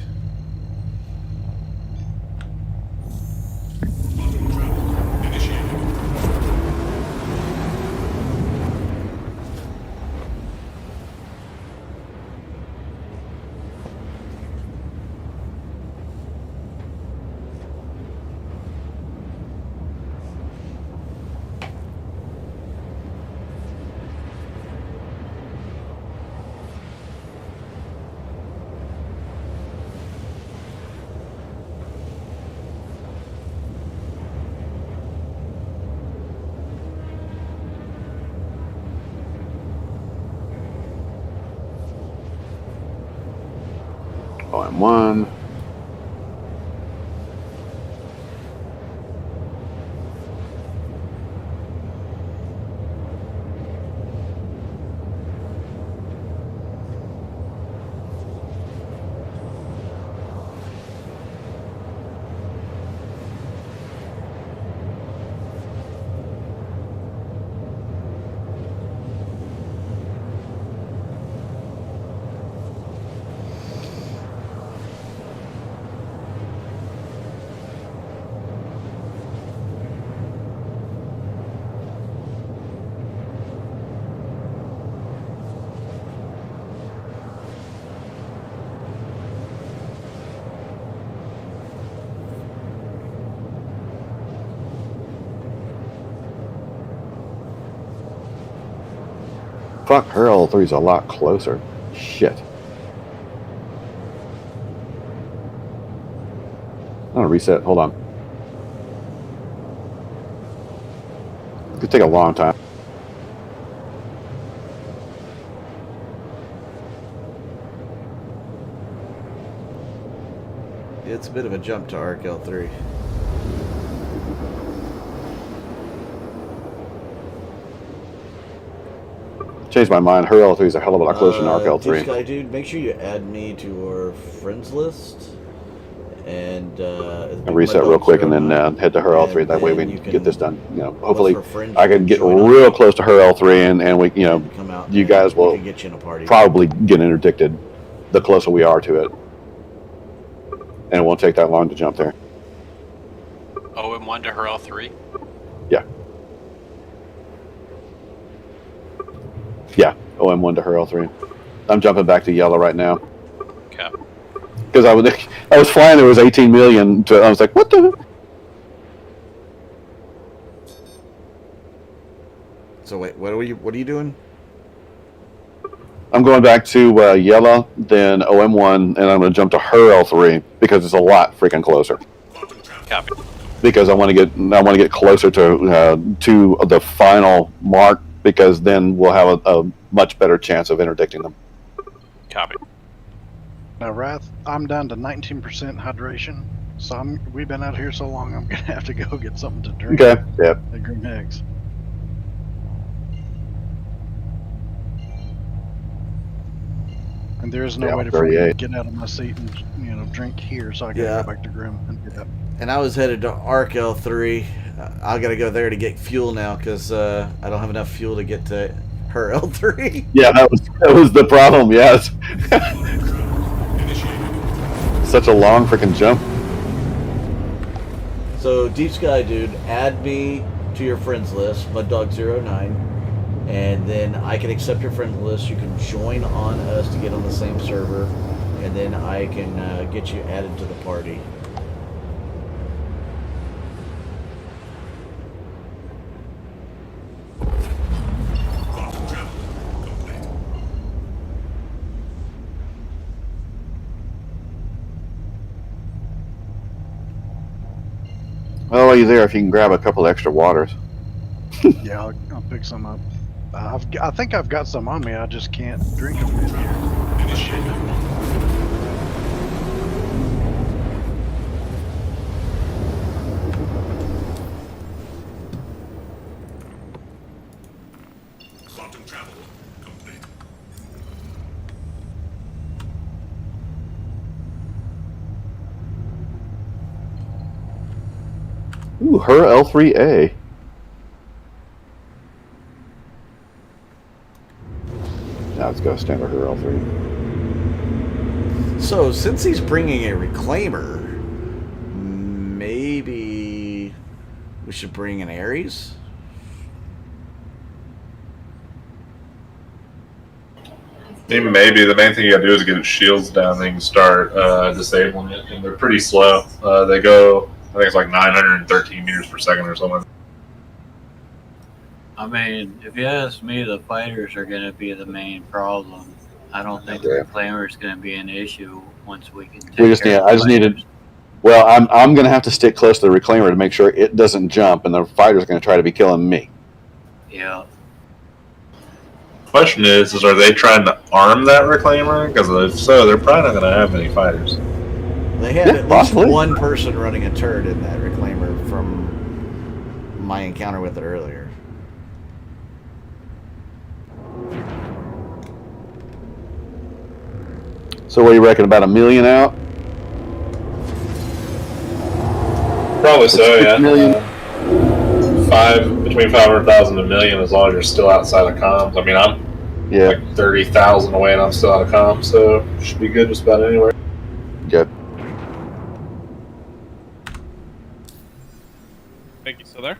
OM1. Fuck, her L3 is a lot closer. Shit. I'm gonna reset. Hold on. Could take a long time. It's a bit of a jump to RKL3. Changed my mind. Her L3 is a hell of a lot closer than RKL3. This guy, dude, make sure you add me to our friends list. And I'll reset real quick and then head to her L3. That way we can get this done. You know, hopefully I can get real close to her L3 and we, you know, you guys will probably get interdicted the closer we are to it. And it won't take that long to jump there. OM1 to her L3? Yeah. Yeah, OM1 to her L3. I'm jumping back to yellow right now. Okay. Because I was flying, there was 18 million. I was like, what the? So wait, what are you doing? I'm going back to yellow, then OM1, and I'm going to jump to her L3 because it's a lot freaking closer. Copy. Because I want to get closer to the final mark, because then we'll have a much better chance of interdicting them. Copy. Now, Wrath, I'm down to 19% hydration, so we've been out here so long, I'm gonna have to go get something to drink. Okay. Yep. At Grim Hicks. And there is no way for me to get out of my seat and drink here, so I gotta go back to Grim and get that. And I was headed to Arc L3. I gotta go there to get fuel now because I don't have enough fuel to get to her L3. Yeah, that was the problem. Yes. Such a long freaking jump. So Deep Sky Dude, add me to your friends list, MudDog09, and then I can accept your friends list. You can join on us to get on the same server, and then I can get you added to the party. Well, while you're there, if you can grab a couple extra waters. Yeah, I'll pick some up. I think I've got some on me. I just can't drink them in here. Quantum travel complete. Ooh, her L3A. Now let's go stand with her L3. So, since he's bringing a reclaimer, maybe we should bring an Ares? Maybe the main thing you gotta do is get its shields down, then you can start disabling it, and they're pretty slow. They go, I think it's like 913 meters per second or something. I mean, if you ask me, the fighters are going to be the main problem. I don't think the reclaimer is going to be an issue once we can take I just needed. Well, I'm going to have to stick close to the reclaimer to make sure it doesn't jump, and the fighter's going to try to be killing me. Yeah. Question is are they trying to arm that reclaimer? Because if so, they're probably not going to have any fighters. They had at least one person running a turret in that reclaimer from my encounter with it earlier. So what do you reckon, about 1 million out? Probably so, yeah. Million. Between 500,000 and 1 million, as long as you're still outside of comms. I mean, I'm like 30,000 away and I'm still out of comms, so should be good just about anywhere. Good. Thank you. Still there?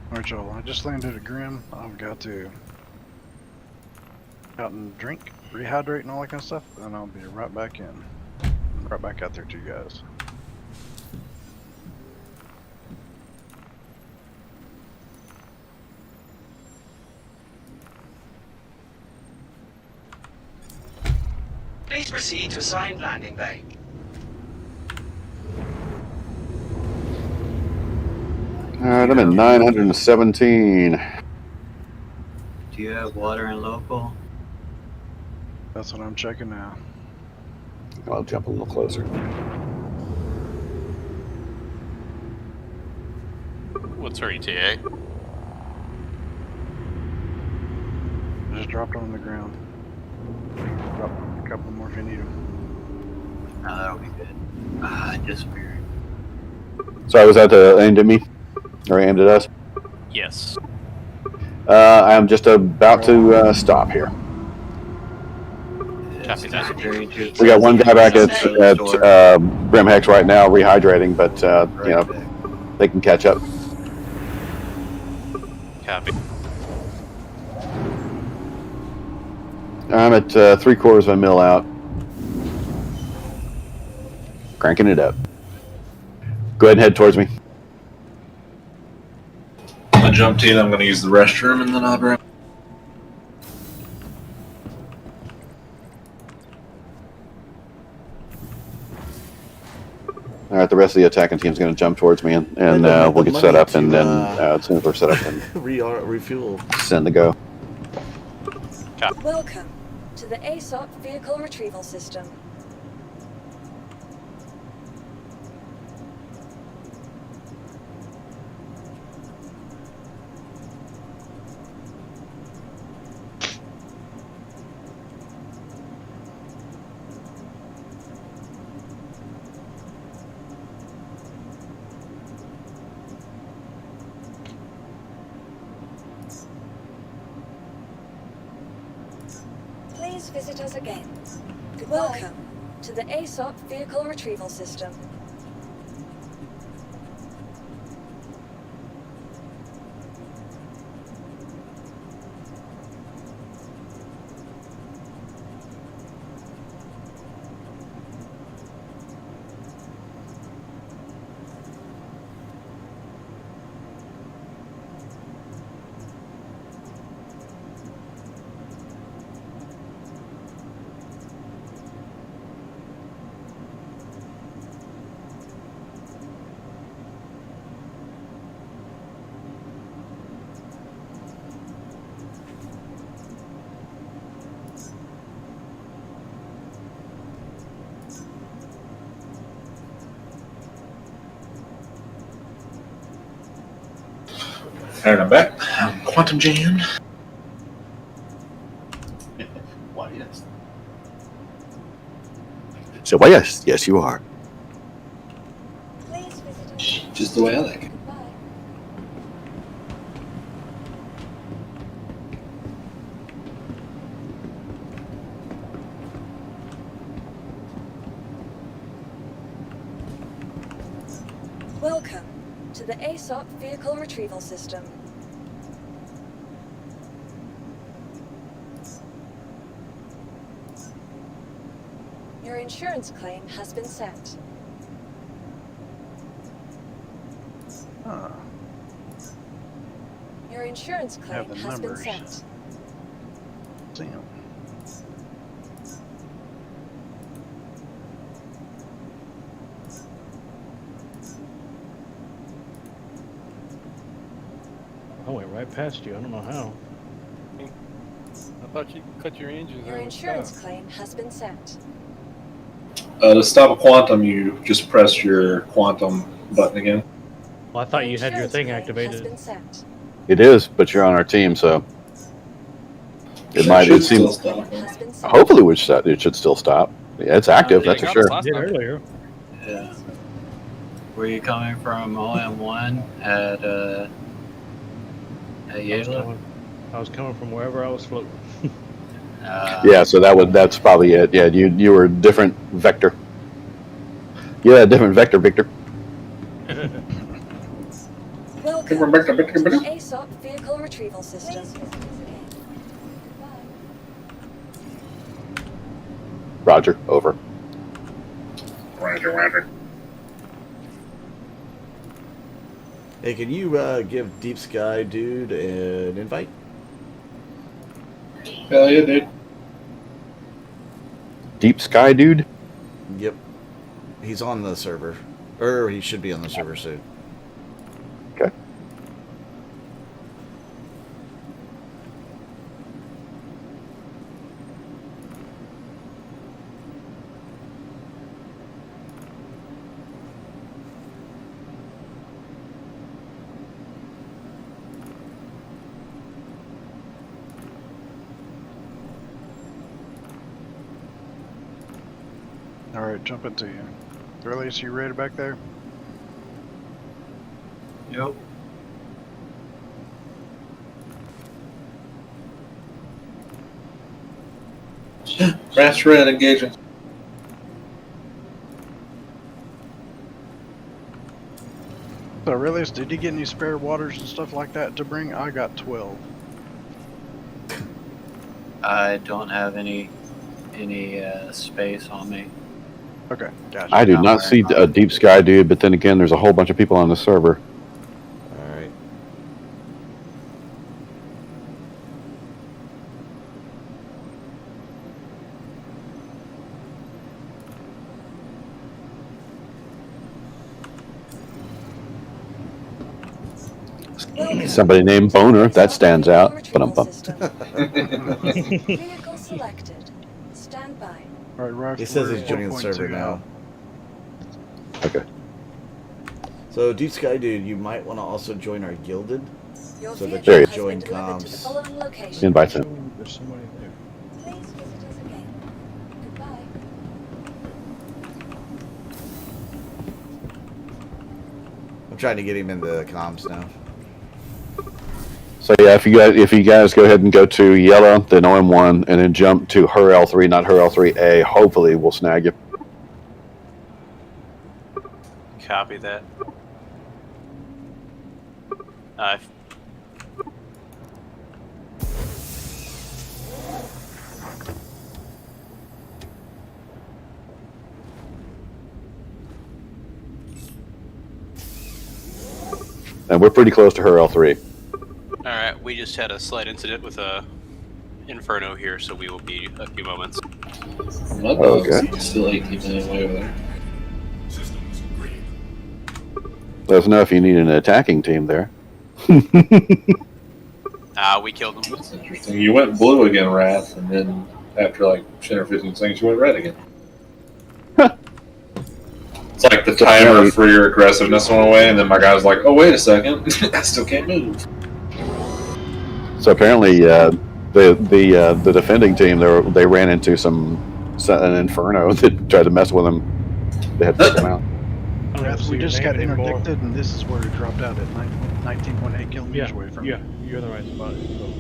Alright, y'all. I just landed at Grim. I've got to out and drink, rehydrate, and all that kind of stuff, and I'll be right back in. Right back out there to you guys. Please proceed to assigned landing bay. Alright, I'm at 917. Do you have water in local? That's what I'm checking now. I'll jump a little closer. What's her ETA? I just dropped on the ground. Drop a couple more if you need them. No, that'll be good. I disappeared. Sorry, was that aimed at me? Or aimed at us? Yes. I'm just about to stop here. Copy that. We got one guy back at Grim Hex right now rehydrating, but you know, they can catch up. Copy. I'm at 3/4 of a mil out. Cranking it up. Go ahead and head towards me. I jumped in. I'm going to use the restroom, and then I'll grab. All right, the rest of the attacking team's going to jump towards me, and we'll get set up, and then as soon as we're set up, then refuel. send the go. Welcome to the ASOP Vehicle Retrieval System. Please visit us again. Goodbye. Welcome to the ASOP Vehicle Retrieval System. Alright, I'm back. I'm quantum jammed. Why, yes. So, why, yes, you are. Please visit us. Just the way I like it. Welcome to the ASOP Vehicle Retrieval System. Your insurance claim has been sent. Your insurance claim has been sent. Damn. I went right past you. I don't know how. I thought you cut your engines. Your insurance claim has been sent. To stop a quantum, you just press your quantum button again. Well, I thought you had your thing activated. It is, but you're on our team, so it might. It seems. Hopefully, it should still stop. Yeah, it's active. That's for sure. Did earlier. Yeah. Were you coming from OM1 at Yale? I was coming from wherever I was floating. Yeah, so that's probably it. Yeah, you were a different vector. Yeah, different vector, Victor. Welcome to the ASOP Vehicle Retrieval System. Roger, over. Roger. Hey, can you give Deep Sky Dude an invite? Hell yeah, dude. Deep Sky Dude? Yep. He's on the server. Or he should be on the server soon. Okay. All right, jump into you. Earliest, you ready back there? Yep. Crash red engaging. So, Aurelius, did you get any spare waters and stuff like that to bring? I got 12. I don't have any space on me. Okay, gotcha. I do not see a deep sky dude, but then again, there's a whole bunch of people on the server. All right. Somebody named Boner, that stands out. But I'm Vehicle selected. Stand by. All right, Rock. He says he's joining the server now. Okay. So, Deep Sky Dude, you might want to also join our Gilded, Your so that vehicle you has can join been delivered to the comms. following location. Invite him. There's somebody there. Please visit us again. Goodbye. I'm trying to get him into comms now. So yeah, if you guys go ahead and go to yellow, then OM1, and then jump to her L3, not her L3A, hopefully we'll snag you. Copy that. And we're pretty close to her L3. Alright, we just had a slight incident with a Inferno here, so we will be a few moments. Okay. Still 18 minutes away over there. Let us know if you need an attacking team there. We killed them. That's interesting. You went blue again, Wrath, and then after like 10 or 15 seconds, you went red again. It's like the timer for your aggressiveness went away, and then my guy was like, "Oh, wait a second, I still can't move." So apparently, the defending team they ran into an Inferno that tried to mess with them. They had to take them out. Wrath, we just got interdicted, and this is where it dropped out at 19.8 kilometers away from. Yeah, you're in the right spot. So.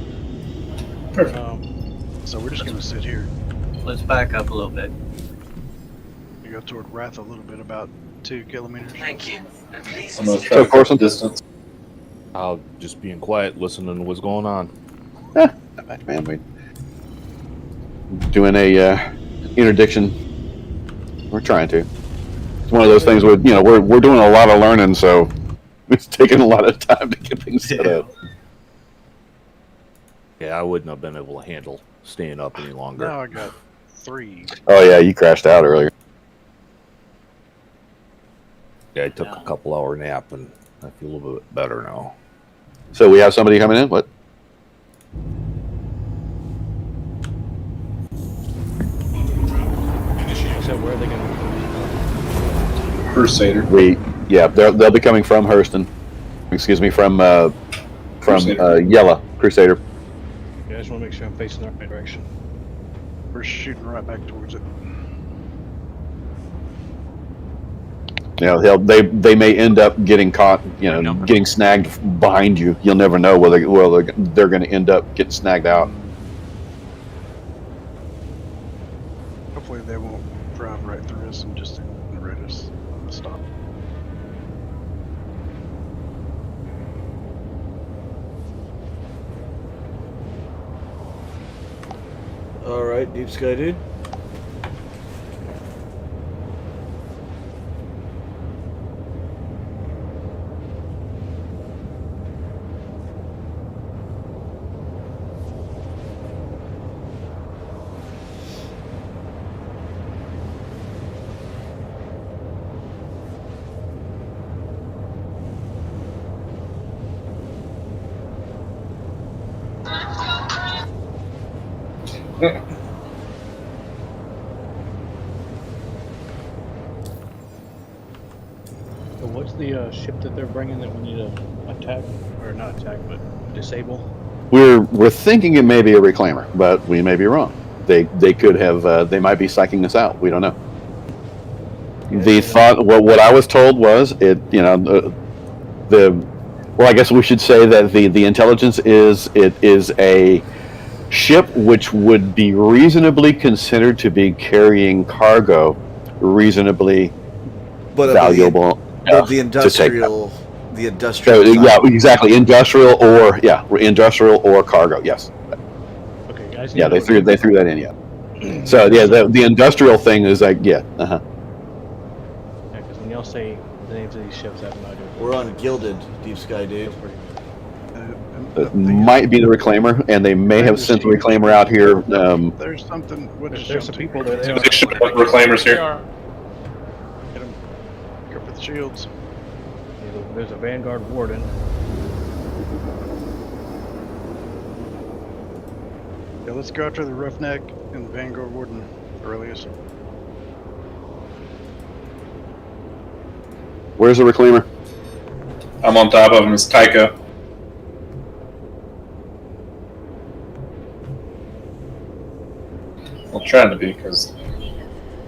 Perfect. So we're just gonna sit here. Let's back up a little bit. You go toward Wrath a little bit, about 2 kilometers. Thank you. I'm gonna try to course some distance. I'll just being quiet, listening to what's going on. Not bad, man. We're doing a interdiction. We're trying to. It's one of those things where we're doing a lot of learning, so it's taking a lot of time to get things set up. Yeah, I wouldn't have been able to handle staying up any longer. Now I got 3. Oh yeah, you crashed out earlier. Yeah, I took a couple-hour nap, and I feel a little bit better now. So we have somebody coming in? What? So where are they going to Crusader. They'll be coming from Hurston. Excuse me, from Yella Crusader. Yeah, I just want to make sure I'm facing the right direction. We're shooting right back towards it. They may end up getting caught, getting snagged behind you. You'll never know whether they're going to end up getting snagged out. Hopefully they won't drive right through us and just incinerate us on the stop. All right, Deep Sky Dude. So what's the ship that they're bringing that we need to attack, or not attack, but disable? We're thinking it may be a reclaimer, but we may be wrong. They could have. They might be psyching us out. We don't know. The thought. What I was told was it. Well, I guess we should say that the intelligence is it is a ship which would be reasonably considered to be carrying cargo, reasonably valuable the to take industrial, that. the industrial. Yeah, exactly. Industrial or cargo. Yes. Okay, guys. Yeah, they threw that in. Yeah. So yeah, the industrial thing is like Yeah, because when y'all say the names of these ships, I have no idea. We're on Gilded Deep Sky, dude. It might be the reclaimer, and they may have sent the reclaimer out here. There's something. There's some people there. They are. Reclaimers here. Get them. Go for the shields. There's a Vanguard Warden. Yeah, let's go after the Roughneck and the Vanguard Warden earliest. Where's the reclaimer? I'm on top of him. It's Tycho. Well, trying to be, because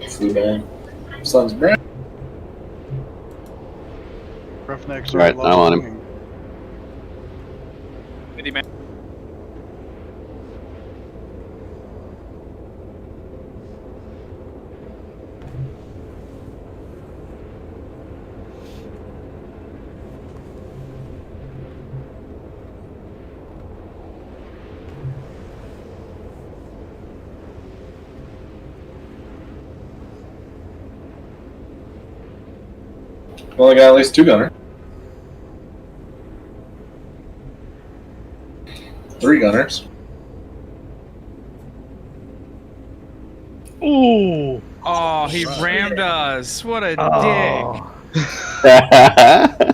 flew down. Sun's bright. Roughnecks Right, I'm on him. Man. Well, I got at least 2 gunners. 3 gunners. Ooh. Oh, he rammed us. What a dick.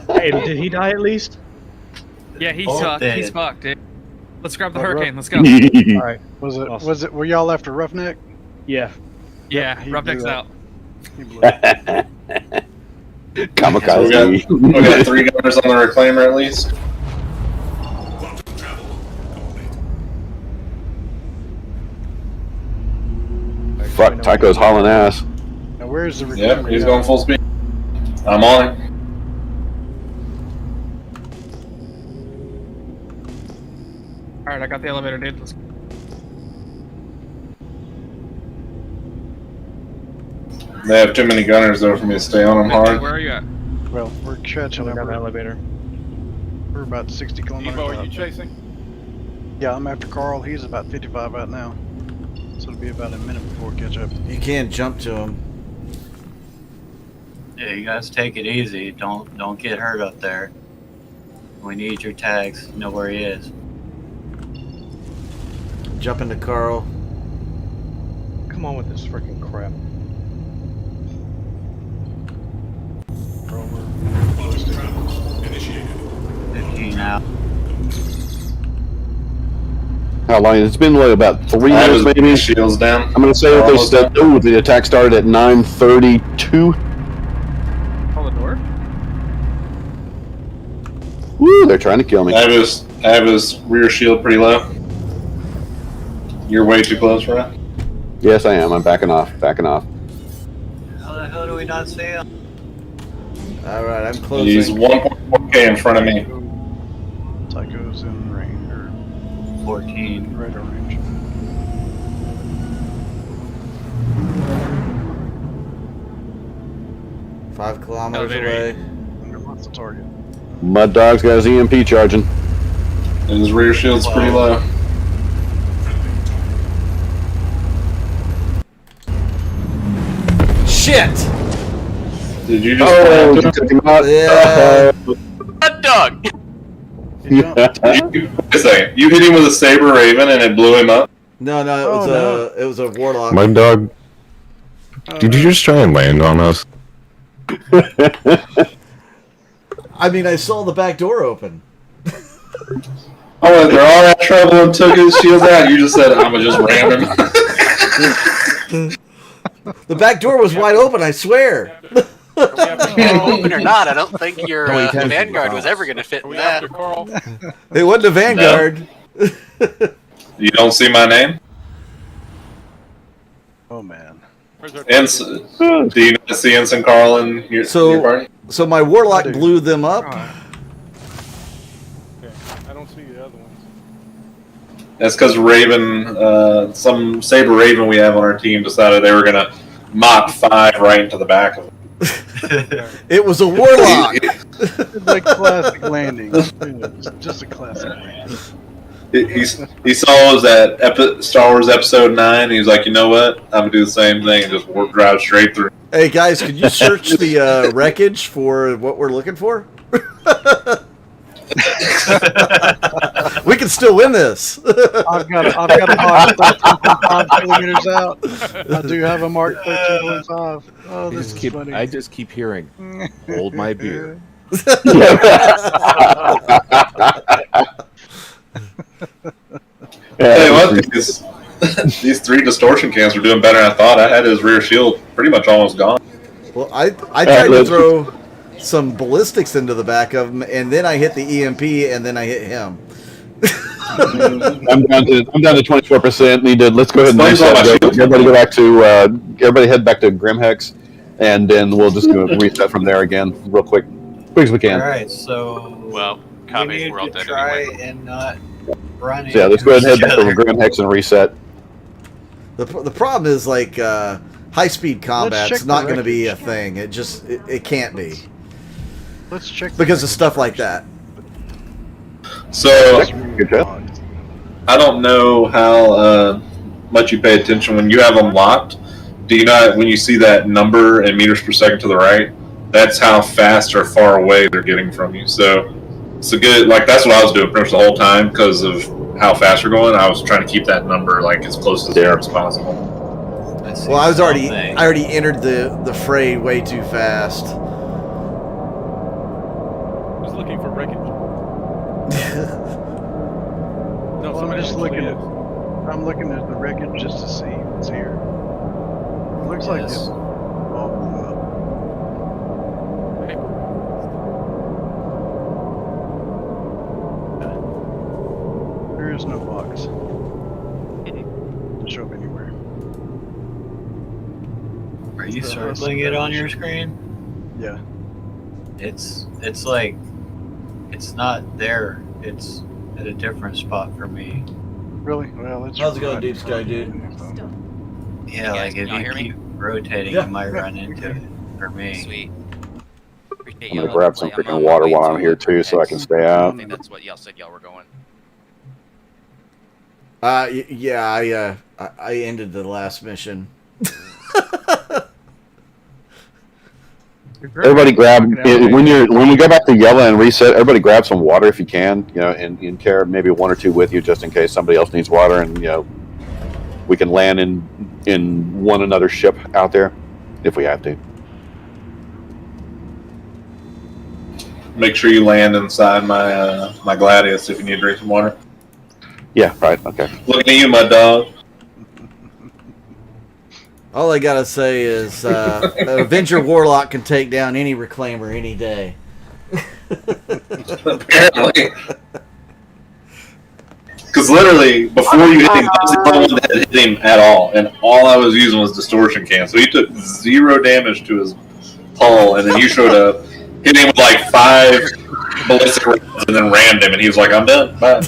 Hey, did he die at least? Yeah, he's Oh, fucked. dead. He's fucked, dude. Let's grab the Hurricane. Let's go. All right. Was it? Were y'all after Roughneck? Yeah. Yeah, he Roughneck's blew out. He blew it. Kamikaze. So we got 3 gunners on the reclaimer at least. Fuck, Tycho's hauling ass. Now where's the reclaimer? Yep, he's going full speed. I'm on him. Alright, I got the elevator, dude. Let's go. They have too many gunners though for me to stay on them hard. Where are you at? Well, we're catching up. Down the elevator. We're about 60 kilometers Evo, are out. you chasing? Yeah, I'm after Carl. He's about 55 out now. So it'll be about a minute before we catch up. You can't jump to him. Yeah, you guys take it easy. Don't get hurt up there. We need your tags. You know where he is. Jump into Carl. Come on with this freaking crap. Initiated. 15 out. How long? It's been like about 3 minutes, maybe. Shields down. I'm gonna say that they said, the attack started at 9:32. Call the door? Woo, they're trying to kill me. I have his rear shield pretty low. You're way too close for that. Yes, I am. I'm backing off. Backing off. How the hell do we not see him? Alright, I'm closing. He's 1.4K in front of me. Tycho's in range, or 14. radar range. Five kilometers Elevator. away. What's the target? Mud Dog's got his EMP charging. And his rear shield's pretty low. Shit! Did you just Oh, you took him out? Yeah. Hot dog! Wait a second. You hit him with a Saber Raven and it blew him up? No, it was a warlock. Mud Dog, did you just try and land on us? I mean, I saw the back door open. Oh, they're all that trouble and took his shield out. You just said, I'm gonna just ram him. The back door was wide open, I swear. Open or not, I don't think your Vanguard was ever going to fit in that. It wasn't a Vanguard. You don't see my name? Oh man. Do you not see Ensign Carl in your party? So my warlock blew them up. Okay, I don't see the other ones. That's because Raven, some Saber Raven we have on our team decided they were going to Mach 5 right into the back of it. It was a warlock. It's like classic landing. It's just a classic landing. He saw us at Star Wars Episode 9. And he was like, you know what? I'm going to do the same thing and just warp drive straight through. Hey, guys, could you search the wreckage for what we're looking for? We can still win this. I've got a Mark 13.5 millimeters out. I do have a Mark 13.5. Oh, this is funny. I just keep hearing, hold my beer. Hey, what? These 3 distortion cans were doing better than I thought. I had his rear shield pretty much almost gone. Well, I tried to throw some ballistics into the back of him, and then I hit the EMP, and then I hit him. I'm down to 24%. Let's go ahead and reset. Everybody go back to everybody head back to Grimhex, and then we'll just go reset from there again, real quick as we can. All right, so copy. We're all dead try anyway. and not run So yeah, let's go ahead and head back to Grimhex and reset. The problem is like high speed combat's check not the going to be a thing. It can't be. Let's check because of stuff like that. So I don't know how much you pay attention when you have them locked. Do you know when you see that number in meters per second to the right? That's how fast or far away they're getting from you. So it's a good, like, that's what I was doing pretty much the whole time because of how fast we're going. I was trying to keep that number like as close to 0 as possible. Well, I already entered the fray way too fast. I was looking for wreckage. No, well, I'm looking at the wreckage just to see what's here. It looks like it's all blew up. There is no box. Doesn't show up anywhere. Are you circling it on your screen? Yeah. It's like it's not there. It's at a different spot for me. Really? Well, it's how's it going, Deep Sky Dude? Yeah, like if you keep rotating, you might run into it. For me. Sweet. I'm gonna grab some freaking water while I'm here too, so I can stay out. I think that's what y'all said y'all were going. Yeah, I ended the last mission. Everybody grab when we go back to yellow and reset. Everybody grab some water if you can, and carry maybe 1 or 2 with you just in case somebody else needs water, and we can land in one another ship out there if we have to. Make sure you land inside my my Gladius if you need to drink some water. Yeah, right. Okay. Looking at you, my dog. All I gotta say is Avenger Warlock can take down any Reclaimer any day. Apparently. Because literally, before you hit him, I was the only one that hit him at all. And all I was using was Distortion Can. So he took 0 damage to his hull, and then you showed up, hit him with like 5 ballistic rounds, and then rammed him, and he was like, I'm done. Bye.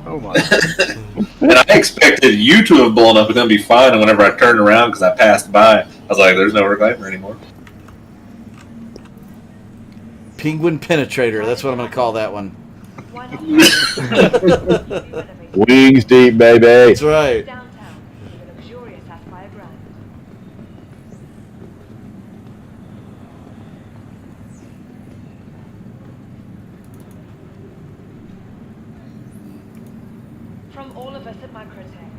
Oh my. And I expected you to have blown up and then be fine, and whenever I turned around because I passed by, I was like, there's no Reclaimer anymore. Penguin Penetrator, that's what I'm going to call that one. Wings deep, baby. That's right. From all of us at Microtech,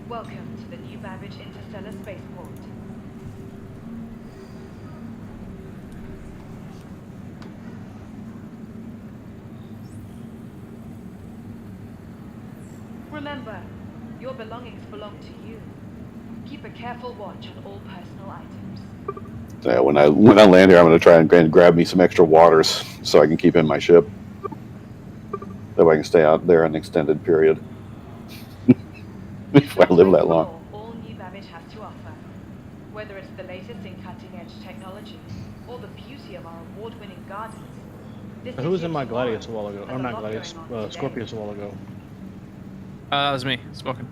welcome to the New Babbage Interstellar Spaceport. Remember, your belongings belong to you. Keep a careful watch on all personal items. So when I land here, I'm going to try and grab me some extra waters so I can keep in my ship. That way I can stay out there an extended period. If I live that long. All New Babbage has to offer, whether it's the latest in cutting-edge technology or the beauty of our award-winning gardens, Who was in my Gladius a while ago? Or not Gladius, Scorpius a while ago. That was me, smoking.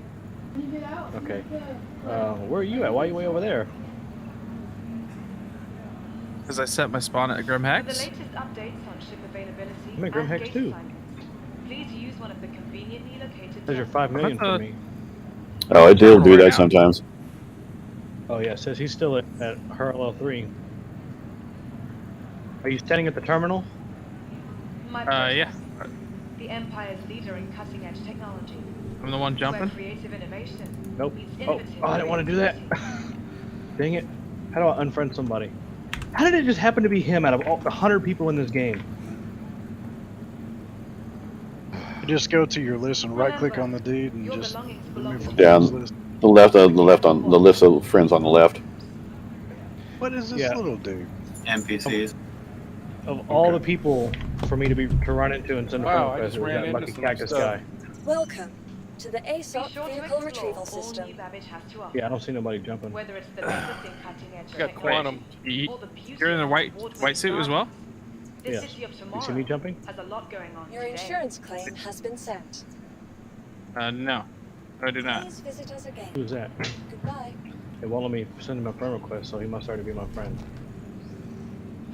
Okay. Where are you at? Why are you way over there? Because I set my spawn at Grim Hex. For the latest updates on ship availability I'm at Grim and Hex gate too. assignments, please use one of the conveniently located Says you're 5 million for me. Oh, it will do that sometimes. Oh yeah, it says he's still at Hurl 3. Are you standing at the terminal? Yeah. The Empire's leader in cutting-edge technology. I'm the one jumping? Where creative innovation Nope. meets Oh, innovative I didn't want to do that. Dang it. How do I unfriend somebody? How did it just happen to be him out of all 100 people in this game? You just go to your list and right-click on the dude and just remove from Down his list. the left on the list of friends on the left. What is this little dude? NPCs. Of all the people for me to run into and send a Wow, friend I request, just it was ran that into lucky some cactus stuff. guy. Welcome to the Be ASOP sure to vehicle explore retrieval all system. New Babbage has to offer. Yeah, I don't see nobody jumping. Whether it's the latest in cutting-edge Got quantum. technology or the beauty You're in the of white suit as well? This Yes. city of You tomorrow see me jumping? has a lot going on Your today. insurance claim has been sent. No. I do not. Please visit us again. Who's that? Goodbye. It won't let me send him a friend request, so he must already be my friend.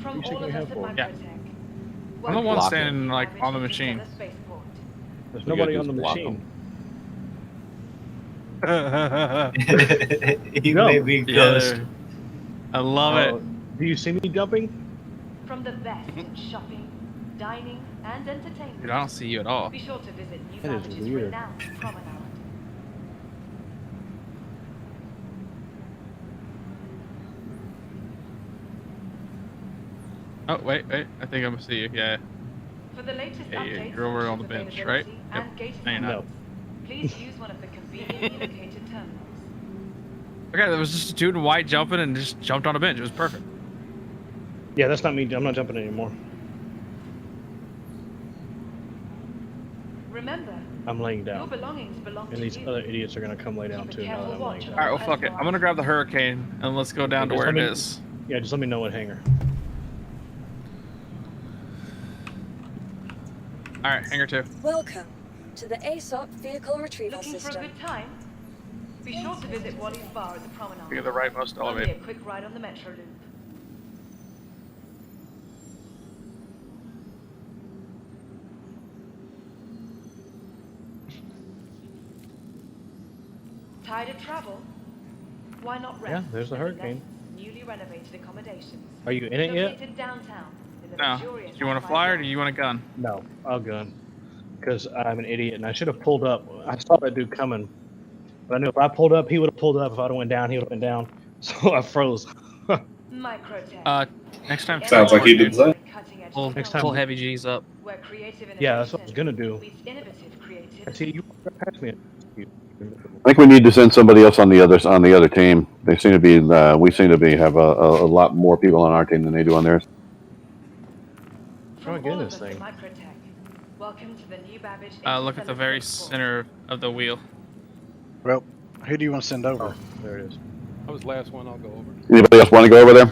From You shaking all of your us head at for? Yeah. Microtech. I'm the one Block standing like on the machine. There's You nobody gotta on the just block machine. You No. may be ghost. I love it. Do you see me jumping? From the best in shopping, dining, and entertainment. Dude, I don't see you at all. Be sure to visit New That is Babbage's weird. renowned promenade. Oh, wait. I think I'm gonna see you. Yeah. For the latest Yeah, updates you're over on on the ship bench, right? availability Yep. and gate No, you're not. assignments, please use one of the conveniently located terminals. Okay, there was just a dude in white jumping and just jumped on a bench. It was perfect. Yeah, that's not me. I'm not jumping anymore. Remember, I'm laying your down. belongings belong And to these you. other idiots are gonna come lay down too now that I'm laying down. All right, well, fuck it. I'm gonna grab the hurricane and let's go down to Just where let it me- is. Yeah, just let me know what hangar. All right, hangar 2. Welcome to the ASOP vehicle retrieval Looking for a system. good time? Be sure to visit Wally's Bar at the promenade. Be the rightmost Only elevator. a quick ride on the Metro Loop. Tired of travel? Why not rest? Yeah, there's the in hurricane. Nest's newly renovated accommodations. Are you in it yet? Located downtown in the No. luxurious Do you want to fly or do you want a gun? No, I'll gun. Because I'm an idiot and I should have pulled up. I saw that dude coming. But I knew if I pulled up, he would have pulled up. If I'd have went down, he would have went down. So I froze. Microtech. Next time. Sounds like he did that. Pull, Next time- pull heavy G's up. Where creative Yeah, that's what I was gonna do. meets innovative creativity. I see you past me. I think we need to send somebody else on the other team. They seem to be we seem to be have a lot more people on our team than they do on theirs. Try to get in this thing. Microtech. Welcome to the new Babbage. Look at the very center of the wheel. Well, who do you want to send over? There it is. I was the last one. I'll go over. Anybody else want to go over there?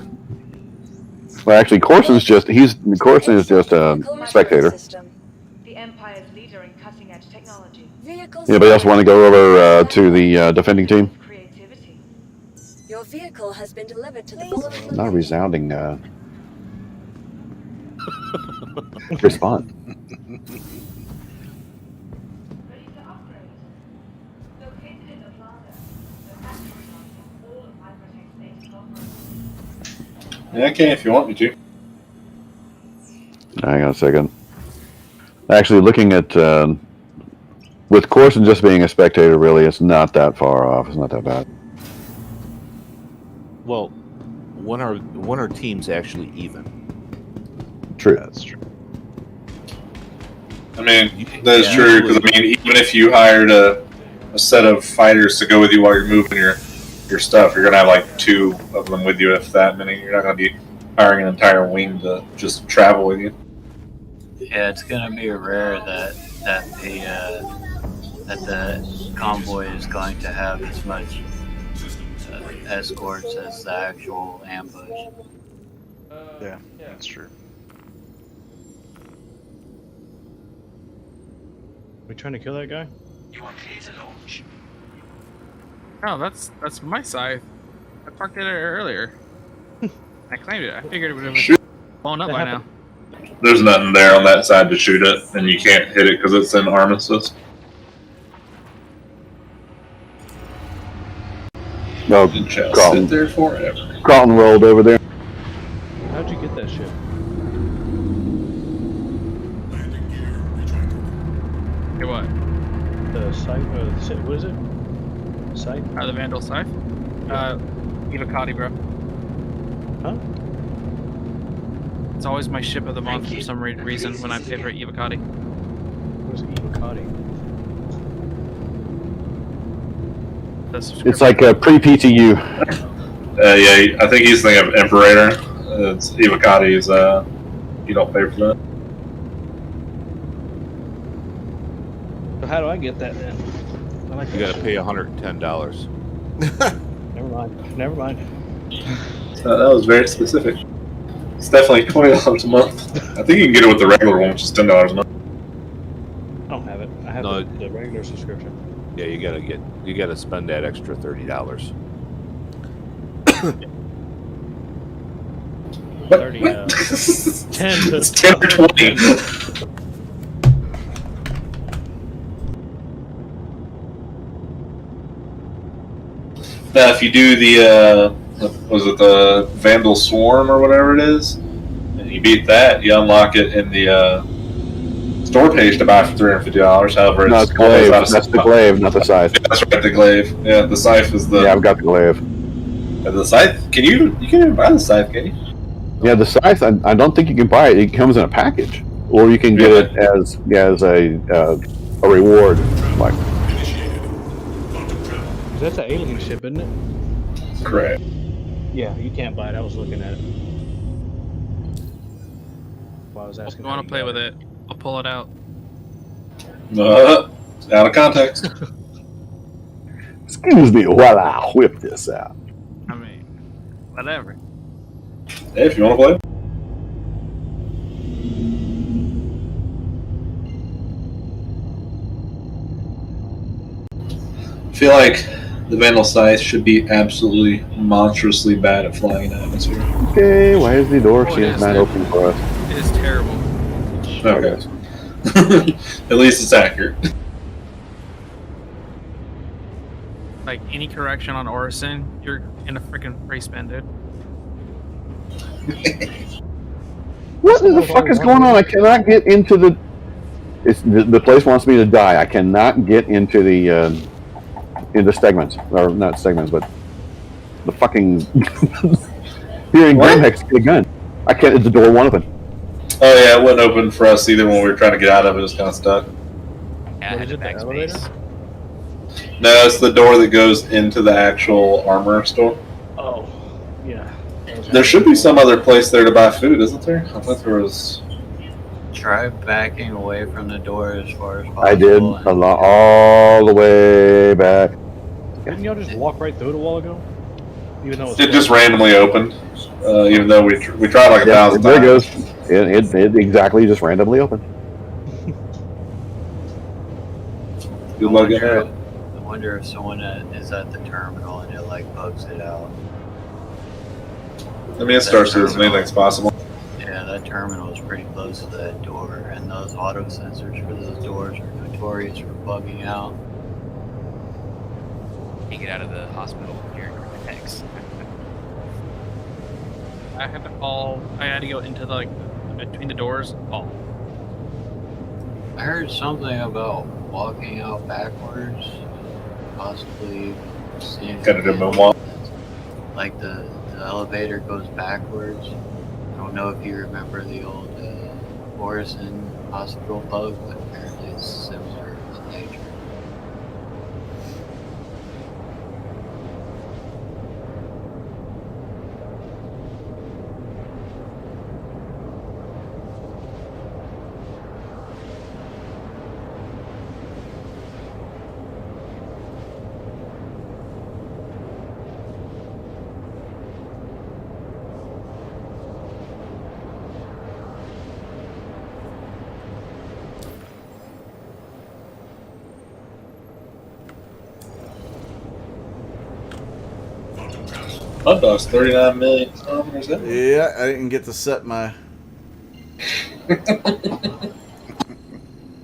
Well, actually, Corson is just a spectator. The Empire's leader in cutting-edge technology. Anybody else want to go over to the defending team? Creativity. Your vehicle has been delivered to the following Not a resounding response. Ready to upgrade. Located in the plaza, the factory runs all of Microtech's latest offerings. Yeah, I can if you want me to. Hang on a second. Actually, looking at with Corson just being a spectator, really, it's not that far off. It's not that bad. Well, when are teams actually even? True. That's true. I mean, that is true, because, I mean, even if you hired a set of fighters to go with you while you're moving your stuff, you're going to have, like, 2 of them with you, if that many. You're not going to be hiring an entire wing to just travel with you. Yeah, it's gonna be rare that the convoy is going to have as much escorts as the actual ambush. Yeah, that's true. We trying to kill that guy? You are clear to launch. No, that's my scythe. I parked it earlier. I claimed it. I figured it would have blown up by now. There's nothing there on that side to shoot it, and you can't hit it because it's in armistice. No, It shall Carlton, sit there forever. Carlton rolled over there. How'd you get that ship? Hey, what? The scythe? What is it? Scythe? The Vandal Scythe? Ivocati, bro. Huh? It's always my ship of the month for some reason when I pay for Ivocati. What's Ivocati? It's like a pre-PTU. Yeah, I think he's thinking of Imperator. It's Ivocati's, you don't pay for that. So how do I get that then? I like You gotta pay $110. Never mind. That was very specific. It's definitely $20 a month. I think you can get it with the regular one, which is $10 a month. I don't have it. I have the regular subscription. Yeah, you gotta spend that extra $30. 30, 10 to It's 10 or 20. Now, if you do the, was it the Vandal Swarm or whatever it is, and you beat that, you unlock it in the store page to buy for $350. However, No, it's it's glaive. almost out of That's the stock. glaive, not the scythe. Yeah, that's right, the glaive. Yeah, the scythe is the. Yeah, I've got the glaive. The scythe? You can even buy the scythe, can you? Yeah, the scythe. I don't think you can buy it. It comes in a package, or you can get it as a reward. Like, That's an alien ship, isn't it? Correct. Yeah, you can't buy it. I was looking at it. Well, I was asking. If you want to play with it, I'll pull it out. Out of context. excuse me while I whip this out. I mean, whatever. Hey, if you want to play. I feel like the Vandal Scythe should be absolutely monstrously bad at flying in atmosphere. Okay, why is the door not open for us? It is terrible. Okay. At least it's accurate. Like, any correction on Orison, you're in a freaking race ban, dude. What the fuck is going on? I cannot get into the. The place wants me to die. I cannot get into the segments, or not segments, but the fucking here in Graham Hex get a gun. I can't. The door won't open. Oh yeah, it wouldn't open for us either when we were trying to get out of it. It was kind of stuck. Yeah, I had to backspace. No, it's the door that goes into the actual armor store. Oh, yeah. There should be some other place there to buy food, isn't there? I thought there was. Try backing away from the door as far as possible. I did all the way back. Didn't y'all just walk right through it a while ago? Even though It just randomly opened, even though we tried like 1,000 times. There it goes. It exactly just randomly opened. Good luck at that. I wonder if someone is at the terminal and it like bugs it out. I mean, it starts with anything's possible. Yeah, that terminal is pretty close to that door, and those auto sensors for those doors are notorious for bugging out. You get out of the hospital here in Hex. I had to go into between the doors. Oh. I heard something about walking out backwards, possibly seeing. Gotta do moonwalk. Like the elevator goes backwards. I don't know if you remember the old Morrison hospital bug, but apparently it's similar in nature. Mud Dog's 39 million kilometers. Yeah, I didn't get to set my.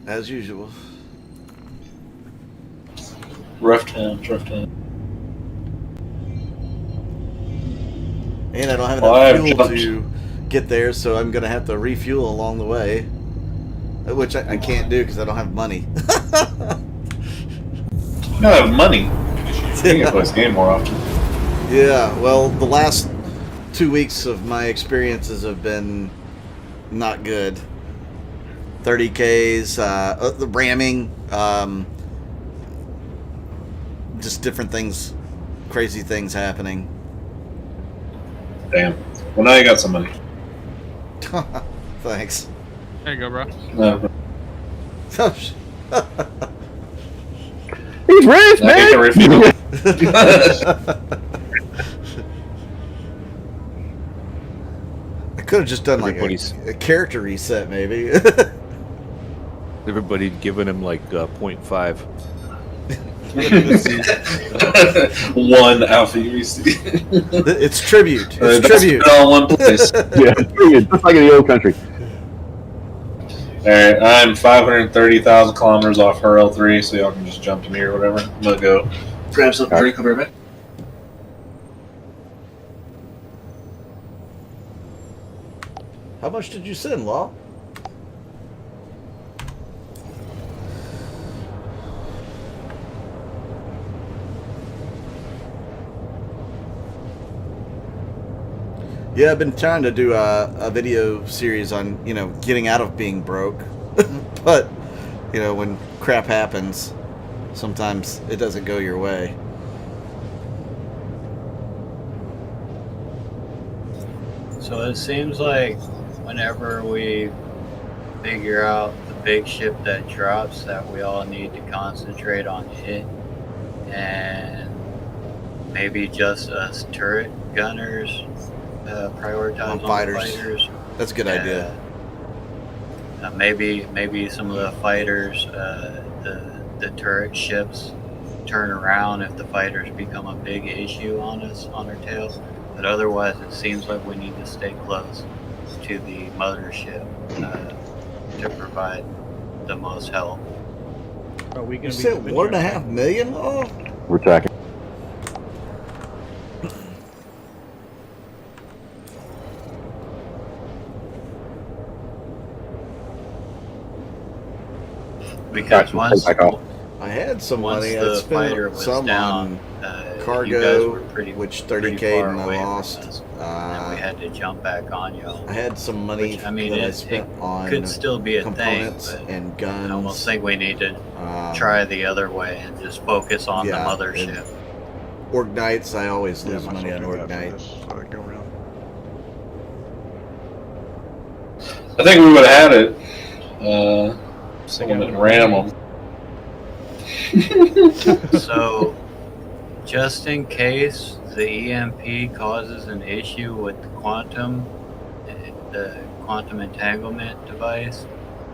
As usual. Rough times, rough times. And I don't have enough fuel to get there, so I'm going to have to refuel along the way. Which I can't do because I don't have money. You don't have money. You can play this game more often. Yeah, well, the last 2 weeks of my experiences have been not good. 30Ks, the ramming, just different things, crazy things happening. Damn. Well, now you got some money. Thanks. There you go, bro. No. He's rich, man! I could have just done like a character reset, maybe. Everybody giving him like 0.5. One alpha UEC. It's tribute. It's tribute. All in one place. Yeah, tribute, just like in the old country. Alright, I'm 530,000 kilometers off her L3, so y'all can just jump to me or whatever. I'm gonna go grab something to drink. I'll be right back. How much did you send, Law? Yeah, I've been trying to do a video series on, getting out of being broke. But, when crap happens, sometimes it doesn't go your way. So it seems like whenever we figure out the big ship that drops, that we all need to concentrate on it. And maybe just us turret gunners prioritize on fighters. That's a good idea. Maybe some of the fighters, the turret ships turn around if the fighters become a big issue on us, on our tails. But otherwise, it seems like we need to stay close to the mothership to provide the most help. Are we You said 1.5 million? Oh, we're tracking. Because once I had some money. I the spent fighter was some down, on you cargo, guys were which pretty 30K far and I away from lost. us, and we had to jump back on you. I had some money Which, I mean, that I it spent on could still be a thing, components but and guns. I almost think we need to try the other way and just focus on the mothership. Org nights, I always lose money on org nights. I think we would have had it. Someone didn't ram them. So, just in case the EMP causes an issue with the quantum entanglement device,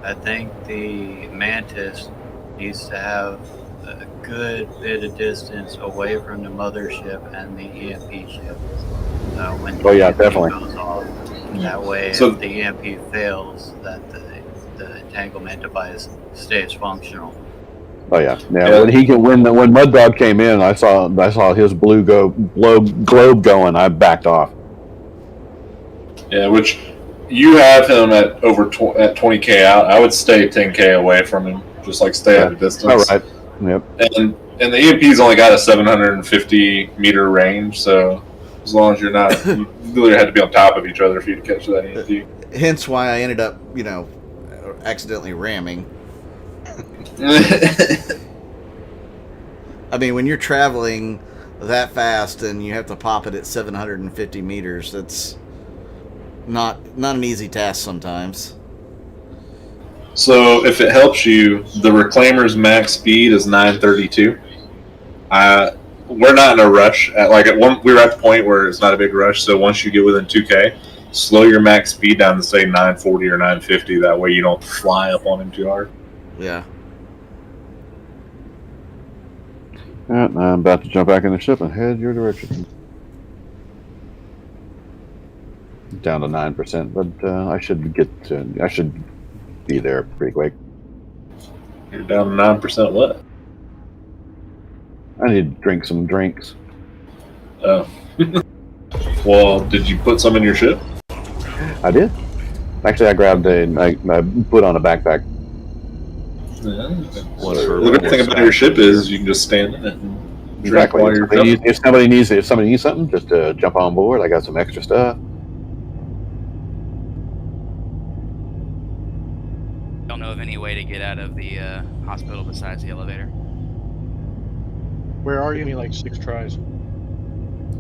I think the Mantis needs to have a good bit of distance away from the mothership and the EMP ship. When the EMP definitely goes off. That way, if the EMP fails, that the entanglement device stays functional. Oh yeah. When Mud Dog came in, I saw his blue globe going. I backed off. Yeah, which you have him at at 20K out. I would stay 10K away from him, just like stay at a distance. All right. Yep. And the EMP's only got a 750 meter range, so as long as you're not, you literally had to be on top of each other for you to catch that EMP. Hence why I ended up, accidentally ramming. I mean, when you're traveling that fast and you have to pop it at 750 meters, that's not an easy task sometimes. So if it helps you, the Reclaimer's max speed is 932. We're not in a rush. We were at the point where it's not a big rush. So once you get within 2K, slow your max speed down to say 940 or 950. That way you don't fly up on him too hard. Yeah. Alright, I'm about to jump back in the ship and head your direction. down to 9%, but I should be there pretty quick. You're down to 9% what? I need to drink some drinks. Oh. Well, did you put some in your ship? I did. Actually, I grabbed I put on a backpack. Yeah. The great thing about your ship is you can just stand in it and drink while you're if somebody needs something, just jump on board. I got some extra stuff. Don't know of any way to get out of the hospital besides the elevator. Where are Give you? me like 6 tries.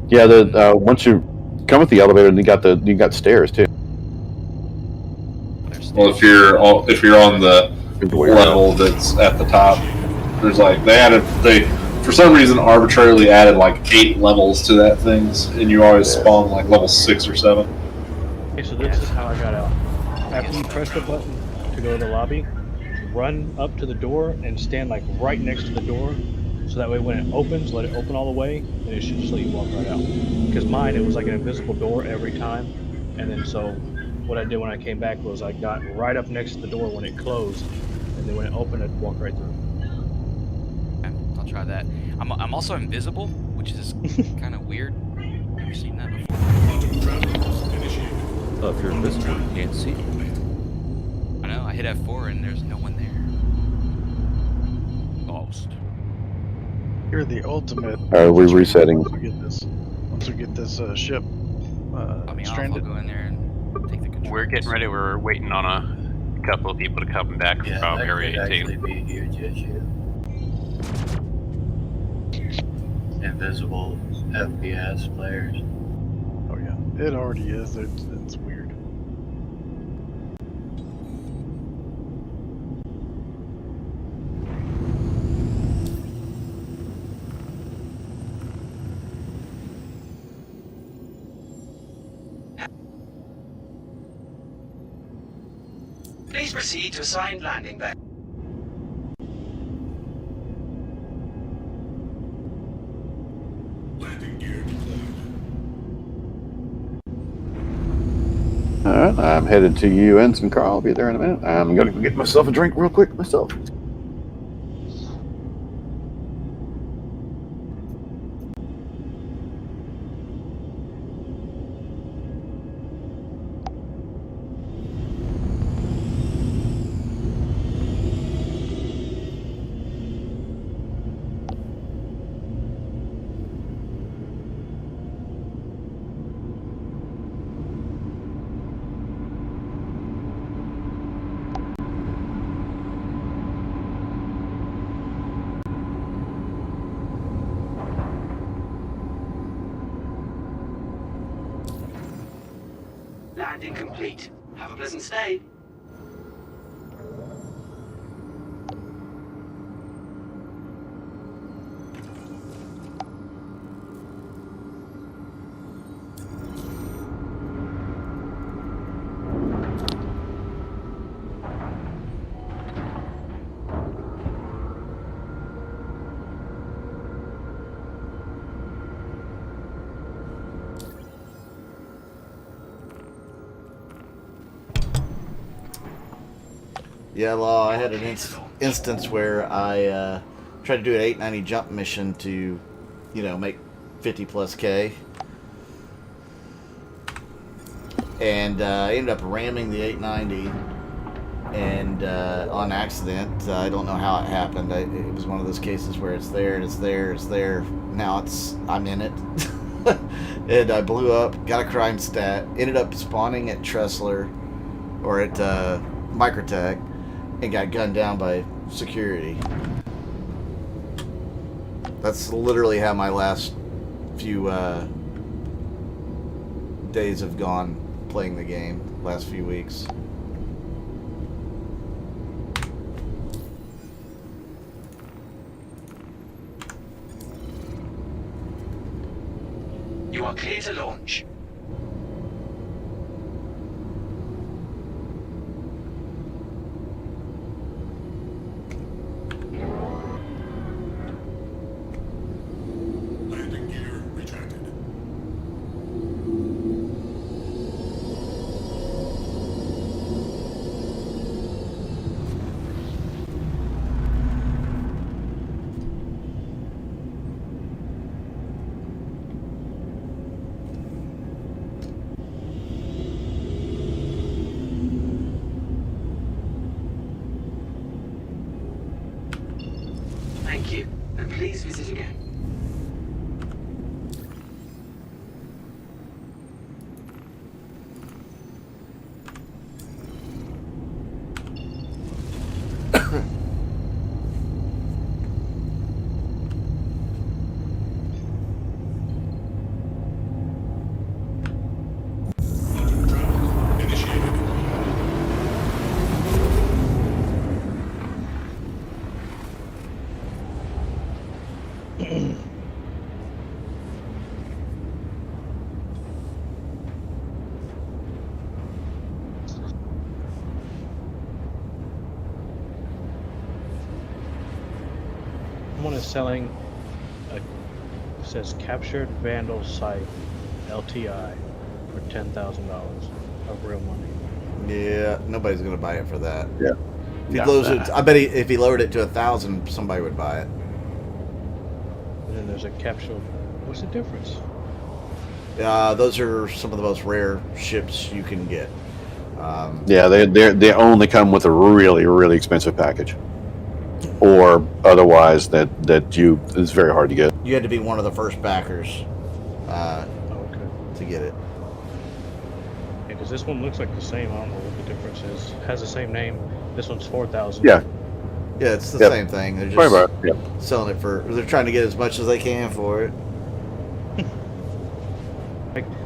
Yeah, once you come with the elevator, and you got stairs too. Well, if you're on the level that's at the top, there's like they for some reason arbitrarily added like 8 levels to that things, and you always spawn like level 6 or 7. Okay, so this is how I got out. After you press the button to go to the lobby, run up to the door and stand like right next to the door, so that way when it opens, let it open all the way, and it should just let you walk right out. Because mine, it was like an invisible door every time, and then so what I did when I came back was I got right up next to the door when it closed, and then when it opened, I'd walk right through. Okay, I'll try that. I'm also invisible, which is kind of weird. Never seen that before. Oh, if you're invisible, you can't see. I know. I hit F4 and there's no one there. Lost. You're the ultimate. Are we resetting? Once we get this ship stranded. I'll go in there and take the controls. We're getting ready. We're waiting on a couple of people to come back from Area 18. Actually be a huge issue. Invisible FPS players. Oh yeah, it already is. It's weird. Please proceed to assigned landing bay. Landing gear deployed. All right, I'm headed to you, Ensign Carl. I'll be there in a minute. I'm gonna go get myself a drink real quick myself. Landing complete. Have a pleasant stay. Yeah, Law, I had an instance where I tried to do an 890 jump mission to, make 50 plus K. And I ended up ramming the 890 and on accident. I don't know how it happened. It was one of those cases where it's there and it's there, it's there. Now I'm in it. And I blew up, got a crime stat, ended up spawning at Tressler or at Microtech, and got gunned down by security. That's literally how my last few days have gone playing the game, last few weeks. You are clear to launch. Landing gear retracted. Someone is selling it says captured Vandal site LTI for $10,000 of real money. Yeah, nobody's gonna buy it for that. Yeah. If he lowers it, I bet if he lowered it to 1,000, somebody would buy it. And then there's a capsule. What's the difference? Those are some of the most rare ships you can get. Yeah, they only come with a really, really expensive package, or otherwise that it's very hard to get. You had to be one of the first backers to get it. Yeah, because this one looks like the same. I don't know what the difference is. Has the same name. This one's 4,000. Yeah. Yeah, it's the Yep. same thing. They're Sorry just about it. selling it for. They're trying to get as much as they can for it.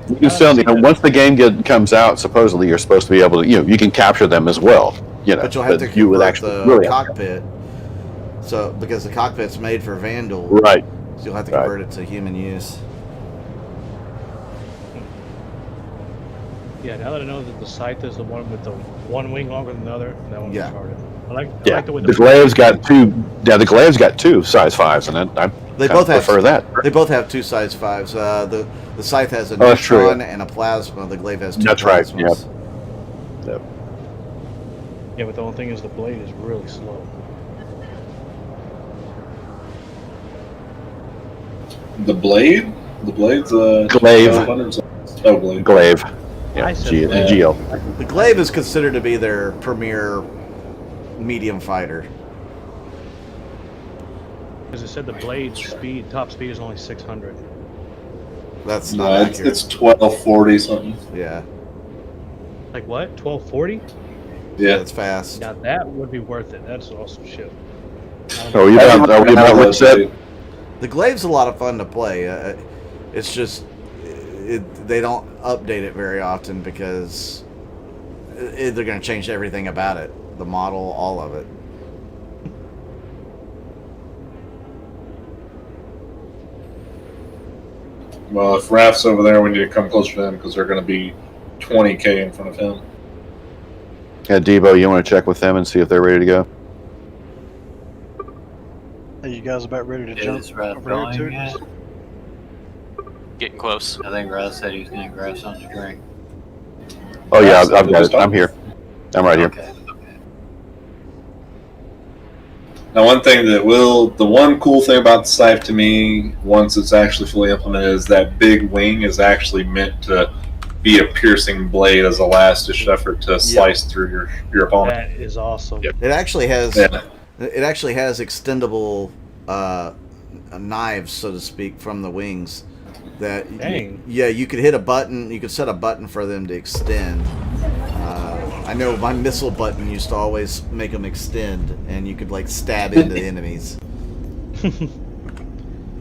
You can sell, once the game comes out, supposedly you're supposed to be able to, you can capture them as well. But you'll have to you would convert actually the really cockpit. So because the cockpit's made for Vandal, Right. So you'll have to convert it to human use. Yeah, now that I know that the Scythe is the one with the one wing longer than the other, that one's Yeah. retarded. I like the way the Glaive's got two. Yeah, the Glaive's got two size 5s, and I They kinda both have prefer that. They both have two size 5s. The Scythe has a that's true. neutron and a plasma. The Glaive has two That's right. plasmas. Yep. Yeah, but the only thing is the blade is really slow. The blade? The blade's Glaive. 1200. Oh, blade. Glaive. I Yeah, said GL. The Glaive is considered to be their premier medium fighter. Because it said the blade speed, top speed is only 600. That's No, not it's, accurate. it's 1240 something. Yeah. Like what? 1240? Yeah, it's fast. Now that would be worth it. That's awesome shit. Are you about what said? The Glaive's a lot of fun to play. It's just they don't update it very often because they're going to change everything about it. The model, all of it. Well, if Raph's over there, we need to come closer to him because they're going to be 20k in front of him. Yeah, Debo, you want to check with them and see if they're ready to go? Are you guys about ready to Is jump Russ over going here yet? too? Getting close. I think Russ said he was going to grab something to drink. Oh yeah, I've got it. I'm here. I'm right here. Okay. Now, the one cool thing about the Scythe to me, once it's actually fully implemented, is that big wing is actually meant to be a piercing blade as a last-ditch effort to slice through your opponent. That is awesome. It actually has Yeah. it actually has extendable knives, so to speak, from the wings. That Dang. you could hit a button. You could set a button for them to extend. I know my missile button used to always make them extend, and you could like stab into the enemies. And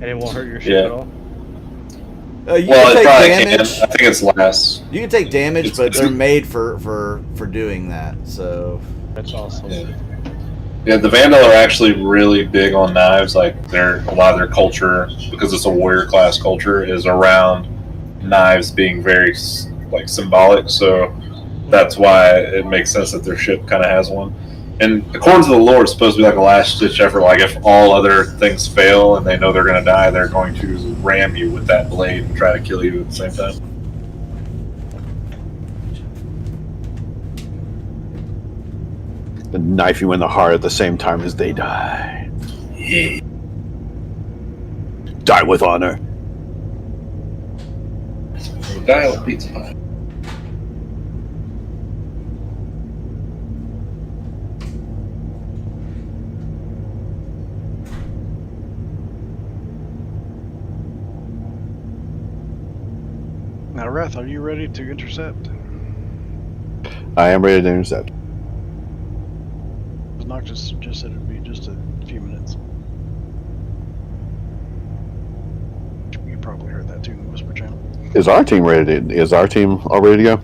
it won't hurt your ship Yeah. at all? You Well, can it take probably damage. can. I think it's less. You can take damage, It's- but it's- they're made for doing that. So That's awesome. Yeah, the Vandal are actually really big on knives. Like a lot of their culture, because it's a warrior class culture, is around knives being very like symbolic. So that's why it makes sense that their ship kind of has one. And according to the lore, it's supposed to be like a last ditch effort. Like if all other things fail and they know they're going to die, they're going to ram you with that blade and try to kill you at the same time. And knife you in the heart at the same time as they die. Die with honor. Die with pizza pie. Now, Wrath, are you ready to intercept? I am ready to intercept. Knock just said it'd be just a few minutes. You probably heard that too in the Whisper channel. Is our team ready? Is our team all ready to go?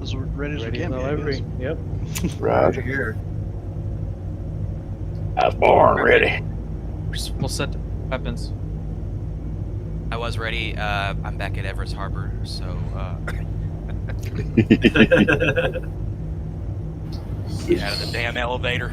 As ready as we Ready can in be, the I livery. guess. Yep. Right. Here. I was born ready. We'll set weapons. I was ready. I'm back at Everest Harbor, so. Get out of the damn elevator.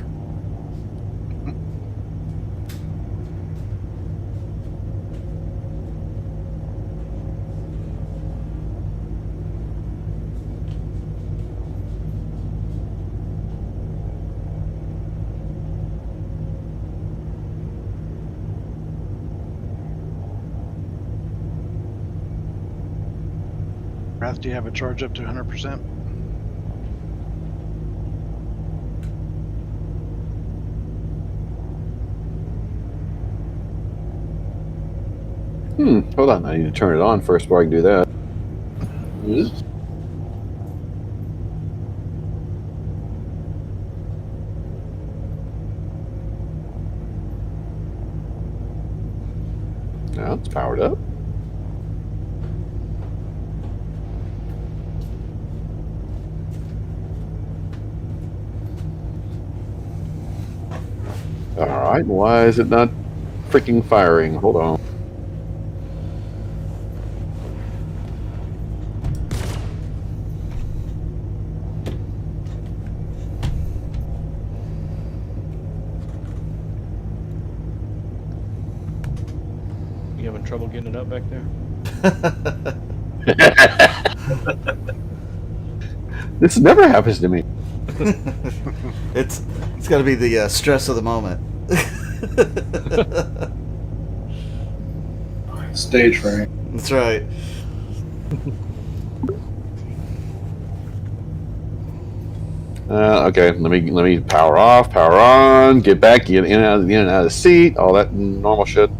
Wrath, do you have a charge up to 100%? Hold on. I need to turn it on first before I can do that. Now it's powered up. Alright, why is it not freaking firing? Hold on. You having trouble getting it up back there? This never happens to me. It's got to be the stress of the moment. Stage frame. That's right. Okay, let me power off, power on, get back, get in and out of the seat, all that normal shit.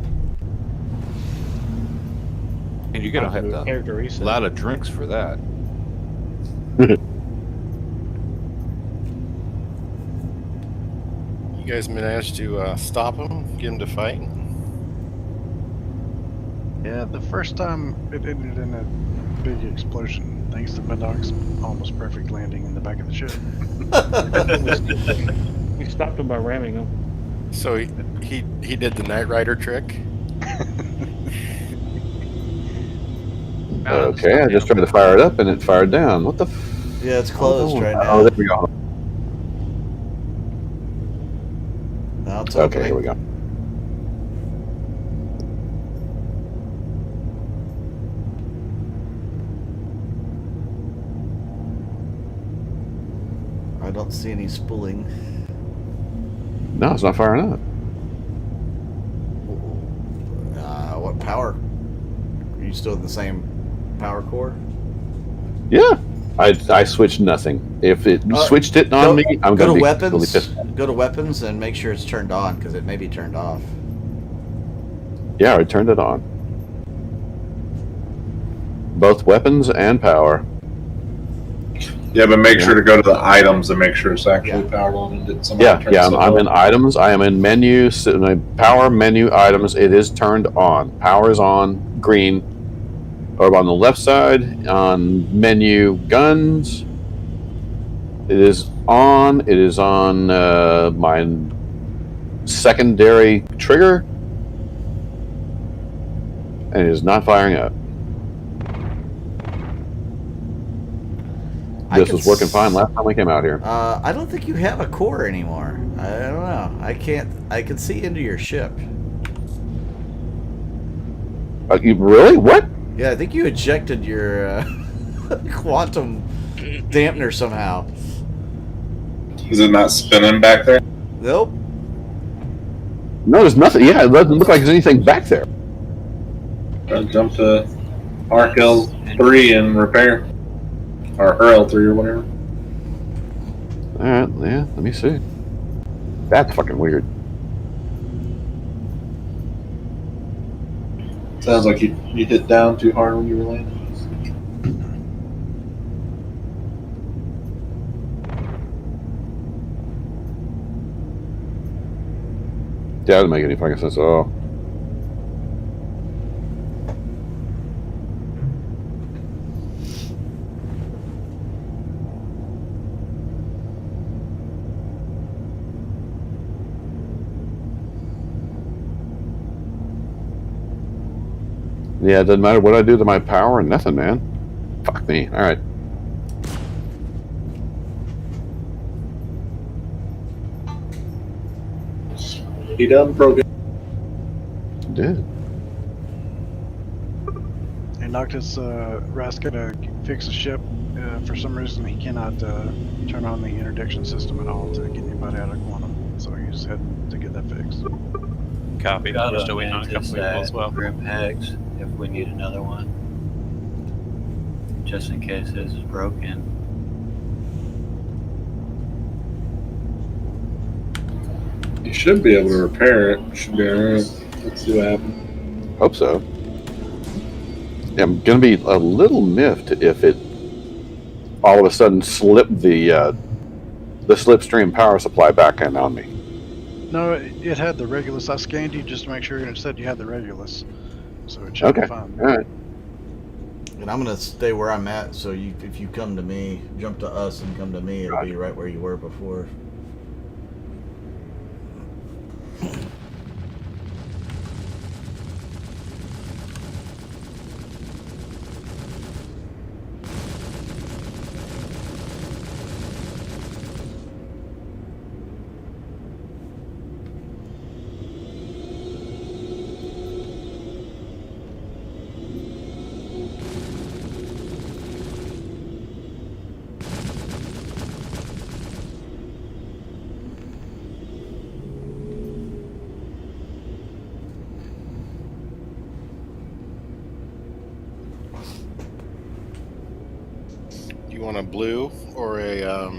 And you're gonna have to character reset. a lot of drinks for that. You guys managed to stop him, get him to fight? Yeah, the first time it ended in a big explosion, thanks to Madoc's almost perfect landing in the back of the ship. We stopped him by ramming him. So he did the Knight Rider trick? Okay, I just tried to fire it up and it fired down. What the Yeah, it's closed right now. Oh, there we go. Now it's Okay, here we go. I don't see any spooling. No, it's not firing up. What power? Are you still in the same power core? Yeah, I switched nothing. If it switched it on me, I'm go going to to be really weapons. pissed. Go to weapons and make sure it's turned on because it may be turned off. Yeah, I turned it on. Both weapons and power. Yeah, but make sure to go to the items and make sure it's actually powered on. And did somebody turn Yeah. stuff I'm on? in items. I am in menu. My power menu items. It is turned on. Power is on. Green. Or on the left side on menu guns. It is on. It is on my secondary trigger, and it is not firing up. This was working fine last time we came out here. I don't think you have a core anymore. I don't know. I can see into your ship. You really? What? Yeah, I think you ejected your quantum dampener somehow. Is it not spinning back there? Nope. No, there's nothing. Yeah, it doesn't look like there's anything back there. I'll jump to RL3 and repair. Or RL3 or whatever. Alright, yeah, let me see. That's fucking weird. Sounds like you hit down too hard when you were landing. Yeah, that doesn't make any fucking sense at all. Yeah, it doesn't matter what I do to my power and nothing, man. Fuck me. Alright. He done broke. Did. Hey, Noctis, Ras gotta fix the ship. For some reason, he cannot turn on the interdiction system at all to get anybody out of quantum. So he's heading to get that fixed. Copy. We're still waiting on a couple people as well. Group Hex, if we need another one. just in case his is broken. You should be able to repair it. Should be alright. Let's see what happens. Hope so. Yeah, I'm gonna be a little miffed if it all of a sudden slipped the slipstream power supply back in on me. No, it had the Regulus. I scanned you just to make sure, and it said you had the Regulus, so it should be fine. All right. And I'm gonna stay where I'm at. So if you come to me, jump to us and come to me, it'll be right where you were before. You want a blue or a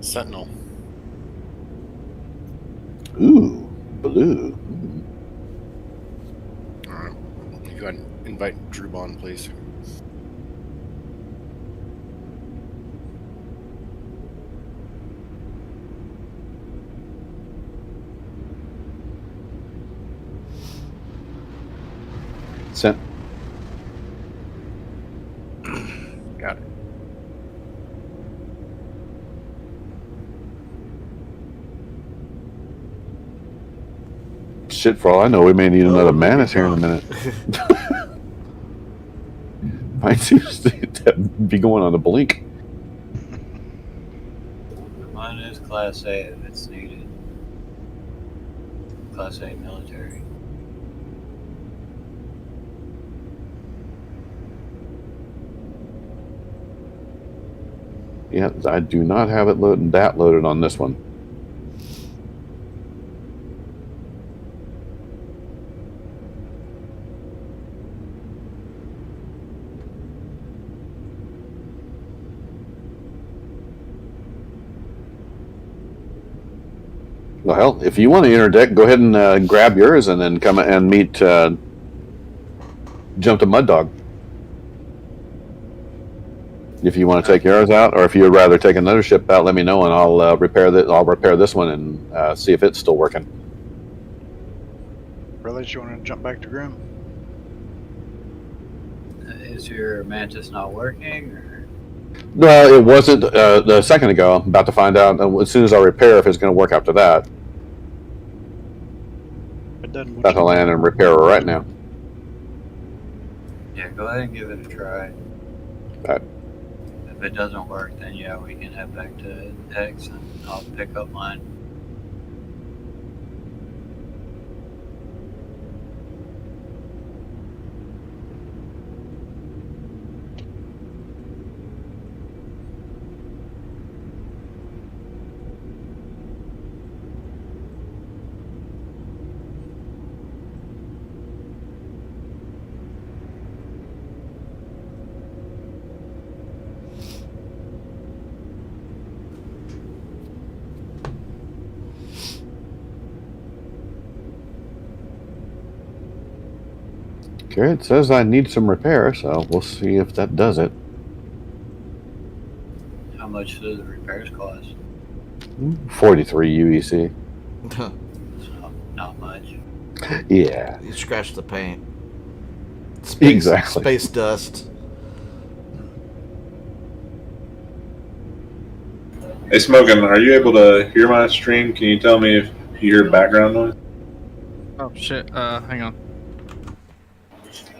Sentinel? Ooh, blue. All right. You go ahead and invite Drew Bond, please. Sent. Got it. Shit, for all I know, we may need another Manus here in a minute. Mine seems to be going on the blink. Mine is Class A if it's needed. Class A military. Yeah, I do not have it loaded on this one. Well, hell, if you want to interdict, go ahead and grab yours and then come and meet Jump to Mud Dog. If you want to take yours out, or if you'd rather take another ship out, let me know and I'll repair that. I'll repair this one and see if it's still working. Brothers, you want to jump back to Grim? Is your Mantis not working? Or? Well, it wasn't a second ago. I'm about to find out as soon as I repair if it's going to work after that. It doesn't. About to land and repair it right now. Yeah, go ahead and give it a try. Right. If it doesn't work, then yeah, we can head back to X and I'll pick up mine. Okay, it says I need some repair, so we'll see if that does it. How much do the repairs cost? 43 UEC. So, not much. Yeah. You scratch the paint. Exactly. Space dust. Hey, Smokin', are you able to hear my stream? Can you tell me if you hear background noise? Oh shit, hang on.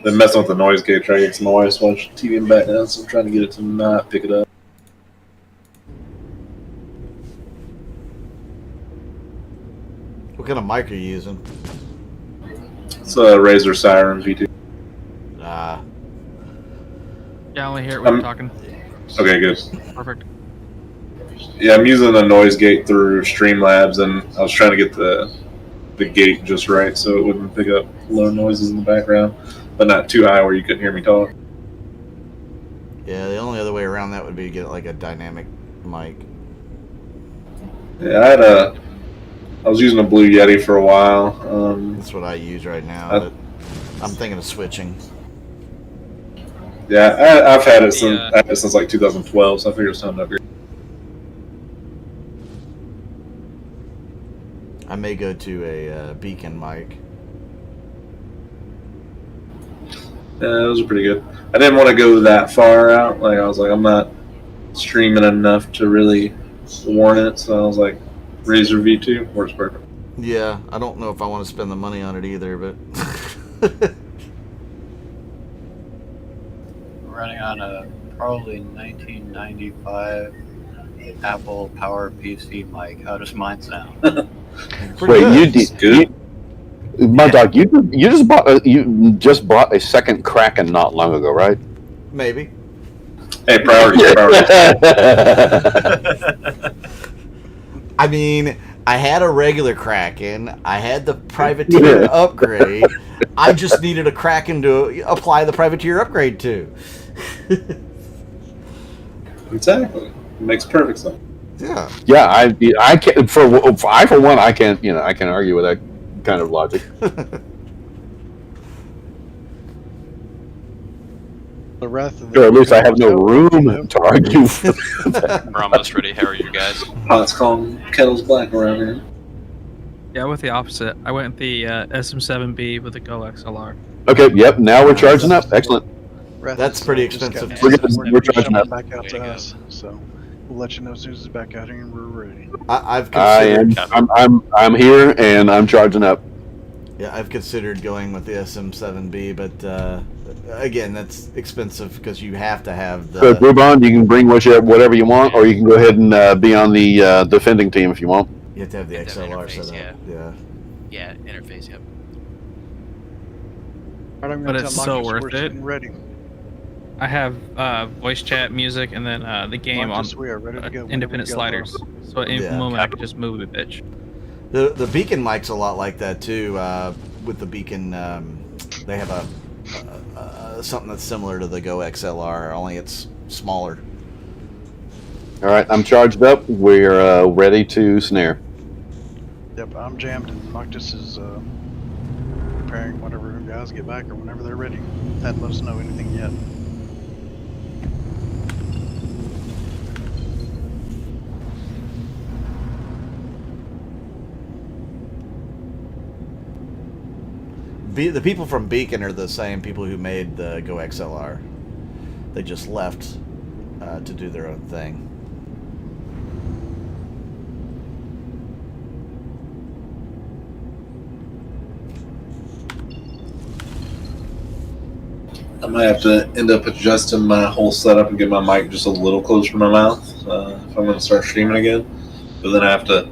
Been messing with the noise gate, trying to get my wife's watch TV in the background, so I'm trying to get it to not pick it up. What kind of mic are you using? It's a Razer Siren V2. Ah. Yeah, I only hear it when you're talking. Okay, good. Perfect. Yeah, I'm using a noise gate through Streamlabs, and I was trying to get the gate just right so it wouldn't pick up low noises in the background, but not too high where you couldn't hear me talk. Yeah, the only other way around that would be to get like a dynamic mic. Yeah, I was using a Blue Yeti for a while. That's what I use right now. But I'm thinking of switching. Yeah, I've had it since like 2012, so I figured it's time to upgrade. I may go to a Beacon mic. Yeah, those are pretty good. I didn't want to go that far out. Like I was like, I'm not streaming enough to really warrant it. So I was like, Razer V2 works perfect. Yeah, I don't know if I want to spend the money on it either, but Running on a probably 1995 Apple Power PC mic. How does mine sound? Wait, my dog, you just bought a second Kraken not long ago, right? Maybe. Hey, priorities. I mean, I had a regular Kraken. I had the privateer upgrade. I just needed a Kraken to apply the privateer upgrade to. Exactly. Makes perfect sense. Yeah. Yeah, I can't for one I can't argue with that kind of logic. The wrath of or at least I have no room to argue. We're almost ready. How are you guys? Let's call them kettles black around here. Yeah, I went the opposite. I went the SM7B with the Go XLR. Okay, yep, now we're charging up. Excellent. That's pretty expensive. We're charging up. Back out to us, so we'll let you know as soon as it's back out here and we're ready. I'm here and I'm charging up. Yeah, I've considered going with the SM7B, but again, that's expensive because you have to have the. So, Brubon, you can bring whatever you want, or you can go ahead and be on the defending team if you want. You have to have the XLR set up. Yeah, interface. Yep. But it's so worth it. Ready. I have voice chat, music, and then the game on independent sliders. So at any moment I can just move a bitch. The Beacon mic's a lot like that too. With the Beacon, they have a something that's similar to the Go XLR, only it's smaller. All right, I'm charged up. We're ready to snare. Yep, I'm jammed, and Noctis is preparing whenever guys get back or whenever they're ready. Hadn't let us know anything yet. The people from Beacon are the same people who made the Go XLR. They just left to do their own thing. I might have to end up adjusting my whole setup and get my mic just a little closer to my mouth if I'm going to start streaming again. But then I have to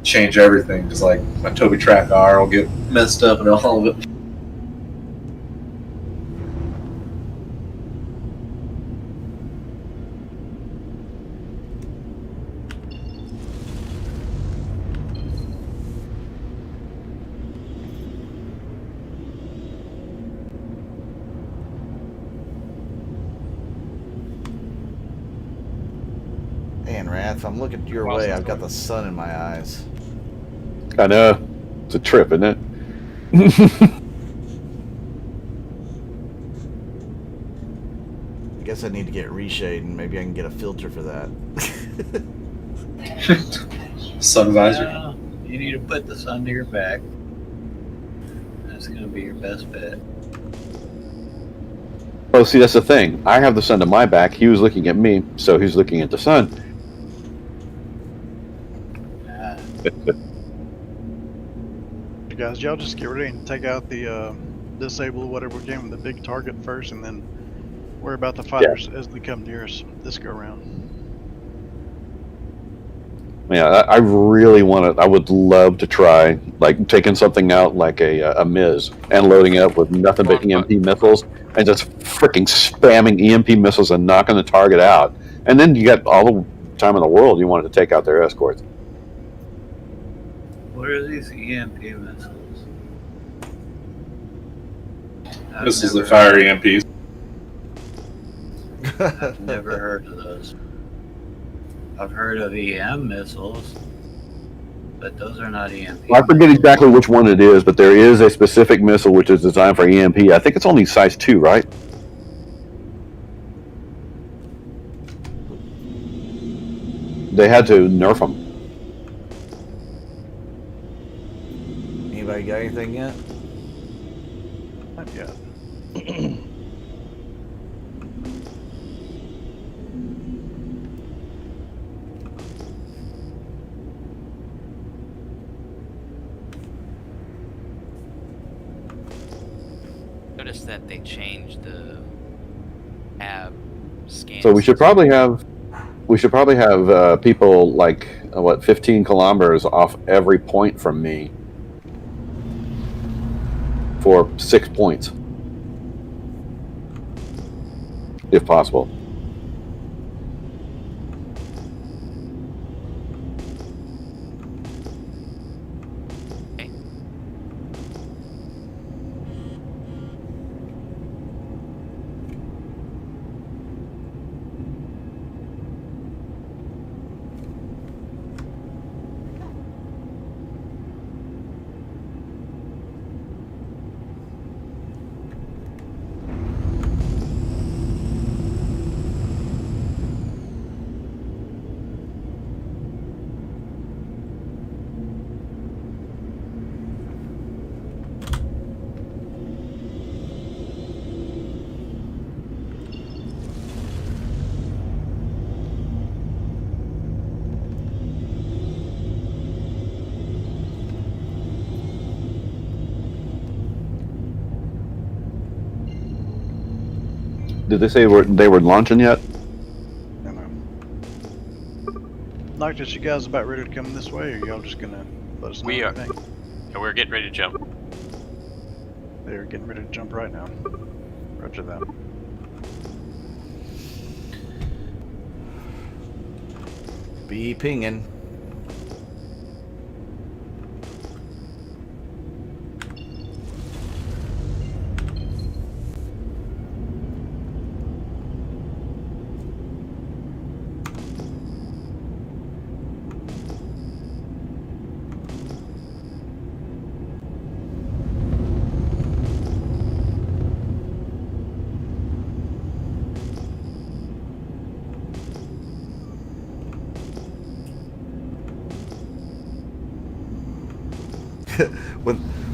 change everything because like my Toby Track R will get messed up and all of it. Man, Wrath, I'm looking your way. I've got the sun in my eyes. I know. It's a trip, isn't it? I guess I need to get reshade, and maybe I can get a filter for that. Sun visor. No, you need to put the sun to your back. That's going to be your best bet. Oh, see, that's the thing. I have the sun to my back. He was looking at me, so he's looking at the sun. Guys, y'all just get ready and take out the disable whatever game with the big target first, and then worry about the fighters as they come near us this go around. Yeah, I really want to. I would love to try like taking something out like a Miz and loading it up with nothing but EMP missiles and just freaking spamming EMP missiles and knocking the target out. And then you got all the time in the world you wanted to take out their escorts. What are these EMP missiles? This is the fire EMPs. I've never heard of those. I've heard of EM missiles, but those are not EMP. I forget exactly which one it is, but there is a specific missile which is designed for EMP. I think it's only size 2, right? They had to nerf them. Anybody got anything yet? Not yet. Notice that they changed the tab scan. So we should probably have people like 15 kilometers off every point from me for 6 points, if possible. Did they say they were launching yet? No, no. Noctis, you guys about ready to come this way, or y'all just gonna let us know? We are. anything? Yeah, we're getting ready to jump. They're getting ready to jump right now. Roger that. Be pinging.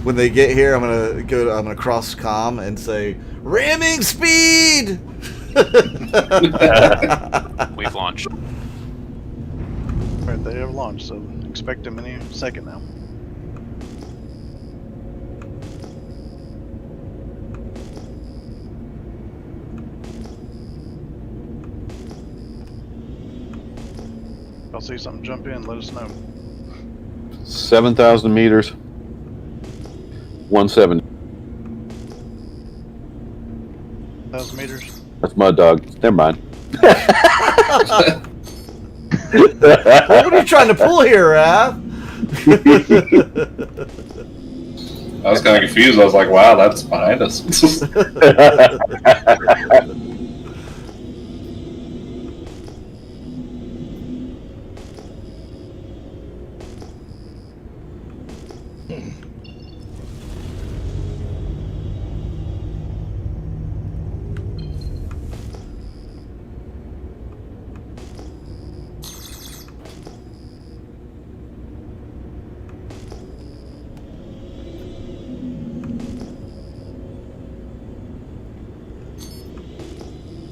When they get here, I'm gonna cross comm and say ramming speed. We've launched. Right, they have launched, so expect them any second now. If y'all see something jump in, let us know. 7,000 meters. 170. 1,000 meters. That's Mud Dog. Never mind. What are you trying to pull here, Raph? I was kind of confused. I was like, wow, that's behind us.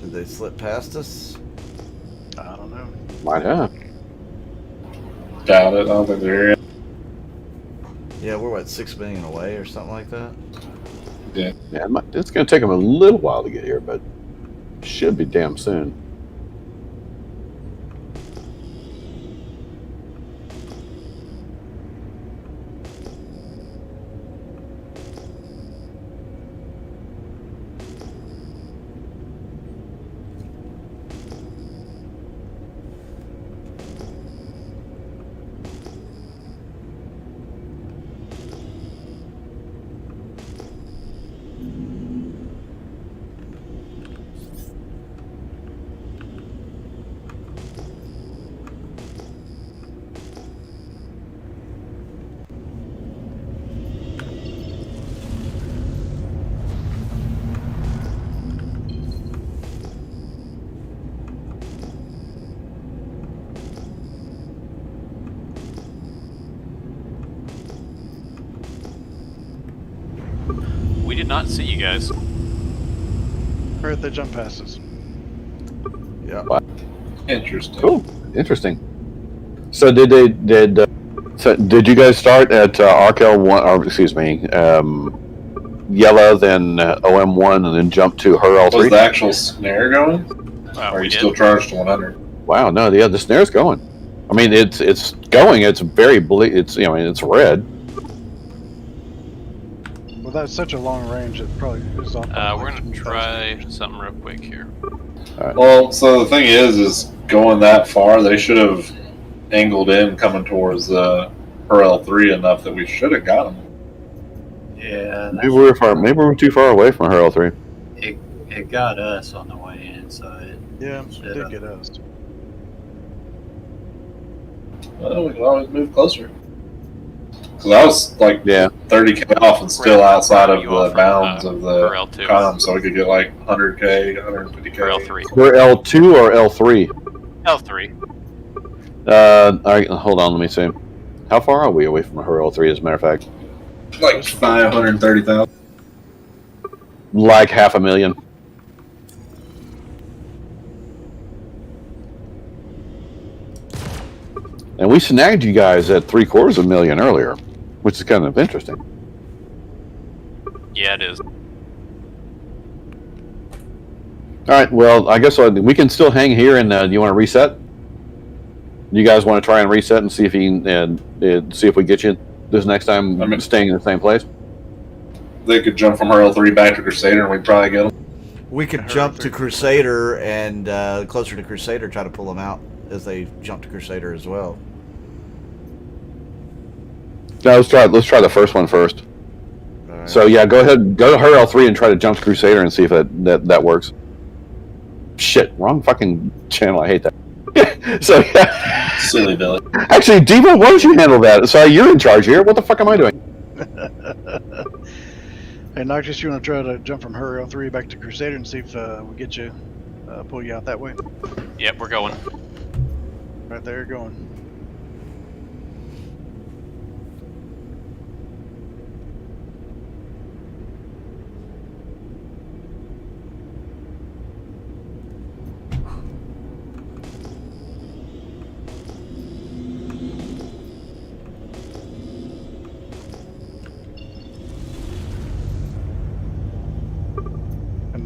Did they slip past us? I don't know. Might have. Doubt it. I don't think they're here. Yeah, we're what, 6 million away or something like that? Yeah. Yeah, it's going to take them a little while to get here, but should be damn soon. not see you guys. Right at the jump passes. Yeah. Interesting. Cool. Interesting. So did you guys start at RKL one, or excuse me, yellow, then OM1, and then jump to her L3? Was the actual snare going? Or are you still charged to 100? Wow, no, the snare's going. I mean, it's going. It's very it's it's red. Well, that's such a long range. It probably is off. We're gonna try something real quick here. Right. Well, so the thing is going that far, they should have angled in coming towards her L3 enough that we should have got them. Yeah. Maybe we're too far away from her L3. It got us on the way in, so it. Yeah, it did get us. Well, we can always move closer. Because I was like 30K off and still Brad, outside of you the bounds of the L2. com, so we could get like 100K, 150K. Or L3. We're L2 or L3? L3. All right, hold on, let me see. How far are we away from her L3, as a matter of fact? Like 530,000. Like 500,000. And we snagged you guys at 750,000 earlier, which is kind of interesting. Yeah, it is. All right, well, I guess we can still hang here, and do you want to reset? You guys want to try and reset and see if see if we get you this next time staying in the same place? They could jump from her L3 back to Crusader, and we'd probably get them. We could jump to Crusader and closer to Crusader, try to pull them out as they jump to Crusader as well. No, let's try the first one first. Right. So yeah, go ahead, go to her L3 and try to jump to Crusader and see if that works. Shit, wrong fucking channel. I hate that. So yeah. Silly Billy. Actually, Devo, why don't you handle that? So you're in charge here. What the fuck am I doing? Hey, Noctis, you want to try to jump from her L3 back to Crusader and see if we get you, pull you out that way? Yep, we're going. Right there, going.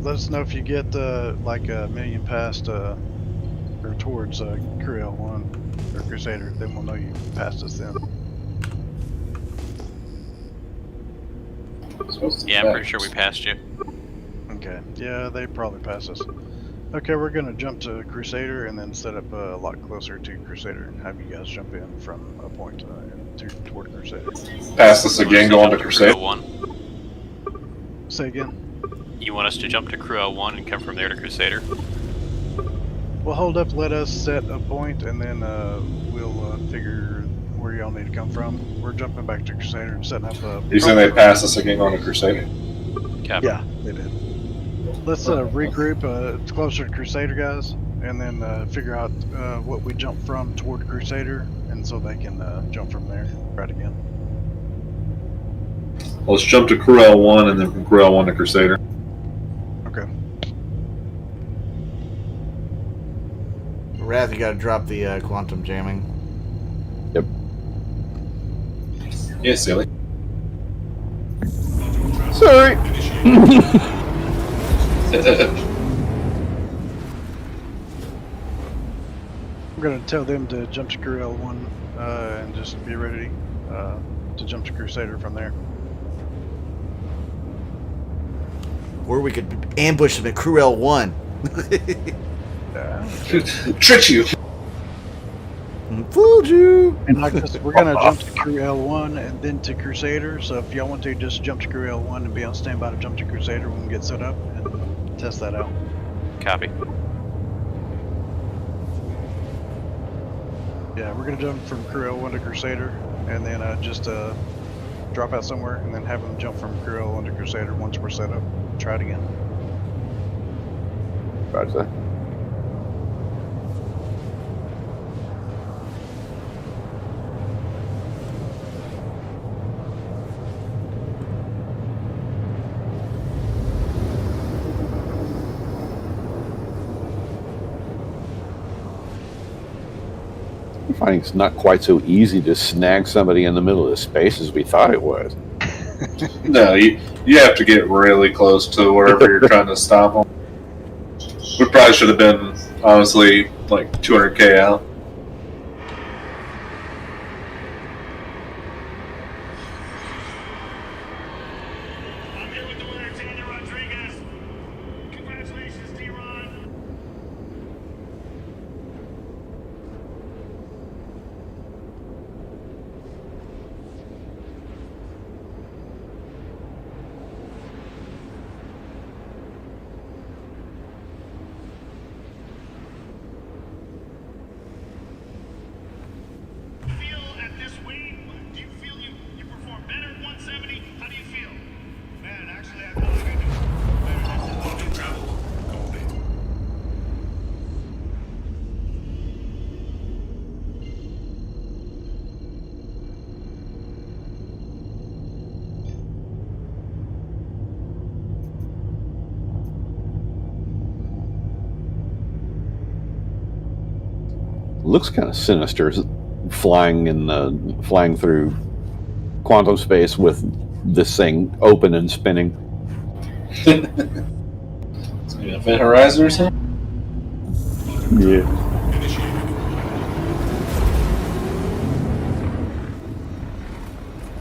Let us know if you get like a million past or towards Crew L1 or Crusader, then we'll know you passed us then. Yeah, I'm pretty sure we passed you. Okay, yeah, they probably passed us. Okay, we're gonna jump to Crusader and then set up a lot closer to Crusader and have you guys jump in from a point toward Crusader. Pass us again, going to Crusader. Say again. You want us to jump to Crew L1 and come from there to Crusader? Well, hold up, let us set a point, and then we'll figure where y'all need to come from. We're jumping back to Crusader and setting up a... You saying they passed us again on to Crusader? Copy. Yeah, they did. Let's regroup closer to Crusader, guys, and then figure out what we jump from toward Crusader, and so they can jump from there. Right again. Let's jump to Crew L1 and then from Crew L1 to Crusader. Okay. Wrath, you gotta drop the quantum jamming. Yep. Yeah, silly. Sorry. I'm gonna tell them to jump to Crew L1 and just be ready to jump to Crusader from there. Or we could ambush them at Crew L1. Trick you. Fooled you. And like this, we're gonna jump to Crew L1 and then to Crusader. So if y'all want to, just jump to Crew L1 and be on standby to jump to Crusader when we get set up and test that out. Copy. Yeah, we're gonna jump from Crew L1 to Crusader, and then just drop out somewhere, and then have them jump from Crew L1 to Crusader once we're set up. Try it again. Gotcha. I'm finding it's not quite so easy to snag somebody in the middle of the space as we thought it was. No, you have to get really close to wherever you're trying to stop them. We probably should have been, honestly, like 200k out. Looks kind of sinister, flying through quantum space with this thing open and spinning. Event Horizon or something? Yeah.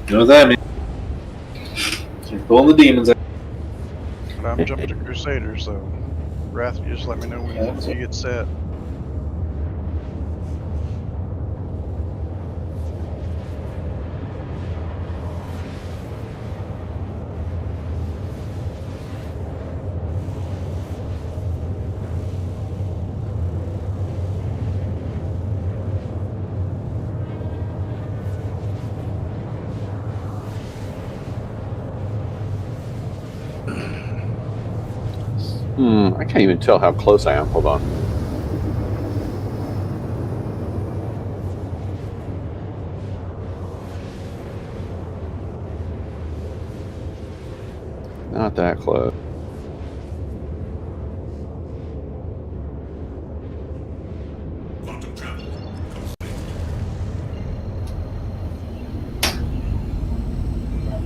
You know what that means? You're pulling the demons out. But I'm jumping to Crusader, so Wrath, you just let me know when you get set. I can't even tell how close I am. Hold on. Not that close.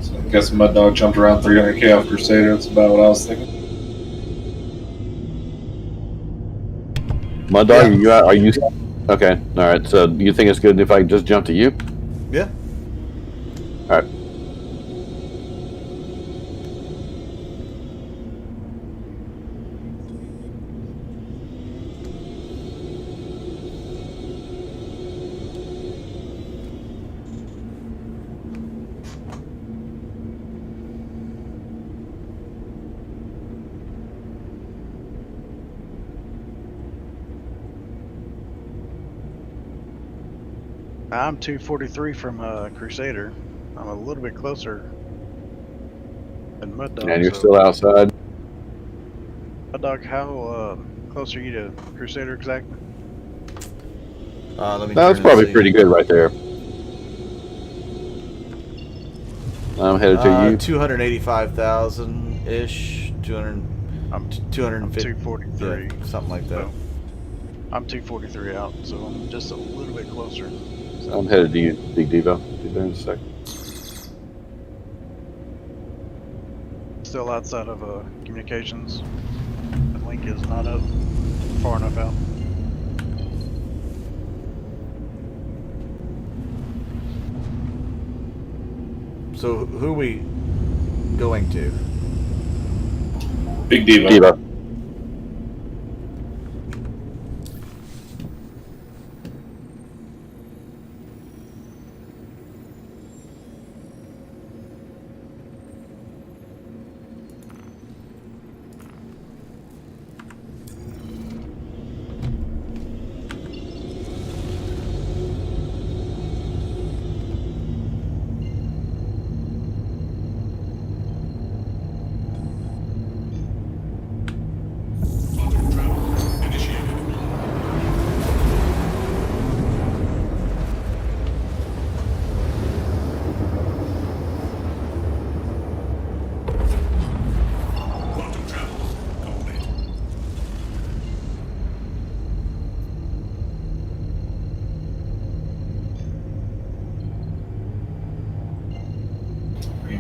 So I guess Mud Dog jumped around 300k off Crusader. That's about what I was thinking. Mud Dog, are you? Okay, all right. So you think it's good if I just jump to you? Yeah. All right. I'm 243 from Crusader. I'm a little bit closer than Mud Dog. And you're still outside. Mud Dog, how close are you to Crusader exactly? That's probably pretty good right there. I'm headed to you. 285,000 ish. 200. I'm 250. 243. Yeah, something like that. So I'm 243 out, so I'm just a little bit closer. I'm headed to you, Big Devo. Be there in a sec. Still outside of communications. The link is not up far enough out. So who are we going to? Big Devo. Devo.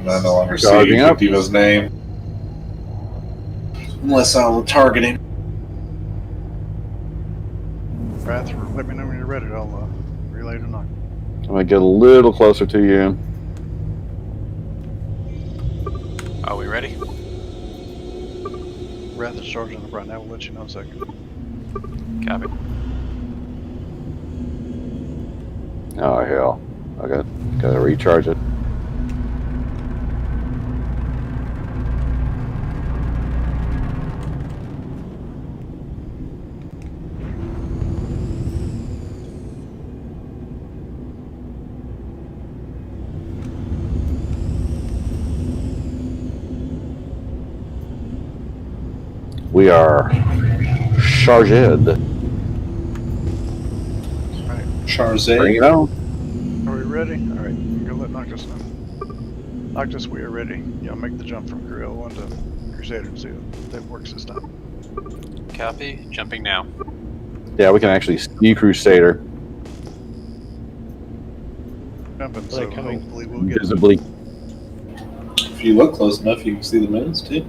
I no longer see Charging up. Diva's name. Unless I'll target him. Wrath, let me know when you're ready. I'll relay tonight. I'm gonna get a little closer to you. Are we ready? Wrath is charging up right now. We'll let you know in a second. Copy. Oh hell! I gotta recharge it. We are charged. Charged. Bring it on. Are we ready? All right. I'm gonna let Noctis know. Noctis, we are ready. You know, make the jump from Crew L1 to Crusader and see if that works this time. Copy. Jumping now. Yeah, we can actually see Crusader Jumping, so hopefully we'll get visibly. If you look close enough, you can see the moons too.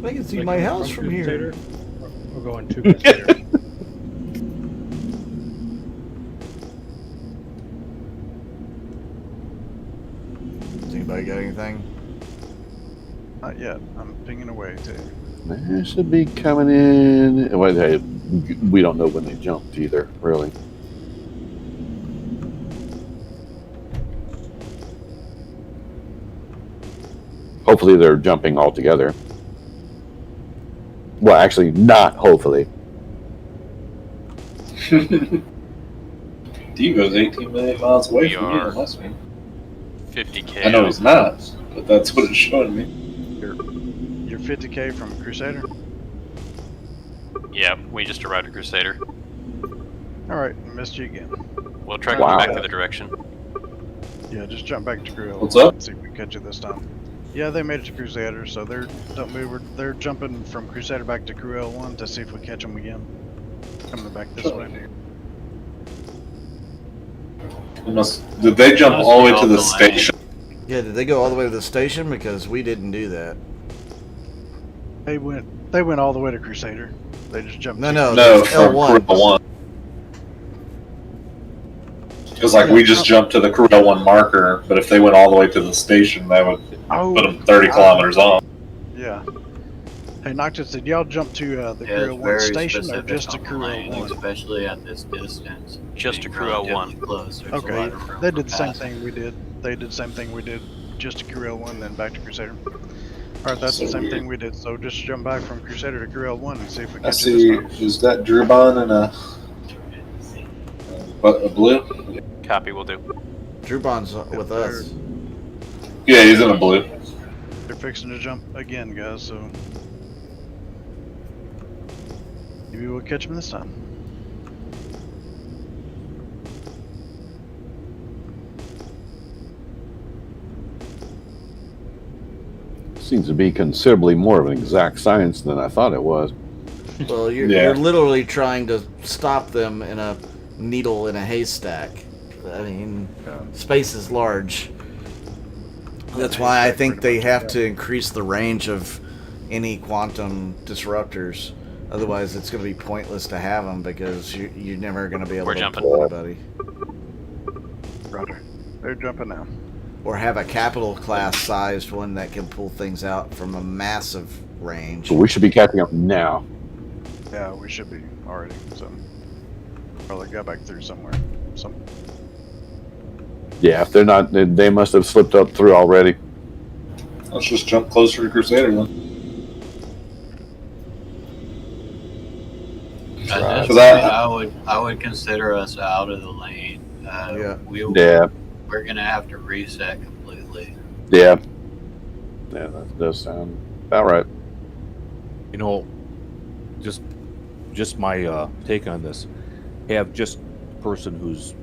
I can see my house from here. We're going to Crusader. Has anybody got anything? Not yet. I'm pinging away too. They should be coming in. Well, hey, we don't know when they jumped either, really. Hopefully they're jumping all together. Well, actually, not hopefully. Diva's 18 million miles away from you, are must be. 50k. I know he's not, but that's what it's showing me. You're 50k from Crusader? Yeah, we just arrived at Crusader. Alright, missed you again. We'll try going back to the direction. Yeah, just jump back to Crew L1. What's up? See if we can catch you this time. Yeah, they made it to Crusader, so they're jumping from Crusader back to Crew L1 to see if we catch them again. Coming back this way. Did they jump all the way to the station? Yeah, did they go all the way to the station? Because we didn't do that. They went all the way to Crusader. They just jumped. No, from L1. Crew L1. Because we just jumped to the Crew L1 marker, but if they went all the way to the station, that would put them 30 kilometers off. Yeah. Hey, Noctis, did y'all jump to the Crew L1 station or just to Crew L1? Especially at this distance. Just to Crew L1. Close. Okay, they did the same thing we did. They did the same thing we did, just to Crew L1, then back to Crusader. Alright, that's the same thing we did, so just jump back from Crusader to Crew L1 and see if we I catch you this see, is that Drubon and a blue? Copy, will do. Drubon's with us. Yeah, he's in a blue. They're fixing to jump again, guys, so maybe we'll catch them this time. Seems to be considerably more of an exact science than I thought it was. Well, you're literally trying to stop them in a needle in a haystack. I mean, space is large. That's why I think they have to increase the range of any quantum disruptors. Otherwise, it's going to be pointless to have them because you're never going to be able to pull anybody. Roger. They're jumping now. Or have a capital class sized one that can pull things out from a massive range. So we should be catching up now. Yeah, we should be already. So probably got back through somewhere. Yeah, if they're not, they must have slipped up through already. Let's just jump closer to Crusader then. At this point, I would consider us out of the lane. We're gonna have to reset completely. Yeah, that does sound about right. You know, just my take on this. Have just the person who's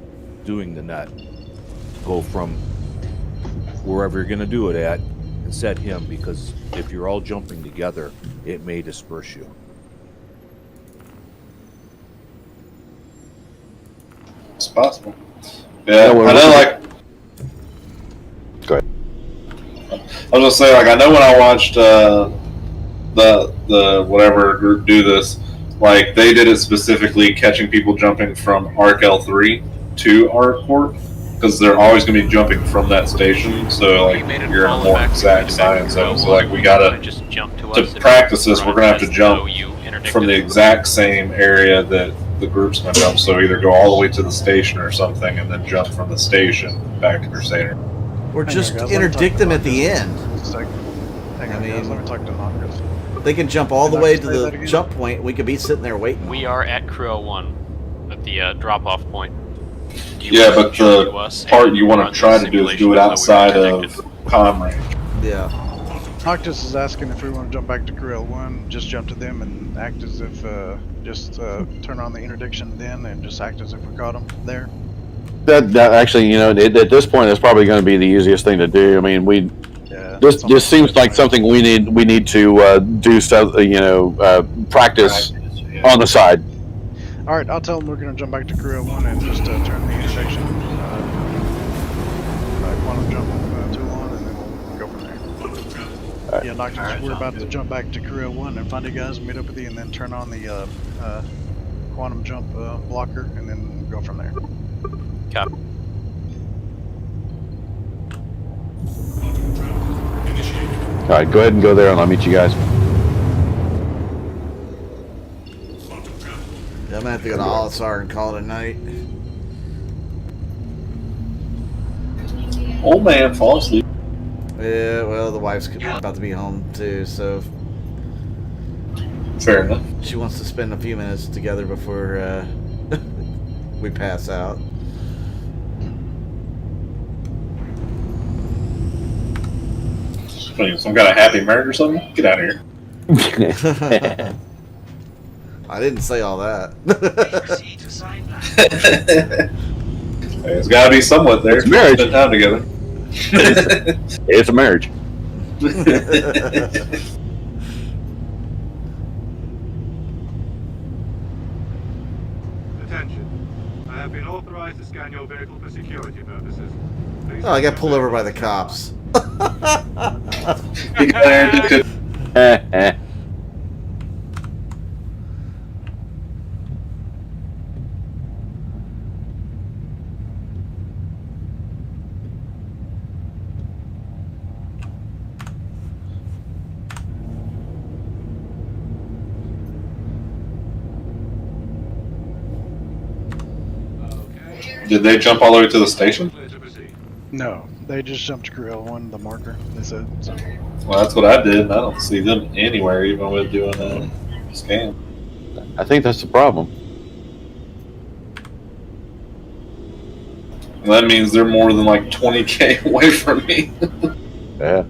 doing the net go from wherever you're gonna do it at and set him, because if you're all jumping together, it may disperse you. It's possible. Yeah, I know, I was just saying, like, I know when I watched the whatever group do this, like they did it specifically catching people jumping from Arc L3 to Arc Corp because they're always going to be jumping from that station. So like you're in a more exact science zone. So like we gotta to practice this, we're gonna have to jump from the exact same area that the group's gonna jump. So either go all the way to the station or something, and then jump from the station back to Crusader. Or just interdict them at the end. I mean, let me talk to Noctis. They can jump all the way to the jump point. We could be sitting there waiting. We are at Crew 01 at the drop-off point. Yeah, but the part you want to try to do is do it outside of comm range. Yeah. Noctis is asking if we want to jump back to Crew 1, just jump to them and act as if, turn on the interdiction then and just act as if we caught them there. That actually, you know, at this point, that's probably going to be the easiest thing to do. I mean, this seems like something we need to do. So, you know, practice on the side. All right, I'll tell them we're going to jump back to Crew 1 and just turn the intersection. Quantum jump tool on, and then we'll go from there. Right. Yeah, Noctis, we're about to jump back to Crew 1 and find you guys, meet up with you, and then turn on the quantum jump blocker, and then go from there. Copy. All right, go ahead and go there, and I'll meet you guys. I'm gonna have to go to Olisar and call it a night. Old man, fall asleep. Yeah, well, the wife's about to be home too, so fair enough. She wants to spend a few minutes together before we pass out. Some kind of happy marriage or something? Get out of here. I didn't say all that. There's got to be somewhat there. It's marriage. Spend time together. It's a marriage. Attention. I have been authorized to scan your vehicle for security purposes. Oh, I got pulled over by the cops. Did they jump all the way to the station? No, they just jumped to Crew 1, the marker, they said. So. Well, that's what I did, and I don't see them anywhere, even with doing a scan. I think that's the problem. Well, that means they're more than like 20K away from me. Yeah.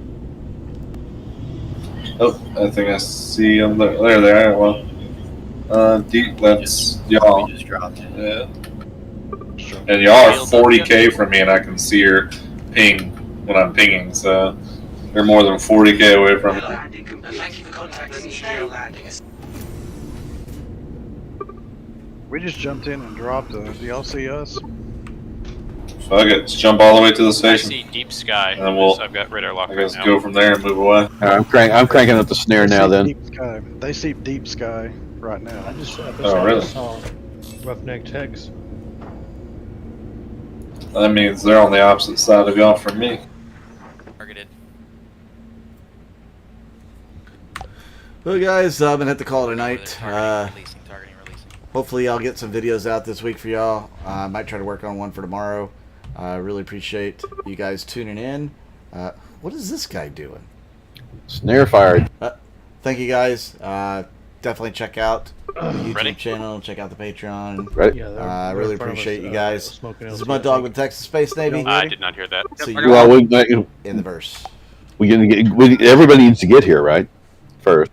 Oh, I think I see them there. There they are. Well, deep. That's y'all. Yeah. And y'all are 40K from me, and I can see her ping when I'm pinging. So they're more than 40K away from me. We just jumped in and dropped. Do y'all see us? Fuck it, just jump all the way to the I station. see deep sky. And then we'll, I've got radar lock I right guess, now. go from there and move away. I'm cranking up the snare now. Then Deep sky. They see deep sky right now. I just really? saw Roughneck Tex. That means they're on the opposite side of y'all from me. Targeted. Well, guys, I'm gonna have to call it a night. Hopefully, I'll get some videos out this week for y'all. I might try to work on one for tomorrow. I really appreciate you guys tuning in. What is this guy doing? Snare fired. Thank you, guys. Definitely check out the YouTube channel. Check out the Patreon. Ready? I really appreciate you guys. This is my dog with Texas Space Navy. I did not hear that. So well, in the verse. Everybody needs to get here, right? First.